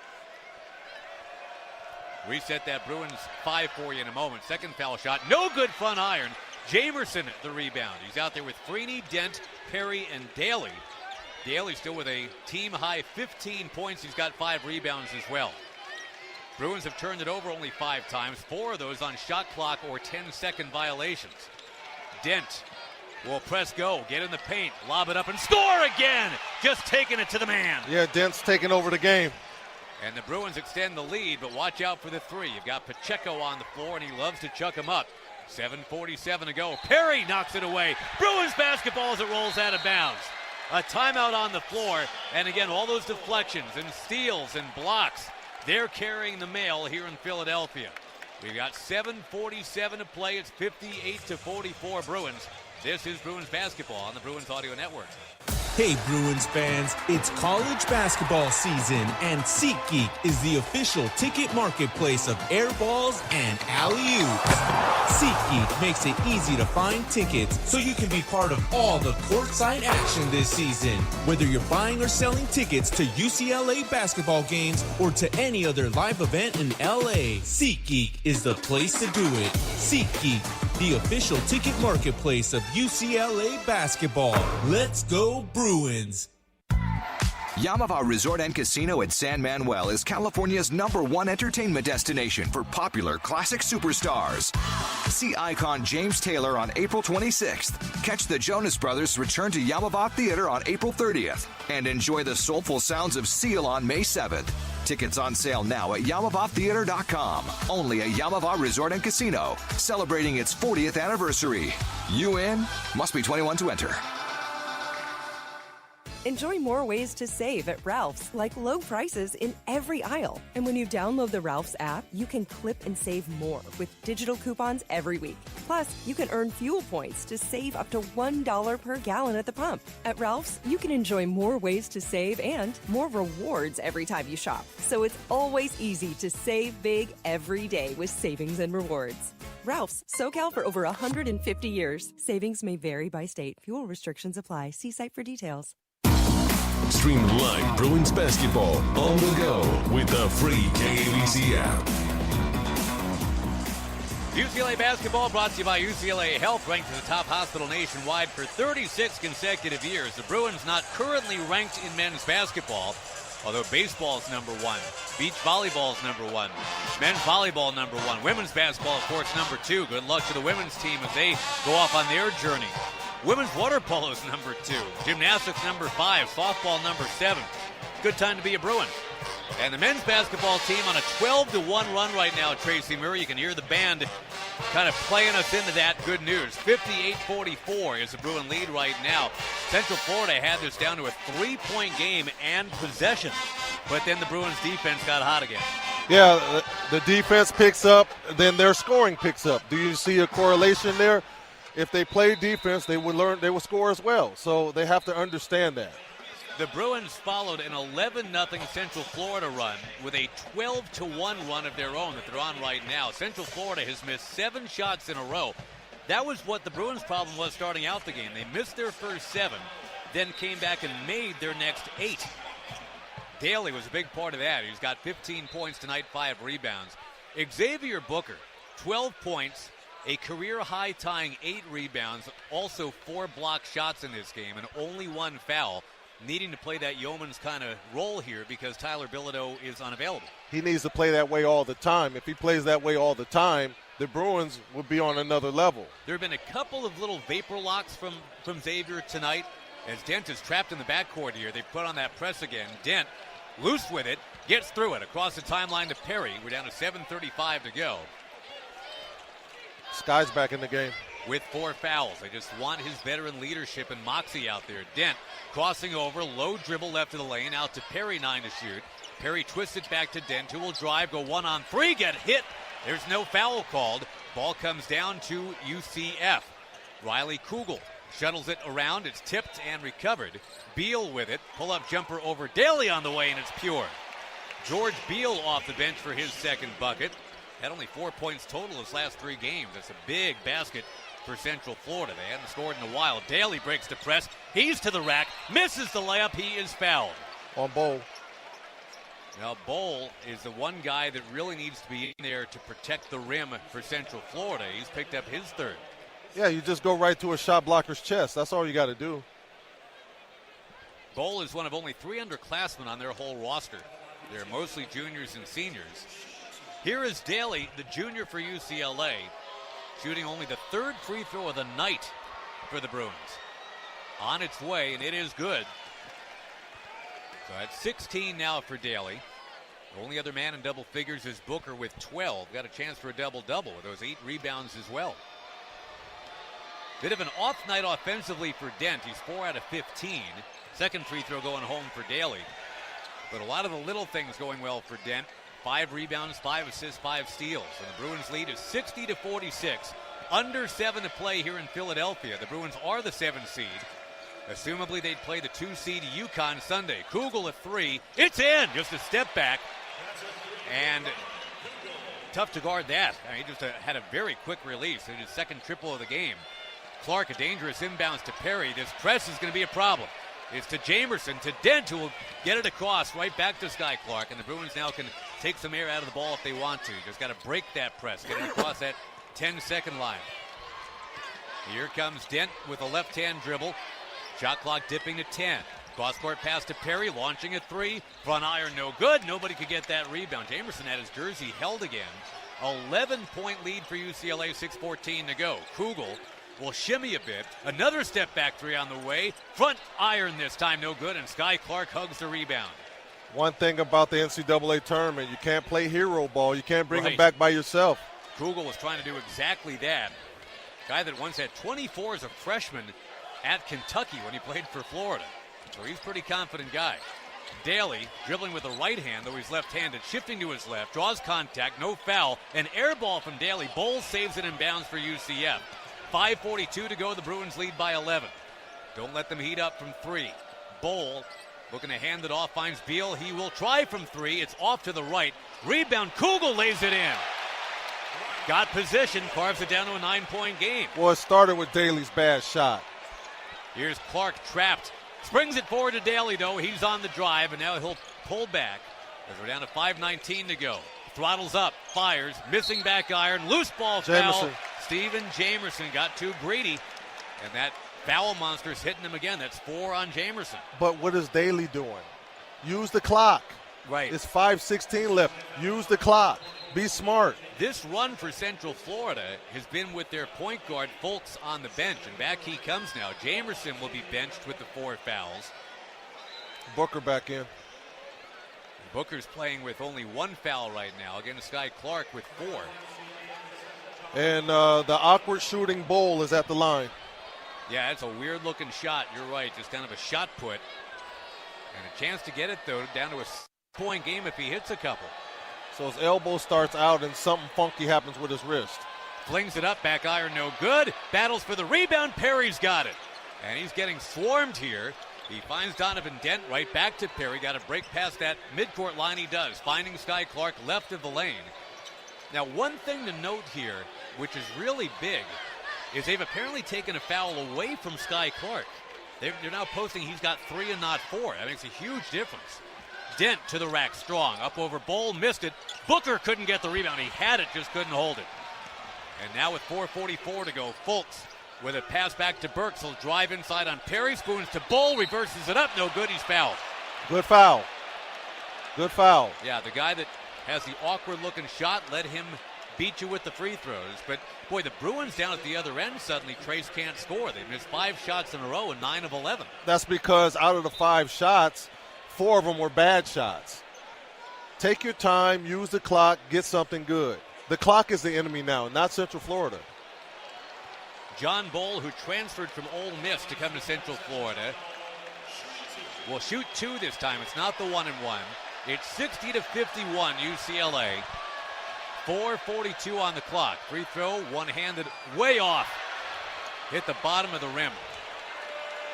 Reset that Bruins 5 for you in a moment. Second foul shot. No good front iron. Jamerson the rebound. He's out there with Freeney, Dent, Perry, and Daly. Daly still with a team-high 15 points. He's got 5 rebounds as well. Bruins have turned it over only 5 times. 4 of those on shot clock or 10-second violations. Dent will press go, get in the paint, lob it up, and score again! Just taking it to the man. Yeah, Dent's taking over the game. And the Bruins extend the lead, but watch out for the 3. You've got Pacheco on the floor, and he loves to chuck him up. 7:47 to go. Perry knocks it away. Bruins basketball as it rolls out of bounds. A timeout on the floor, and again, all those deflections and steals and blocks, they're carrying the mail here in Philadelphia. We've got 7:47 to play. It's 58-44 Bruins. This is Bruins basketball on the Bruins Audio Network. Hey Bruins fans, it's college basketball season, and SeatGeek is the official ticket marketplace of air balls and alley-oops. SeatGeek makes it easy to find tickets so you can be part of all the courtside action this season. Whether you're buying or selling tickets to UCLA basketball games or to any other live event in LA, SeatGeek is the place to do it. SeatGeek, the official ticket marketplace of UCLA basketball. Let's go Bruins! Yamava Resort and Casino at San Manuel is California's #1 entertainment destination for popular classic superstars. See icon James Taylor on April 26th. Catch the Jonas Brothers return to Yamava Theater on April 30th. And enjoy the soulful sounds of Seal on May 7th. Tickets on sale now at YamavaTheater.com. Only at Yamava Resort and Casino, celebrating its 40th anniversary. You in? Must be 21 to enter. Enjoy more ways to save at Ralph's, like low prices in every aisle. And when you download the Ralph's app, you can clip and save more with digital coupons every week. Plus, you can earn fuel points to save up to $1 per gallon at the pump. At Ralph's, you can enjoy more ways to save and more rewards every time you shop. So it's always easy to save big every day with savings and rewards. Ralph's, SoCal for over 150 years. Savings may vary by state. Fuel restrictions apply. See site for details. Stream live Bruins basketball on the go with the free KABC app. UCLA basketball brought to you by UCLA Health, ranked as the top hospital nationwide for 36 consecutive years. The Bruins not currently ranked in men's basketball, although baseball's #1, beach volleyball's #1, men's volleyball #1, women's basketball, of course, #2. Good luck to the women's team as they go off on their journey. Women's water polo is #2. Gymnastics #5. Softball #7. Good time to be a Bruin. And the men's basketball team on a 12-1 run right now, Tracy Murray. You can hear the band kind of playing us into that good news. 58-44 is the Bruin lead right now. Central Florida had this down to a 3-point game and possession. But then the Bruins defense got hot again. Yeah, the defense picks up, then their scoring picks up. Do you see a correlation there? If they play defense, they would score as well. So they have to understand that. The Bruins followed an 11-0 Central Florida run with a 12-1 run of their own that they're on right now. Central Florida has missed 7 shots in a row. That was what the Bruins' problem was starting out the game. They missed their first 7, then came back and made their next 8. Daly was a big part of that. He's got 15 points tonight, 5 rebounds. Xavier Booker, 12 points, a career-high tying 8 rebounds, also 4 block shots in this game, and only 1 foul, needing to play that yeoman's kind of role here because Tyler Bilodeau is unavailable. He needs to play that way all the time. If he plays that way all the time, the Bruins will be on another level. There have been a couple of little vapor locks from Xavier tonight as Dent is trapped in the backcourt here. They put on that press again. Dent, loose with it, gets through it across the timeline to Perry. We're down to 7:35 to go. Sky's back in the game. with 4 fouls. They just want his veteran leadership and moxie out there. Dent crossing over, low dribble left of the lane, out to Perry, 9 to shoot. Perry twists it back to Dent, who will drive, go 1-on-3, get hit. There's no foul called. Ball comes down to UCF. Riley Kugel shuttles it around. It's tipped and recovered. Beal with it. Pull-up jumper over Daly on the way, and it's pure. George Beal off the bench for his second bucket. Had only 4 points total his last 3 games. That's a big basket for Central Florida. They hadn't scored in a while. Daly breaks the press. He's to the rack. Misses the layup. He is fouled. On Bowl. Now, Bowl is the one guy that really needs to be in there to protect the rim for Central Florida. He's picked up his 3rd. Yeah, you just go right to a shot blocker's chest. That's all you got to do. Bowl is one of only 3 underclassmen on their whole roster. They're mostly juniors and seniors. Here is Daly, the junior for UCLA, shooting only the 3rd free throw of the night for the Bruins. On its way, and it is good. So that's 16 now for Daly. The only other man in double figures is Booker with 12. Got a chance for a double-double with those 8 rebounds as well. Bit of an off night offensively for Dent. He's 4 out of 15. Second free throw going home for Daly. But a lot of the little things going well for Dent. 5 rebounds, 5 assists, 5 steals. And the Bruins lead is 60-46. Under 7 to play here in Philadelphia. The Bruins are the 7th seed. Assumably they'd play the 2 seed UConn Sunday. Kugel at 3. It's in! Just a step back. And tough to guard that. I mean, he just had a very quick release. It is second triple of the game. Clark, a dangerous inbounds to Perry. This press is going to be a problem. It's to Jamerson, to Dent, who will get it across right back to Sky Clark. And the Bruins now can take some air out of the ball if they want to. Just got to break that press, get it across that 10-second line. Here comes Dent with a left-hand dribble. Shot clock dipping to 10. Cross-court pass to Perry, launching at 3. Front iron, no good. Nobody could get that rebound. Jamerson had his jersey held again. 11-point lead for UCLA, 6:14 to go. Kugel will shimmy a bit. Another step-back 3 on the way. Front iron this time, no good, and Sky Clark hugs the rebound. One thing about the NCAA tournament, you can't play hero ball. You can't bring them back by yourself. Kugel was trying to do exactly that. Guy that once had 24 as a freshman at Kentucky when he played for Florida. So he's a pretty confident guy. Daly dribbling with the right hand, though he's left-handed, shifting to his left, draws contact, no foul. An air ball from Daly. Bowles saves it in bounds for UCF. 5:42 to go. The Bruins lead by 11. Don't let them heat up from 3. Bowl looking to hand it off, finds Beal. He will try from 3. It's off to the right. Rebound. Kugel lays it in. Got position, carves it down to a 9-point game. Well, it started with Daly's bad shot. Here's Clark trapped. Springs it forward to Daly, though. He's on the drive, and now he'll pull back as we're down to 5:19 to go. Throttles up, fires, missing back iron, loose ball foul. Steven Jamerson got too greedy, and that foul monster's hitting him again. That's 4 on Jamerson. But what is Daly doing? Use the clock. Right. It's 5:16 left. Use the clock. Be smart. This run for Central Florida has been with their point guard, Fultz, on the bench, and back he comes now. Jamerson will be benched with the 4 fouls. Booker back in. Booker's playing with only 1 foul right now against Sky Clark with 4. And the awkward shooting Bowl is at the line. Yeah, it's a weird-looking shot. You're right, just kind of a shot put. And a chance to get it, though, down to a 6-point game if he hits a couple. So his elbow starts out and something funky happens with his wrist. Flings it up, back iron, no good. Battles for the rebound, Perry's got it. And he's getting swarmed here. He finds Donovan Dent right back to Perry. Got to break past that midcourt line, he does. Finding Sky Clark left of the lane. Now, one thing to note here, which is really big, is they've apparently taken a foul away from Sky Clark. They're now posting he's got 3 and not 4. That makes a huge difference. Dent to the rack, strong. Up over Bowl, missed it. Booker couldn't get the rebound. He had it, just couldn't hold it. And now with 4:44 to go, Fultz with a pass back to Burks. He'll drive inside on Perry, spoons to Bowl, reverses it up. No good, he's fouled. Good foul. Good foul. Yeah, the guy that has the awkward-looking shot, let him beat you with the free throws. But, boy, the Bruins down at the other end suddenly, Trace can't score. They've missed 5 shots in a row and 9 of 11. That's because out of the 5 shots, 4 of them were bad shots. Take your time, use the clock, get something good. The clock is the enemy now, not Central Florida. John Bowl, who transferred from Ole Miss to come to Central Florida, will shoot 2 this time. It's not the 1-and-1. It's 60-51 UCLA. 4:42 on the clock. Free throw, one-handed, way off. Hit the bottom of the rim.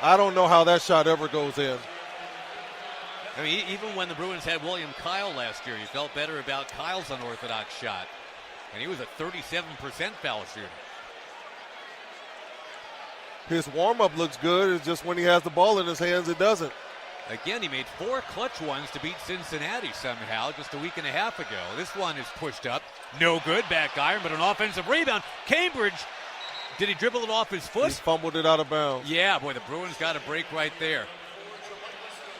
I don't know how that shot ever goes in. I mean, even when the Bruins had William Kyle last year, you felt better about Kyle's unorthodox shot. And he was a 37% foul shooter. His warm-up looks good. It's just when he has the ball in his hands, it doesn't. Again, he made 4 clutch ones to beat Cincinnati somehow just a week and a half ago. This one is pushed up. No good. Back iron, but an offensive rebound. Cambridge, did he dribble it off his foot? He fumbled it out of bounds. Yeah, boy, the Bruins got a break right there.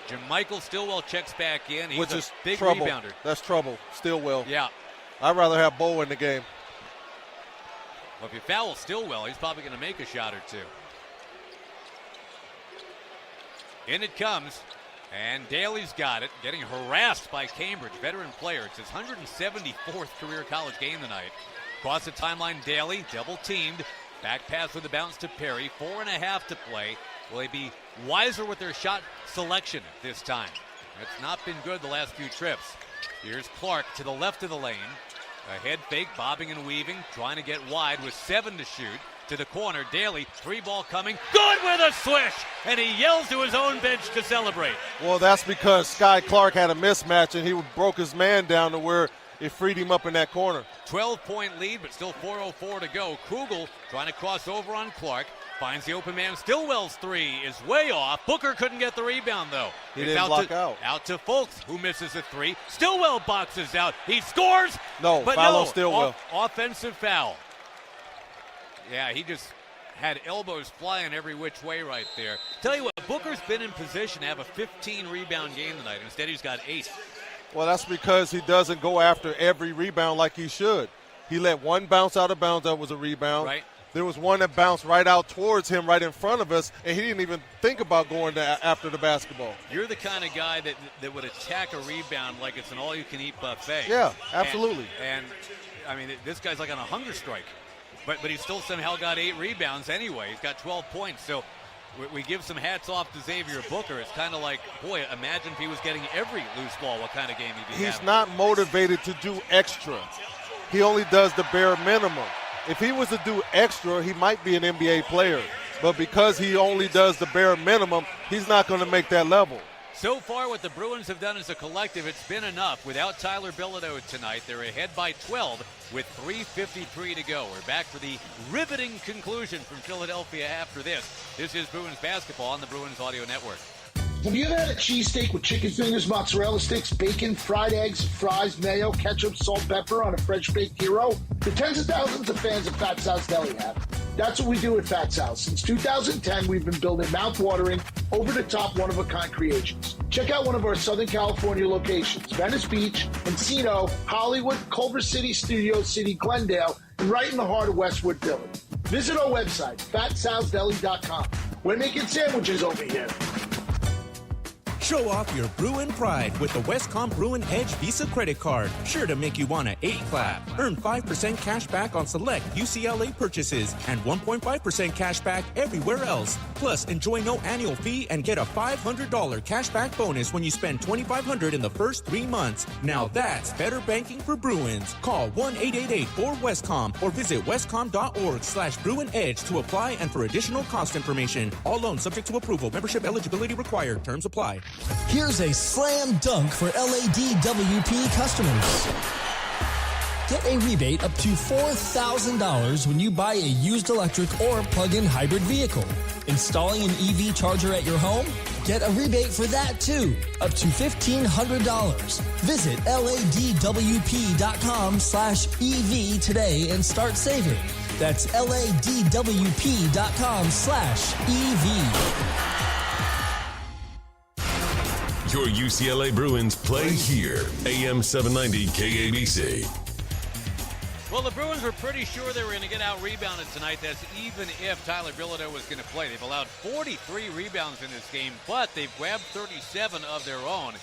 Jermichael Stillwell checks back in. He's a big trouble. rebounder. That's trouble. Stillwell. Yeah. I'd rather have Bo in the game. Well, if you foul Stillwell, he's probably going to make a shot or 2. In it comes, and Daly's got it, getting harassed by Cambridge, veteran player. It's his 174th career college game tonight. Across the timeline, Daly, double-teamed. Back pass with the bounce to Perry. 4.5 to play. Will they be wiser with their shot selection this time? It's not been good the last few trips. Here's Clark to the left of the lane. A head fake, bobbing and weaving, trying to get wide with 7 to shoot. To the corner, Daly, 3-ball coming. Good with a swish! And he yells to his own bench to celebrate. Well, that's because Sky Clark had a mismatch, and he broke his man down to where it freed him up in that corner. 12-point lead, but still 4:04 to go. Krugel trying to cross over on Clark. Finds the open man. Stillwell's 3 is way off. Booker couldn't get the rebound, though. He didn't block out. Out to Fultz, who misses a 3. Stillwell boxes out. He scores. No, but foul no, on Stillwell. Offensive foul. Yeah, he just had elbows flying every which way right there. Tell you what, Booker's been in position to have a 15-rebound game tonight. Instead, he's got 8. Well, that's because he doesn't go after every rebound like he should. He let one bounce out of bounds. That was a rebound. Right. There was one that bounced right out towards him right in front of us, and he didn't even think about going after the basketball. You're the kind of guy that would attack a rebound like it's an all-you-can-eat buffet. Yeah, absolutely. And I mean, this guy's like on a hunger strike. But he still somehow got 8 rebounds anyway. He's got 12 points. So we give some hats off to Xavier Booker. It's kind of like, boy, imagine if he was getting every loose ball, what kind of game he'd be having. He's not motivated to do extra. He only does the bare minimum. If he was to do extra, he might be an NBA player. But because he only does the bare minimum, he's not going to make that level. So far, what the Bruins have done as a collective, it's been enough. Without Tyler Bilodeau tonight, they're ahead by 12 with 3:53 to go. We're back for the riveting conclusion from Philadelphia after this. This is Bruins basketball on the Bruins Audio Network. Have you ever had a cheesesteak with chicken fingers, mozzarella sticks, bacon, fried eggs, fries, mayo, ketchup, salt, pepper on a fresh-baked hero? The tens of thousands of fans of Fat Sal's Deli have. That's what we do at Fat Sal's. Since 2010, we've been building mouth-watering, over-the-top, one-of-a-kind creations. Check out one of our Southern California locations: Venice Beach, Encino, Hollywood, Culver City, Studio City, Glendale, and right in the heart of Westwood Village. Visit our website, fatsalsdeli.com. We're making sandwiches over here. Show off your Bruin pride with the Westcom Bruin Edge Visa credit card. Sure to make you want to 8-clap. Earn 5% cash back on select UCLA purchases and 1.5% cash back everywhere else. Plus, enjoy no annual fee and get a $500 cash back bonus when you spend $2,500 in the first 3 months. Now that's better banking for Bruins. Call 1-888-4WESTCOM or visit westcom.org/BruinEdge to apply and for additional cost information. All loans subject to approval. Membership eligibility required. Terms apply. Here's a slam dunk for LADWP customers. Get a rebate up to $4,000 when you buy a used electric or plug-in hybrid vehicle. Installing an EV charger at your home? Get a rebate for that too, up to $1,500. Visit LADWP.com/EV today and start saving. That's LADWP.com/EV. Your UCLA Bruins play here. AM 790 KABC. Well, the Bruins were pretty sure they were going to get out-rebounded tonight. That's even if Tyler Bilodeau was going to play. They've allowed 43 rebounds in this game, but they've grabbed 37 of their own.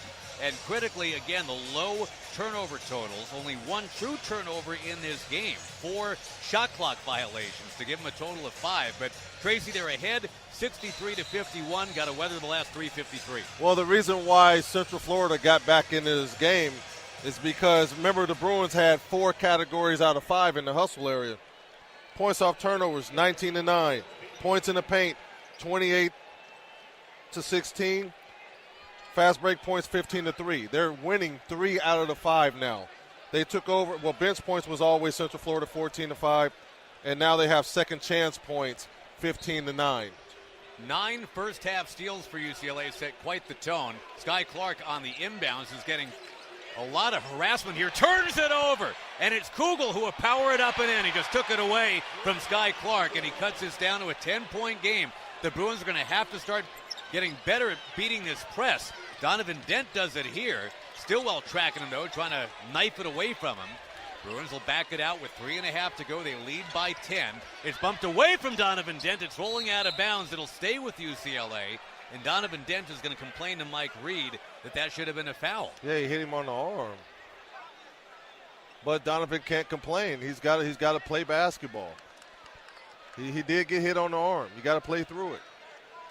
And critically, again, the low turnover totals. Only one true turnover in this game. 4 shot clock violations to give them a total of 5. But Tracy, they're ahead 63-51. Got to weather the last 3:53. Well, the reason why Central Florida got back into this game is because, remember, the Bruins had 4 categories out of 5 in the hustle area. Points off turnovers, 19-9. Points in the paint, 28-16. Fast break points, 15-3. They're winning 3 out of the 5 now. They took over. Well, bench points was always Central Florida, 14-5. And now they have second chance points, 15-9. 9 first-half steals for UCLA set quite the tone. Sky Clark on the inbounds is getting a lot of harassment here. Turns it over. And it's Kugel who will power it up and in. He just took it away from Sky Clark, and he cuts this down to a 10-point game. The Bruins are going to have to start getting better at beating this press. Donovan Dent does it here. Stillwell tracking him, though, trying to knife it away from him. Bruins will back it out with 3.5 to go. They lead by 10. It's bumped away from Donovan Dent. It's rolling out of bounds. It'll stay with UCLA. And Donovan Dent is going to complain to Mike Reed that should have been a foul. Yeah, he hit him on the arm. But Donovan can't complain. He's got to play basketball. He did get hit on the arm. You got to play through it.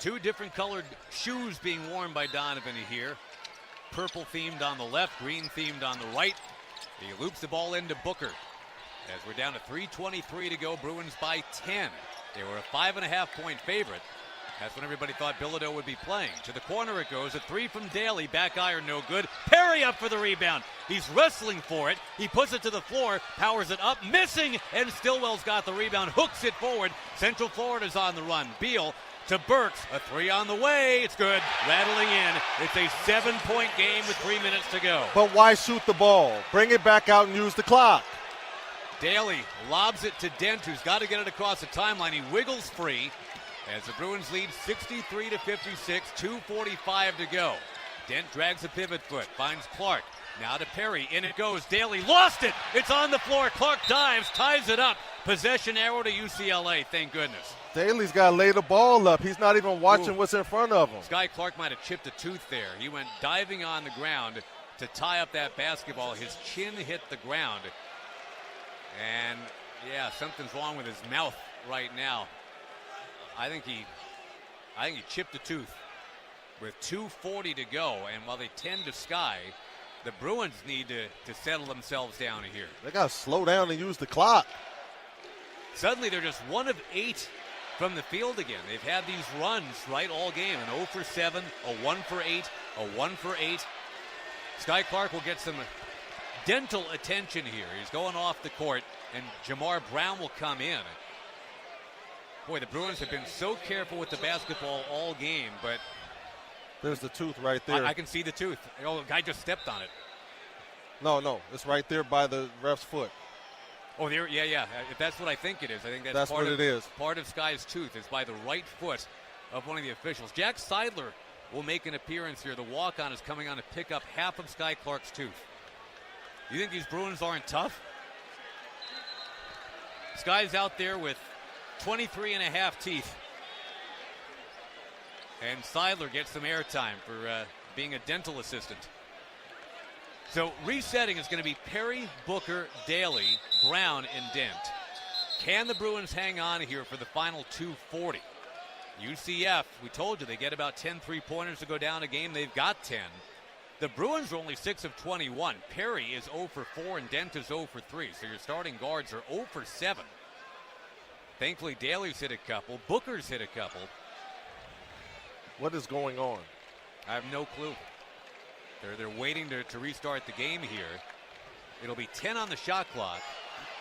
2 different colored shoes being worn by Donovan here. Purple themed on the left, green themed on the right. He loops the ball into Booker. As we're down to 3:23 to go, Bruins by 10. They were a 5.5-point favorite. That's when everybody thought Bilodeau would be playing. To the corner it goes. A 3 from Daly. Back iron, no good. Perry up for the rebound. He's wrestling for it. He puts it to the floor, powers it up, missing, and Stillwell's got the rebound, hooks it forward. Central Florida's on the run. Beal to Burks. A 3 on the way. It's good. Rattling in. It's a 7-point game with 3 minutes to go. But why shoot the ball? Bring it back out and use the clock. Daly lobs it to Dent, who's got to get it across the timeline. He wiggles free as the Bruins lead 63-56, 2:45 to go. Dent drags a pivot foot, finds Clark. Now to Perry, in it goes. Daly lost it. It's on the floor. Clark dives, ties it up. Possession arrow to UCLA, thank goodness. Daly's got to lay the ball up. He's not even watching what's in front of him. Sky Clark might have chipped a tooth there. He went diving on the ground to tie up that basketball. His chin hit the ground. And, yeah, something's wrong with his mouth right now. I think he chipped a tooth with 2:40 to go. And while they tend to Sky, the Bruins need to settle themselves down here. They got to slow down and use the clock. Suddenly they're just 1 of 8 from the field again. They've had these runs, right, all game. An 0 for 7, a 1 for 8, a 1 for 8. Sky Clark will get some dental attention here. He's going off the court, and Jamar Brown will come in. Boy, the Bruins have been so careful with the basketball all game, but there's the tooth right there. I can see the tooth. Oh, the guy just stepped on it. No, it's right there by the ref's foot. Oh, there, yeah. If that's what I think it is, I think that's what it is. Part of Sky's tooth is by the right foot of one of the officials. Jack Seidler will make an appearance here. The walk-on is coming on to pick up half of Sky Clark's tooth. You think these Bruins aren't tough? Sky's out there with 23.5 teeth. And Seidler gets some airtime for being a dental assistant. So resetting is going to be Perry, Booker, Daly, Brown, and Dent. Can the Bruins hang on here for the final 2:40? UCF, we told you, they get about 10 3-pointers to go down a game. They've got 10. The Bruins are only 6 of 21. Perry is 0 for 4, and Dent is 0 for 3. So your starting guards are 0 for 7. Thankfully, Daly's hit a couple. Booker's hit a couple. What is going on? I have no clue. They're waiting to restart the game here. It'll be 10 on the shot clock.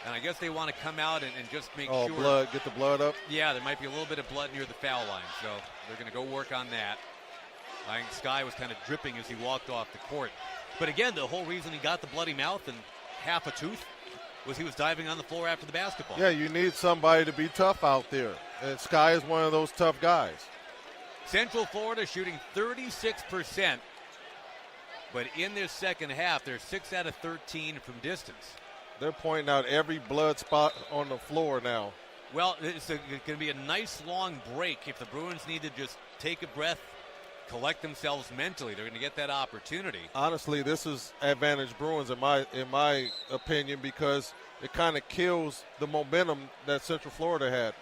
And I guess they want to come out and just make sure. Blood, get the blood up? Yeah, there might be a little bit of blood near the foul line. So they're going to go work on that. I think Sky was kind of dripping as he walked off the court. But again, the whole reason he got the bloody mouth and half a tooth was he was diving on the floor after the basketball. Yeah, you need somebody to be tough out there. And Sky is one of those tough guys. Central Florida shooting 36%. But in this second half, they're 6 out of 13 from distance. They're pointing out every blood spot on the floor now. Well, it's going to be a nice long break if the Bruins need to just take a breath collect themselves mentally. They're going to get that opportunity. Honestly, this is advantage Bruins in my opinion, because it kind of kills the momentum that Central Florida had.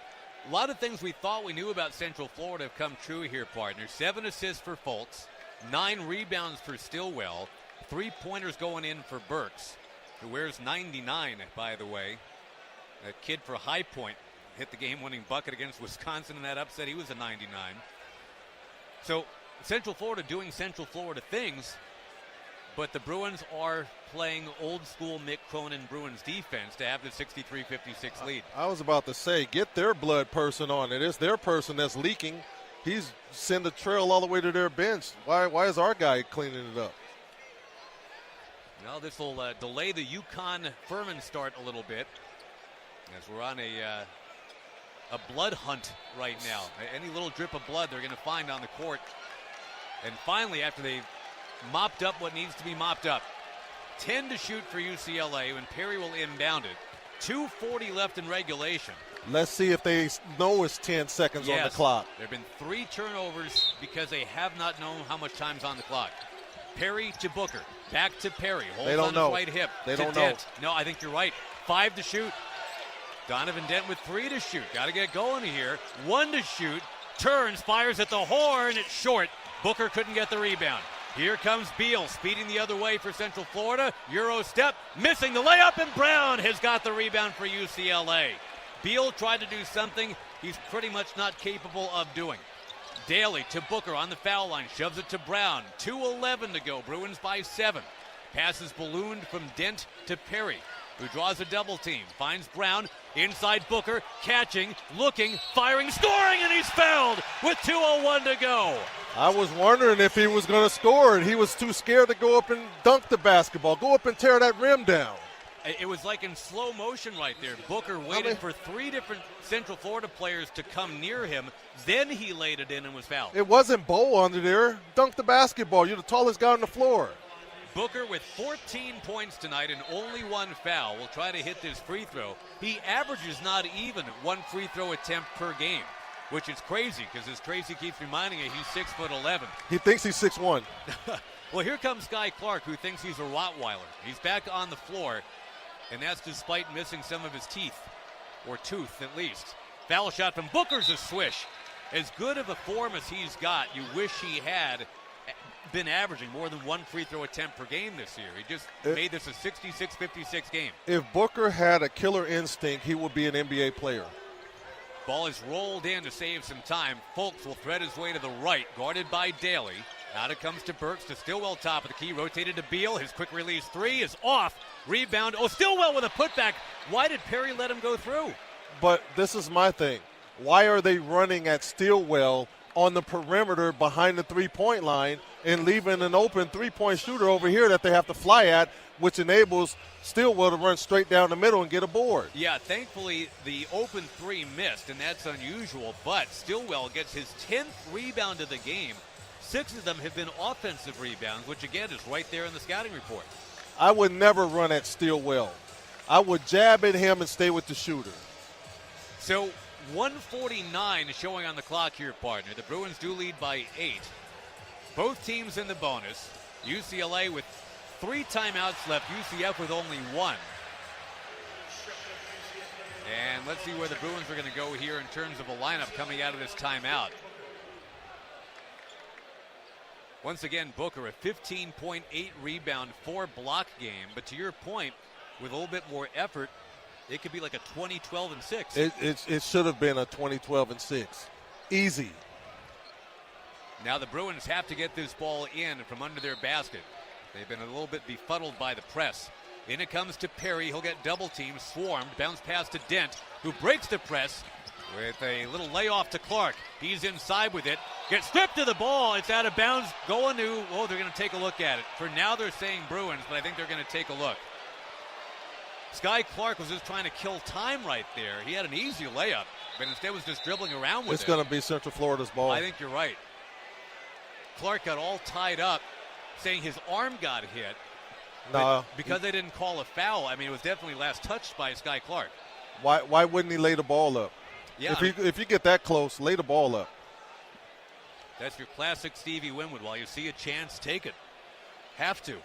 A lot of things we thought we knew about Central Florida have come true here, partner. 7 assists for Fultz, 9 rebounds for Stillwell, 3-pointers going in for Burks, who wears 99, by the way. That kid for High Point hit the game-winning bucket against Wisconsin in that upset. He was a 99. So Central Florida doing Central Florida things, but the Bruins are playing old-school Mick Cronin Bruins defense to have the 63-56 lead. I was about to say, get their blood person on it. It's their person that's leaking. He's send a trail all the way to their bench. Why is our guy cleaning it up? Well, this will delay the UConn-Furman start a little bit, as we're on a blood hunt right now. Any little drip of blood they're going to find on the court. And finally, after they've mopped up what needs to be mopped up, 10 to shoot for UCLA, and Perry will inbound it. 2:40 left in regulation. Let's see if they know it's 10 seconds on the clock. There have been 3 turnovers because they have not known how much time's on the clock. Perry to Booker. Back to Perry. Holds on his right hip. They don't Dent. No, I think you're right. 5 to shoot. Donovan Dent with 3 to shoot. Got to get going here. 1 to shoot. Turns, fires at the horn. It's short. Booker couldn't get the rebound. Here comes Beal, speeding the other way for Central Florida. Euro step, missing the layup, and Brown has got the rebound for UCLA. Beal tried to do something he's pretty much not capable of doing. Daly to Booker on the foul line, shoves it to Brown. 2:11 to go, Bruins by 7. Passes ballooned from Dent to Perry, who draws a double team. Finds Brown, inside Booker, catching, looking, firing, scoring, and he's fouled with 2:01 to go. I was wondering if he was going to score, and he was too scared to go up and dunk the basketball. Go up and tear that rim down. It was like in slow motion right there. Booker waited for 3 different Central Florida players to come near him. Then he laid it in and was fouled. It wasn't Bo under there. Dunk the basketball. You're the tallest guy on the floor. Booker with 14 points tonight and only 1 foul will try to hit this free throw. He averages not even 1 free throw attempt per game, which is crazy because, as Tracy keeps reminding you, he's 6'11". He thinks he's 6'1". Well, here comes Sky Clark, who thinks he's a Rottweiler. He's back on the floor, and that's despite missing some of his teeth, or tooth at least. Foul shot from Booker's a swish. As good of a form as he's got, you wish he had been averaging more than 1 free throw attempt per game this year. He just made this a 66-56 game. If Booker had a killer instinct, he would be an NBA player. Ball is rolled in to save some time. Fultz will thread his way to the right, guarded by Daly. Out it comes to Burks, to Stillwell, top of the key, rotated to Beal. His quick release 3 is off. Rebound. Oh, Stillwell with a putback. Why did Perry let him go through? But this is my thing. Why are they running at Stillwell on the perimeter behind the three-point line and leaving an open three-point shooter over here that they have to fly at, which enables Stillwell to run straight down the middle and get a board? Yeah, thankfully the open 3 missed, and that's unusual, but Stillwell gets his 10th rebound of the game. 6 of them have been offensive rebounds, which again is right there in the scouting report. I would never run at Stillwell. I would jab at him and stay with the shooter. So 1:49 showing on the clock here, partner. The Bruins do lead by 8. Both teams in the bonus. UCLA with 3 timeouts left. UCF with only 1. And let's see where the Bruins are going to go here in terms of a lineup coming out of this timeout. Once again, Booker, a 15.8 rebound, 4 block game. But to your point, with a little bit more effort, it could be like a 20-12-6. It should have been a 20-12-6. Easy. Now the Bruins have to get this ball in from under their basket. They've been a little bit befuddled by the press. In it comes to Perry. He'll get double teamed, swarmed, bounce pass to Dent, who breaks the press with a little layoff to Clark. He's inside with it. Gets stripped to the ball. It's out of bounds. Going to, they're going to take a look at it. For now, they're saying Bruins, but I think they're going to take a look. Sky Clark was just trying to kill time right there. He had an easy layup, but instead was just dribbling around with it. It's going to be Central Florida's ball. I think you're right. Clark got all tied up, saying his arm got hit. No. Because they didn't call a foul, I mean, it was definitely last touched by Sky Clark. Why wouldn't he lay the ball up? Yeah, if you get that close, lay the ball up. That's your classic Stevie Winwood. While you see a chance, take it. Have to.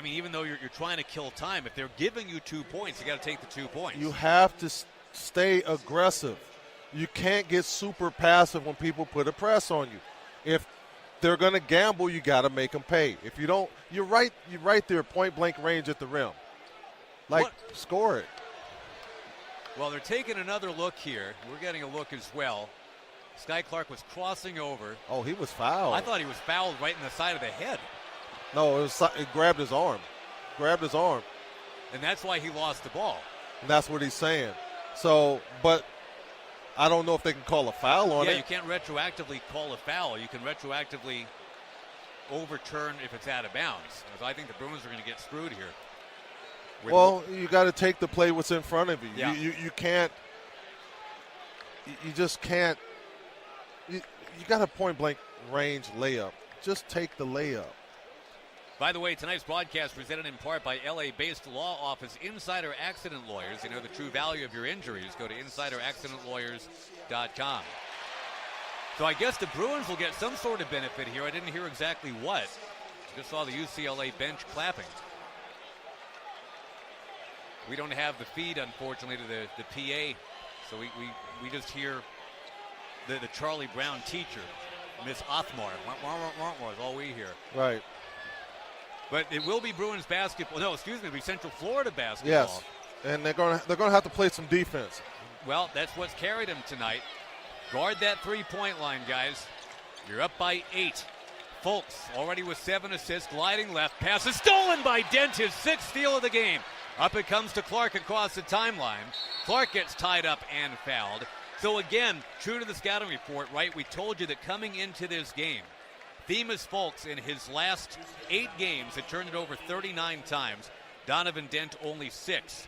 Even though you're trying to kill time, if they're giving you 2 points, you got to take the 2 points. You have to stay aggressive. You can't get super passive when people put a press on you. If they're going to gamble, you got to make them pay. If you don't, you're right there, point blank range at the rim. Score it. Well, they're taking another look here. We're getting a look as well. Sky Clark was crossing over. Oh, he was fouled. I thought he was fouled right in the side of the head. No, it grabbed his arm. And that's why he lost the ball. And that's what he's saying. So, but I don't know if they can call a foul on it. Yeah, you can't retroactively call a foul. You can retroactively overturn if it's out of bounds. So I think the Bruins are going to get screwed here. Well, you got to take the play what's in front of you. Yeah. You can't. You just can't. You got a point blank range layup. Just take the layup. By the way, tonight's broadcast presented in part by LA-based law office Insider Accident Lawyers. You know the true value of your injuries. Go to insideraccidentlawyers.com. So I guess the Bruins will get some sort of benefit here. I didn't hear exactly what. Just saw the UCLA bench clapping. We don't have the feed, unfortunately, to the PA, so we just hear the Charlie Brown teacher, Miss Othmar. Is all we hear. Right. But it will be Bruins basketball. No, excuse me, it'll be Central Florida basketball. Yes, and they're going to have to play some defense. Well, that's what's carried them tonight. Guard that three-point line, guys. You're up by 8. Fultz already with 7 assists, gliding left. Pass is stolen by Dent, his 6th steal of the game. Up it comes to Clark across the timeline. Clark gets tied up and fouled. So again, true to the scouting report, right, we told you that coming into this game, Themis Fultz in his last 8 games had turned it over 39 times. Donovan Dent only 6.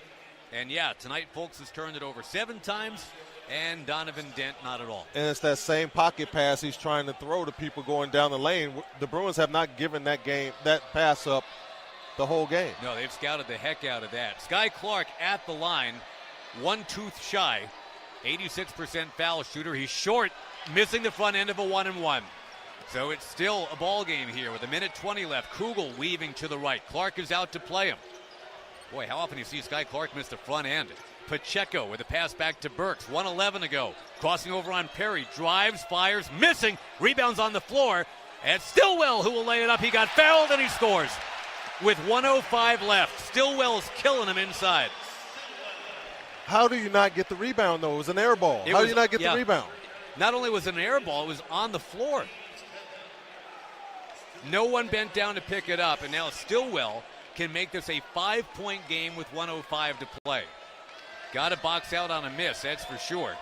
And yeah, tonight Fultz has turned it over 7 times, and Donovan Dent not at all. And it's that same pocket pass he's trying to throw to people going down the lane. The Bruins have not given that pass up the whole game. No, they've scouted the heck out of that. Sky Clark at the line, 1 tooth shy, 86% foul shooter. He's short, missing the front end of a 1-and-1. So it's still a ball game here with 1:20 left. Kugel weaving to the right. Clark is out to play him. Boy, how often do you see Sky Clark miss the front end? Pacheco with a pass back to Burks. 1:11 to go. Crossing over on Perry. Drives, fires, missing. Rebounds on the floor. And Stillwell who will lay it up. He got fouled and he scores. With 1:05 left. Stillwell's killing him inside. How do you not get the rebound, though? It was an air ball. How do you not get the rebound? Not only was it an air ball, it was on the floor. No one bent down to pick it up, and now Stillwell can make this a 5-point game with 1:05 to play. Got to box out on a miss, that's for sure.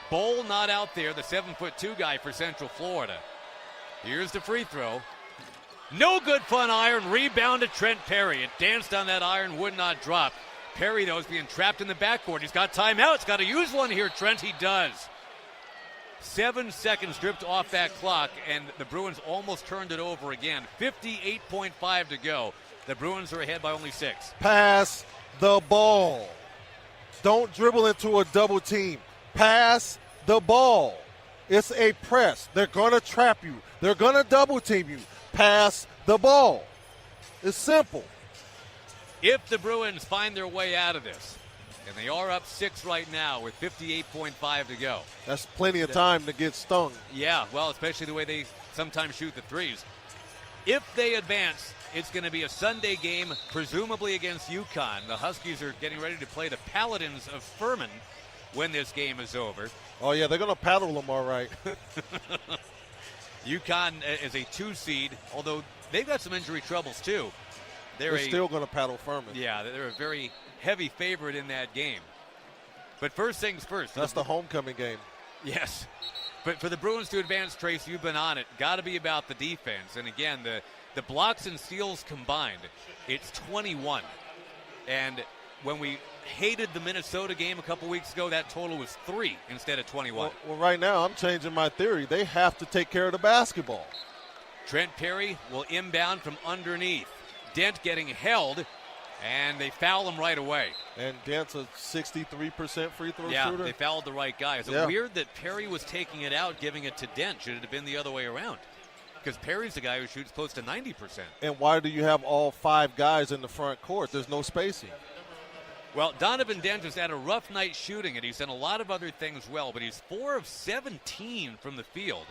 Bowl not out there, the 7'2" guy for Central Florida. Here's the free throw. No good front iron, rebound to Trent Perry. It danced on that iron, would not drop. Perry, though, is being trapped in the backcourt. He's got timeouts, got to use one here, Trent. He does. 7 seconds stripped off that clock, and the Bruins almost turned it over again. 58.5 to go. The Bruins are ahead by only 6. Pass the ball. Don't dribble into a double team. Pass the ball. It's a press. They're going to trap you. They're going to double team you. Pass the ball. It's simple. If the Bruins find their way out of this, and they are up 6 right now with 58.5 to go. That's plenty of time to get stung. Yeah, well, especially the way they sometimes shoot the threes. If they advance, it's going to be a Sunday game, presumably against UConn. The Huskies are getting ready to play the Paladins of Furman when this game is over. Oh, yeah, they're going to paddle them all right. UConn is a 2 seed, although they've got some injury troubles, too. They're still going to paddle Furman. Yeah, they're a very heavy favorite in that game. But first things first. That's the homecoming game. Yes. But for the Bruins to advance, Trace, you've been on it. Got to be about the defense. And again, the blocks and steals combined, it's 21. And when we hated the Minnesota game a couple weeks ago, that total was 3 instead of 21. Well, right now I'm changing my theory. They have to take care of the basketball. Trent Perry will inbound from underneath. Dent getting held. And they foul him right away. And Dent's a 63% free throw yeah, shooter. They fouled the right guy. Is it weird that Perry was taking it out, giving it to Dent? Should it have been the other way around? Because Perry's the guy who shoots close to 90%. And why do you have all 5 guys in the front court? There's no spacing. Well, Donovan Dent has had a rough night shooting it. He's done a lot of other things well, but he's 4 of 17 from the field.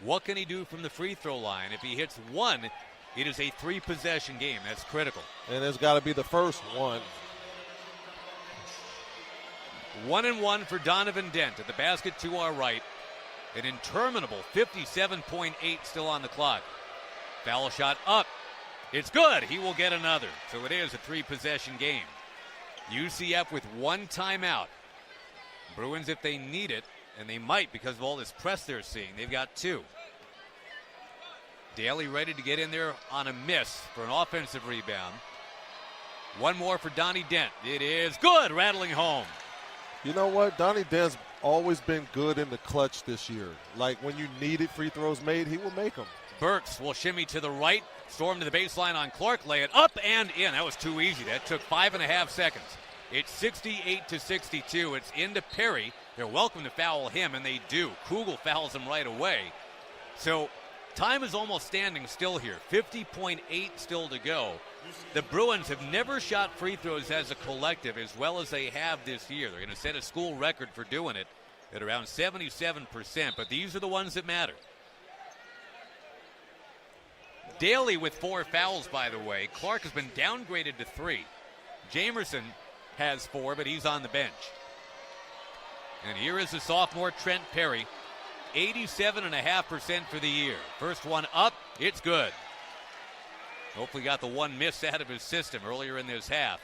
What can he do from the free throw line? If he hits 1, it is a 3-possession game. That's critical. And it's got to be the first one. 1-1 for Donovan Dent at the basket to our right. An interminable 57.8 still on the clock. Foul shot up. It's good. He will get another. So it is a 3-possession game. UCF with 1 timeout. Bruins, if they need it, and they might because of all this press they're seeing, they've got 2. Daly ready to get in there on a miss for an offensive rebound. 1 more for Donnie Dent. It is good, rattling home. You know what? Donnie Dent's always been good in the clutch this year. Like when you needed free throws made, he will make them. Burks will shimmy to the right, storm to the baseline on Clark, lay it up and in. That was too easy. That took 5.5 seconds. It's 68-62. It's into Perry. They're welcome to foul him, and they do. Kugel fouls him right away. So time is almost standing still here. 50.8 still to go. The Bruins have never shot free throws as a collective as well as they have this year. They're going to set a school record for doing it at around 77%, but these are the ones that matter. Daly with 4 fouls, by the way. Clark has been downgraded to 3. Jamerson has 4, but he's on the bench. And here is the sophomore Trent Perry. 87.5% for the year. First one up, it's good. Hopefully got the 1 miss out of his system earlier in this half.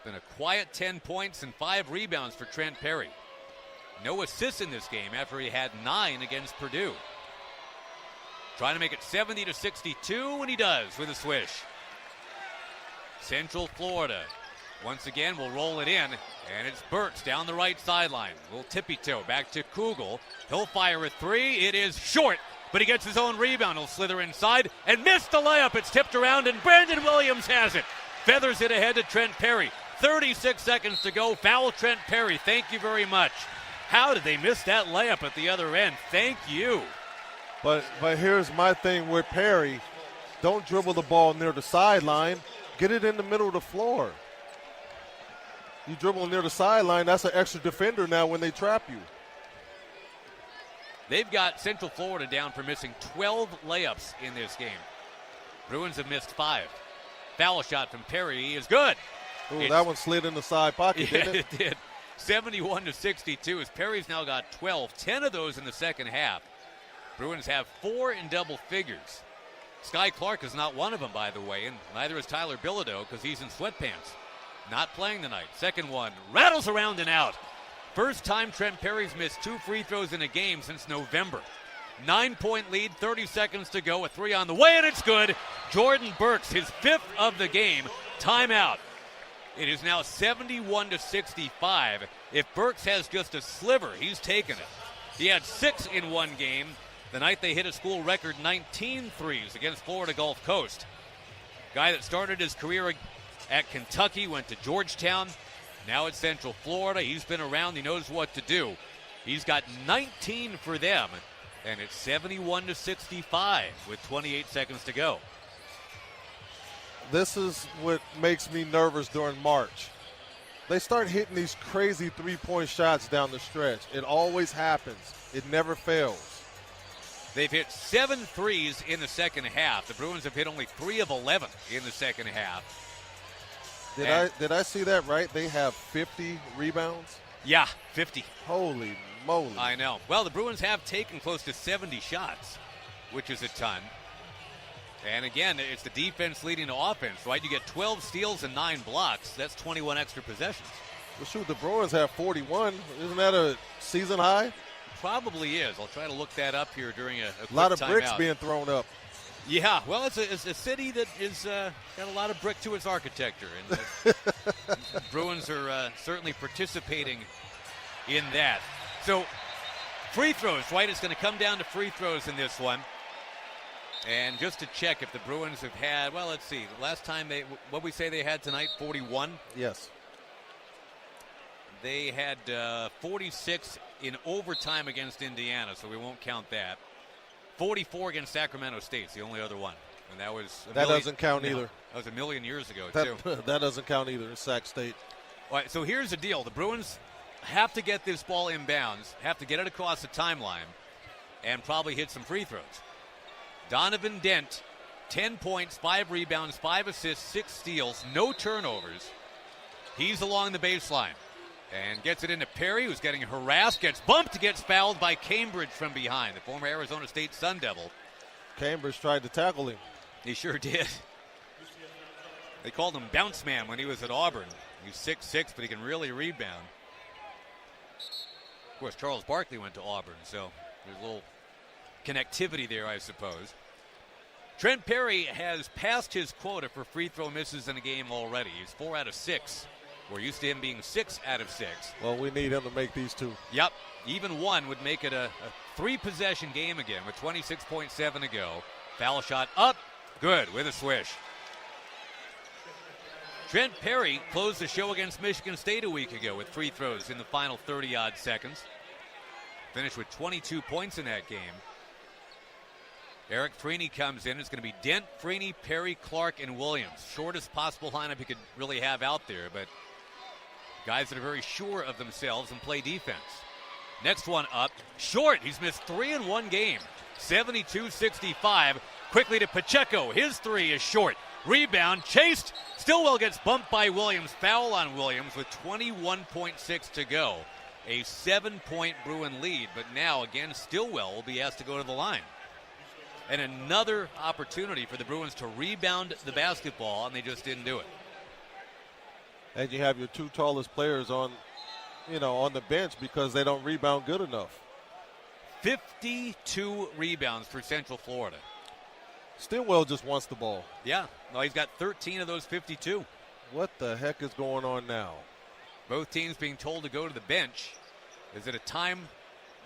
Been a quiet 10 points and 5 rebounds for Trent Perry. No assists in this game after he had 9 against Purdue. Trying to make it 70-62, and he does with a swish. Central Florida once again will roll it in, and it's Burks down the right sideline. A little tippy-toe back to Kugel. He'll fire a 3. It is short, but he gets his own rebound. He'll slither inside and miss the layup. It's tipped around, and Brandon Williams has it. Feathers it ahead to Trent Perry. 36 seconds to go. Foul Trent Perry. Thank you very much. How did they miss that layup at the other end? Thank you. But here's my thing with Perry. Don't dribble the ball near the sideline. Get it in the middle of the floor. You dribble near the sideline, that's an extra defender now when they trap you. They've got Central Florida down for missing 12 layups in this game. Bruins have missed 5. Foul shot from Perry is good. Ooh, that one slid in the side pocket, yeah, didn't it? It did. 71-62 as Perry's now got 12. 10 of those in the second half. Bruins have 4 in double figures. Sky Clark is not one of them, by the way, and neither is Tyler Bilodeau because he's in sweatpants. Not playing tonight. Second one rattles around and out. First time Trent Perry's missed 2 free throws in a game since November. 9-point lead, 30 seconds to go. A 3 on the way, and it's good. Jordan Burks, his 5th of the game. Timeout. It is now 71-65. If Burks has just a sliver, he's taken it. He had 6 in one game the night they hit a school record 19 threes against Florida Gulf Coast. Guy that started his career at Kentucky, went to Georgetown, now at Central Florida. He's been around, he knows what to do. He's got 19 for them, and it's 71-65 with 28 seconds to go. This is what makes me nervous during March. They start hitting these crazy three-point shots down the stretch. It always happens. It never fails. They've hit 7 threes in the second half. The Bruins have hit only 3 of 11 in the second half. Did I see that right? They have 50 rebounds? Yeah, 50. Holy moly. I know. Well, the Bruins have taken close to 70 shots, which is a ton. And again, it's the defense leading to offense, right? You get 12 steals and 9 blocks. That's 21 extra possessions. Well, shoot, the Bruins have 41. Isn't that a season high? Probably is. I'll try to look that up here during a quick lot of timeout. bricks being thrown up. Yeah, well, it's a city that is got a lot of brick to its architecture, and the Bruins are certainly participating in that. So, free throws, right? It's going to come down to free throws in this one. And just to check if the Bruins have had, well, let's see. Last time what we say they had tonight, 41? Yes. They had 46 in overtime against Indiana, so we won't count that. 44 against Sacramento State, it's the only other one. And that was doesn't count either. That was a million years ago, too. That doesn't count either. It's Sac State. All right, so here's the deal. The Bruins have to get this ball inbounds, have to get it across the timeline, and probably hit some free throws. Donovan Dent, 10 points, 5 rebounds, 5 assists, 6 steals, no turnovers. He's along the baseline and gets it into Perry, who's getting harassed, gets bumped, gets fouled by Cambridge from behind, the former Arizona State Sun Devil. Cambridge tried to tackle him. He sure did. They called him Bounce Man when he was at Auburn. He's 6'6", but he can really rebound. Of course, Charles Barkley went to Auburn, so there's a little connectivity there, I suppose. Trent Perry has passed his quota for free throw misses in a game already. He's 4 out of 6. We're used to him being 6 out of 6. Well, we need him to make these 2. Yep. Even 1 would make it a 3-possession game again with 26.7 to go. Foul shot up. Good with a swish. Trent Perry closed the show against Michigan State a week ago with free throws in the final 30-odd seconds. Finished with 22 points in that game. Eric Freeney comes in. It's going to be Dent, Freeney, Perry, Clark, and Williams. Shortest possible lineup he could really have out there, but guys that are very sure of themselves and play defense. Next one up, Short. He's missed 3 in one game. 72-65. Quickly to Pacheco. His 3 is short. Rebound, chased. Stillwell gets bumped by Williams. Foul on Williams with 21.6 to go. A 7-point Bruin lead, but now again Stillwell will be asked to go to the line. And another opportunity for the Bruins to rebound the basketball, and they just didn't do it. And you have your 2 tallest players on the bench because they don't rebound good enough. 52 rebounds for Central Florida. Stillwell just wants the ball. Yeah, well, he's got 13 of those 52. What the heck is going on now? Both teams being told to go to the bench. Is it a time?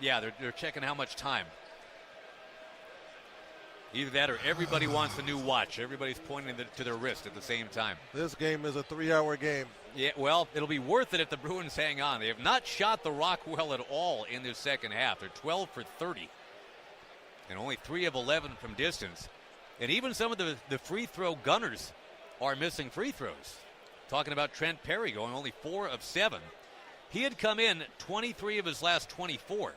Yeah, they're checking how much time. Either that or everybody wants a new watch. Everybody's pointing to their wrist at the same time. This game is a 3-hour game. Yeah, well, it'll be worth it if the Bruins hang on. They have not shot the rock well at all in this second half. They're 12 for 30. And only 3 of 11 from distance. And even some of the free throw gunners are missing free throws. Talking about Trent Perry going only 4 of 7. He had come in 23 of his last 24.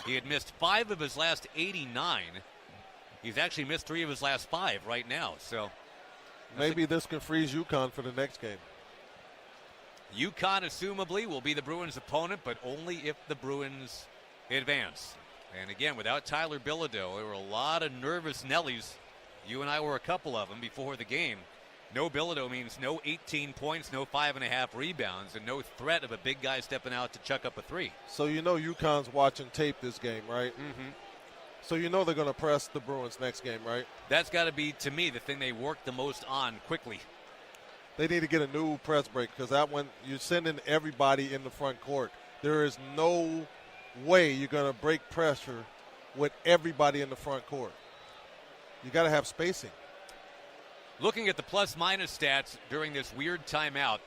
He had missed 5 of his last 89. He's actually missed 3 of his last 5 right now. So maybe this can freeze UConn for the next game. UConn, assumably, will be the Bruins' opponent, but only if the Bruins advance. And again, without Tyler Bilodeau, there were a lot of nervous Nellies. You and I were a couple of them before the game. No Bilodeau means no 18 points, no 5.5 rebounds, and no threat of a big guy stepping out to chuck up a 3. So you know UConn's watching tape this game, right? Mm-hmm. So you know they're going to press the Bruins next game, right? That's got to be, to me, the thing they work the most on quickly. They need to get a new press break because that one, you're sending everybody in the front court. There is no way you're going to break pressure with everybody in the front court. You got to have spacing. Looking at the plus-minus stats during this weird timeout,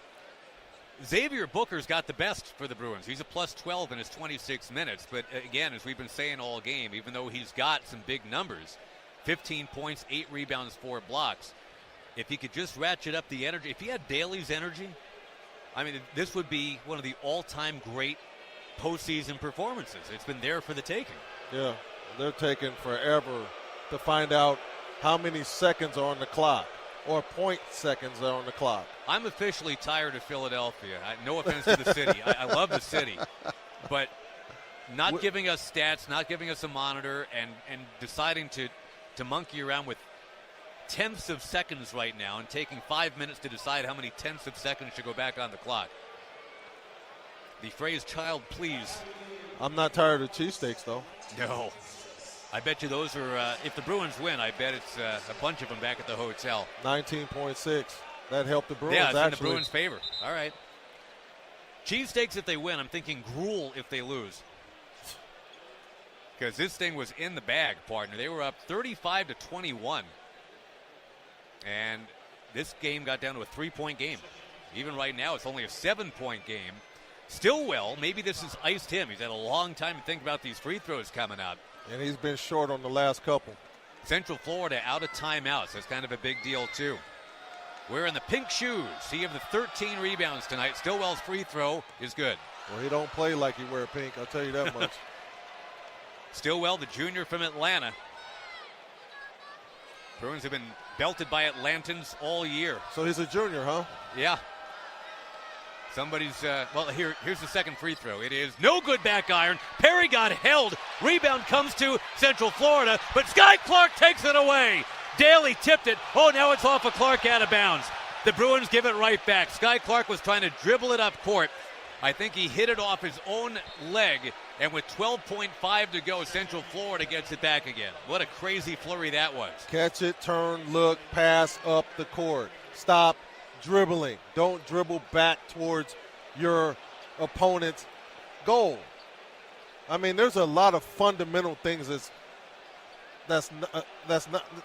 Xavier Booker's got the best for the Bruins. He's a plus 12 in his 26 minutes. But again, as we've been saying all game, even though he's got some big numbers, 15 points, 8 rebounds, 4 blocks, if he could just ratchet up the energy, if he had Bailey's energy, I mean, this would be one of the all-time great postseason performances. It's been there for the taking. Yeah, they're taking forever to find out how many seconds are on the clock or point seconds are on the clock. I'm officially tired of Philadelphia. No offense to the city. I love the city. But not giving us stats, not giving us a monitor, and deciding to monkey around with tenths of seconds right now and taking 5 minutes to decide how many tenths of seconds should go back on the clock. The phrase child please. I'm not tired of cheesesteaks, though. No. I bet you those are, if the Bruins win, I bet it's a bunch of them back at the hotel. 19.6. That helped the Bruins, yeah, it's actually. in the Bruins' favor. All right. Cheesesteaks if they win. I'm thinking gruel if they lose. because this thing was in the bag, partner. They were up 35-21. And this game got down to a 3-point game. Even right now, it's only a 7-point game. Stillwell, maybe this has iced him. He's had a long time to think about these free throws coming up. And he's been short on the last couple. Central Florida out of timeouts. That's kind of a big deal, too. Wearing the pink shoes. He have the 13 rebounds tonight. Stillwell's free throw is good. Well, he don't play like he wear pink, I'll tell you that much. Stillwell, the junior from Atlanta. Bruins have been belted by Atlantans all year. So he's a junior, huh? Yeah. Somebody's, here's the second free throw. It is no good, back iron. Perry got held. Rebound comes to Central Florida, but Sky Clark takes it away. Daly tipped it. Oh, now it's off of Clark out of bounds. The Bruins give it right back. Sky Clark was trying to dribble it up court. I think he hit it off his own leg, and with 12.5 to go, Central Florida gets it back again. What a crazy flurry that was. Catch it, turn, look, pass up the court. Stop dribbling. Don't dribble back towards your opponent's goal. I mean, there's a lot of fundamental things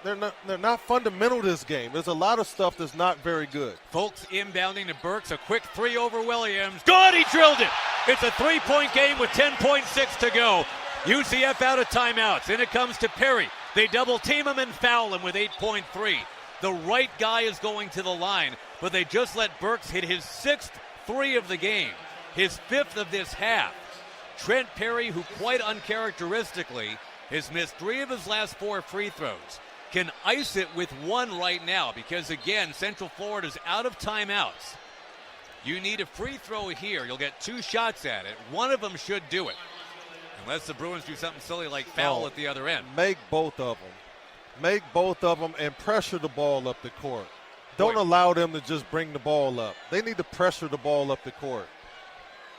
they're not fundamental to this game. There's a lot of stuff that's not very good. Folks inbounding to Burks, a quick three over Williams. Good, he drilled it. It's a 3-point game with 10.6 to go. UCF out of timeouts. In it comes to Perry. They double team him and foul him with 8.3. The right guy is going to the line, but they just let Burks hit his 6th three of the game, his 5th of this half. Trent Perry, who quite uncharacteristically has missed 3 of his last 4 free throws, can ice it with 1 right now because, again, Central Florida's out of timeouts. You need a free throw here. You'll get 2 shots at it. One of them should do it, unless the Bruins do something silly like foul at the other end. Make both of them. Make both of them and pressure the ball up the court. Don't allow them to just bring the ball up. They need to pressure the ball up the court.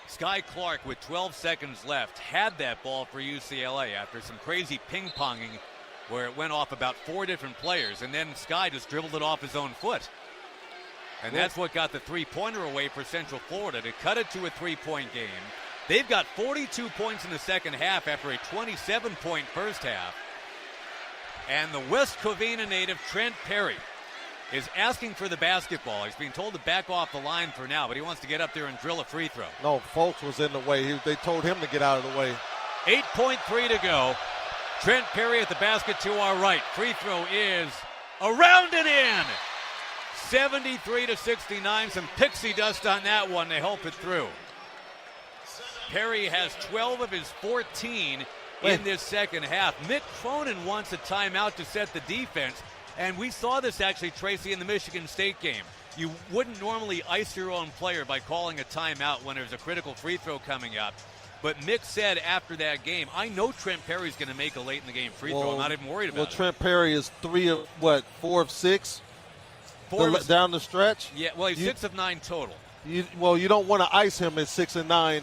Sky Clark, with 12 seconds left, had that ball for UCLA after some crazy ping-ponging where it went off about 4 different players, and then Sky just dribbled it off his own foot. And that's what got the three-pointer away for Central Florida to cut it to a 3-point game. They've got 42 points in the second half after a 27-point first half. And the West Covina native Trent Perry is asking for the basketball. He's being told to back off the line for now, but he wants to get up there and drill a free throw. No, Fultz was in the way. They told him to get out of the way. 8.3 to go. Trent Perry at the basket to our right. Free throw is around and in. 73-69. Some pixie dust on that one. They help it through. Perry has 12 of his 14 in this second half. Mick Cronin wants a timeout to set the defense. And we saw this actually, Tracy, in the Michigan State game. You wouldn't normally ice your own player by calling a timeout when there's a critical free throw coming up. But Mick said after that game, I know Trent Perry's going to make a late-in-the-game free throw. I'm not even worried about it. Well, Trent Perry is 4 of 6 down the stretch? Yeah, well, he's 6 of 9 total. You don't want to ice him at 6 of 9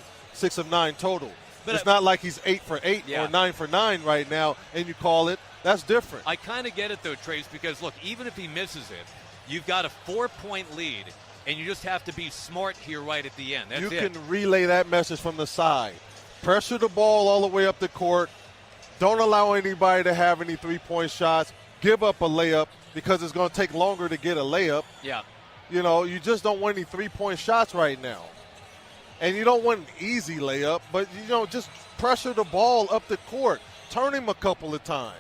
total. But it's not like he's 8 for 8 or 9 for 9 right now, and you call it. That's different. I kind of get it, though, Trace, because, look, even if he misses it, you've got a 4-point lead, and you just have to be smart here right at the end. That's it. You can relay that message from the side. Pressure the ball all the way up the court. Don't allow anybody to have any 3-point shots. Give up a layup because it's going to take longer to get a layup. Yeah. You just don't want any 3-point shots right now. And you don't want an easy layup, but, just pressure the ball up the court. Turn him a couple of times.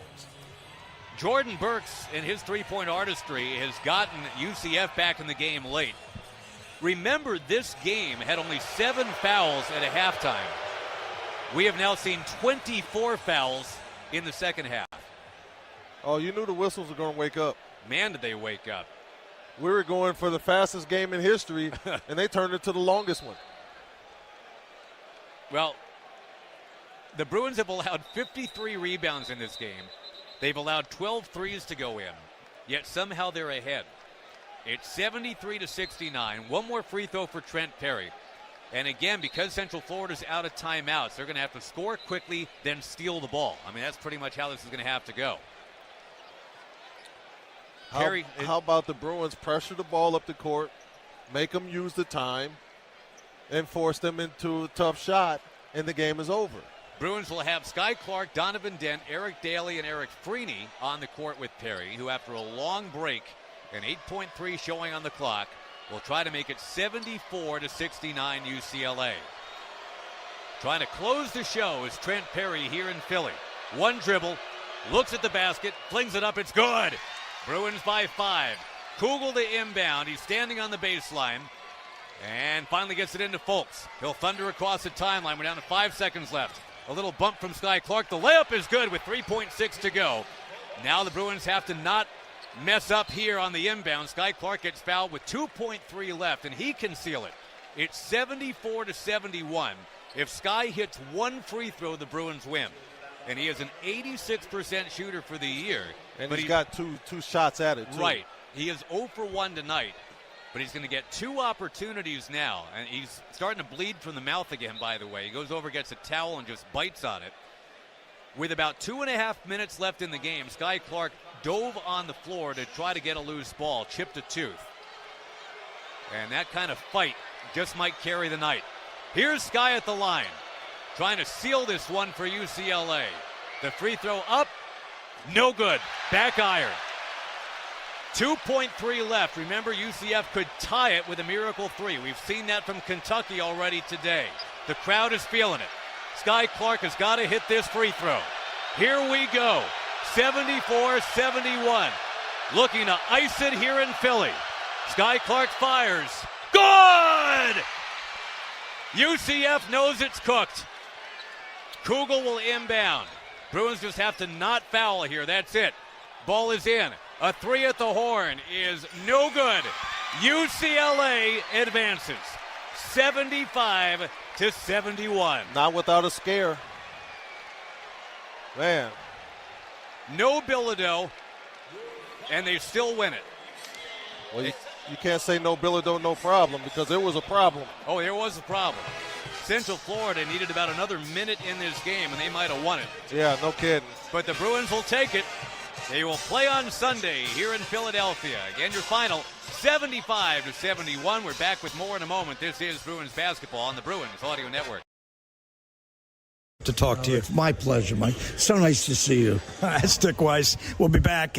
Jordan Burks and his 3-point artistry has gotten UCF back in the game late. Remember, this game had only 7 fouls at a halftime. We have now seen 24 fouls in the second half. Oh, you knew the whistles were going to wake up. Man, did they wake up. We were going for the fastest game in history, and they turned it to the longest one. Well, the Bruins have allowed 53 rebounds in this game. They've allowed 12 threes to go in, yet somehow they're ahead. It's 73-69. One more free throw for Trent Perry. And again, because Central Florida's out of timeouts, they're going to have to score quickly, then steal the ball. I mean, that's pretty much how this is going to have to go. How about the Bruins pressure the ball up the court, make them use the time, and force them into a tough shot, and the game is over? Bruins will have Sky Clark, Donovan Dent, Eric Daly, and Eric Freeney on the court with Perry, who after a long break, an 8.3 showing on the clock, will try to make it 74-69 UCLA. Trying to close the show is Trent Perry here in Philly. One dribble, looks at the basket, flings it up, it's good. Bruins by 5. Kugel to inbound, he's standing on the baseline, and finally gets it into Fultz. He'll thunder across the timeline, we're down to 5 seconds left. A little bump from Sky Clark, the layup is good with 3.6 to go. Now the Bruins have to not mess up here on the inbound. Sky Clark gets fouled with 2.3 left, and he can seal it. It's 74-71. If Sky hits one free throw, the Bruins win. And he is an 86% shooter for the year. And he's got two shots at it, too. Right. He is 0 for 1 tonight, but he's going to get 2 opportunities now. And he's starting to bleed from the mouth again, by the way. He goes over, gets a towel, and just bites on it. With about 2.5 minutes left in the game, Sky Clark dove on the floor to try to get a loose ball, chipped a tooth. And that kind of fight just might carry the night. Here's Sky at the line, trying to seal this one for UCLA. The free throw up, no good. Back iron. 2.3 left. Remember, UCF could tie it with a miracle 3. We've seen that from Kentucky already today. The crowd is feeling it. Sky Clark has got to hit this free throw. Here we go. 74-71. Looking to ice it here in Philly. Sky Clark fires. Good! UCF knows it's cooked. Kugel will inbound. Bruins just have to not foul here. That's it. Ball is in. A 3 at the horn is no good. UCLA advances 75-71. Not without a scare. Man. No Bilodeau, and they still win it. Well, you can't say no Bilodeau, no problem, because there was a problem. Oh, there was a problem. Central Florida needed about another minute in this game, and they might have won it. Yeah, no kidding. But the Bruins will take it. They will play on Sunday here in Philadelphia. Again, your final 75-71. We're back with more in a moment. This is Bruins basketball on the Bruins Audio Network. To talk to you. My pleasure, Mike. So nice to see you. Stick Weiss. We'll be back.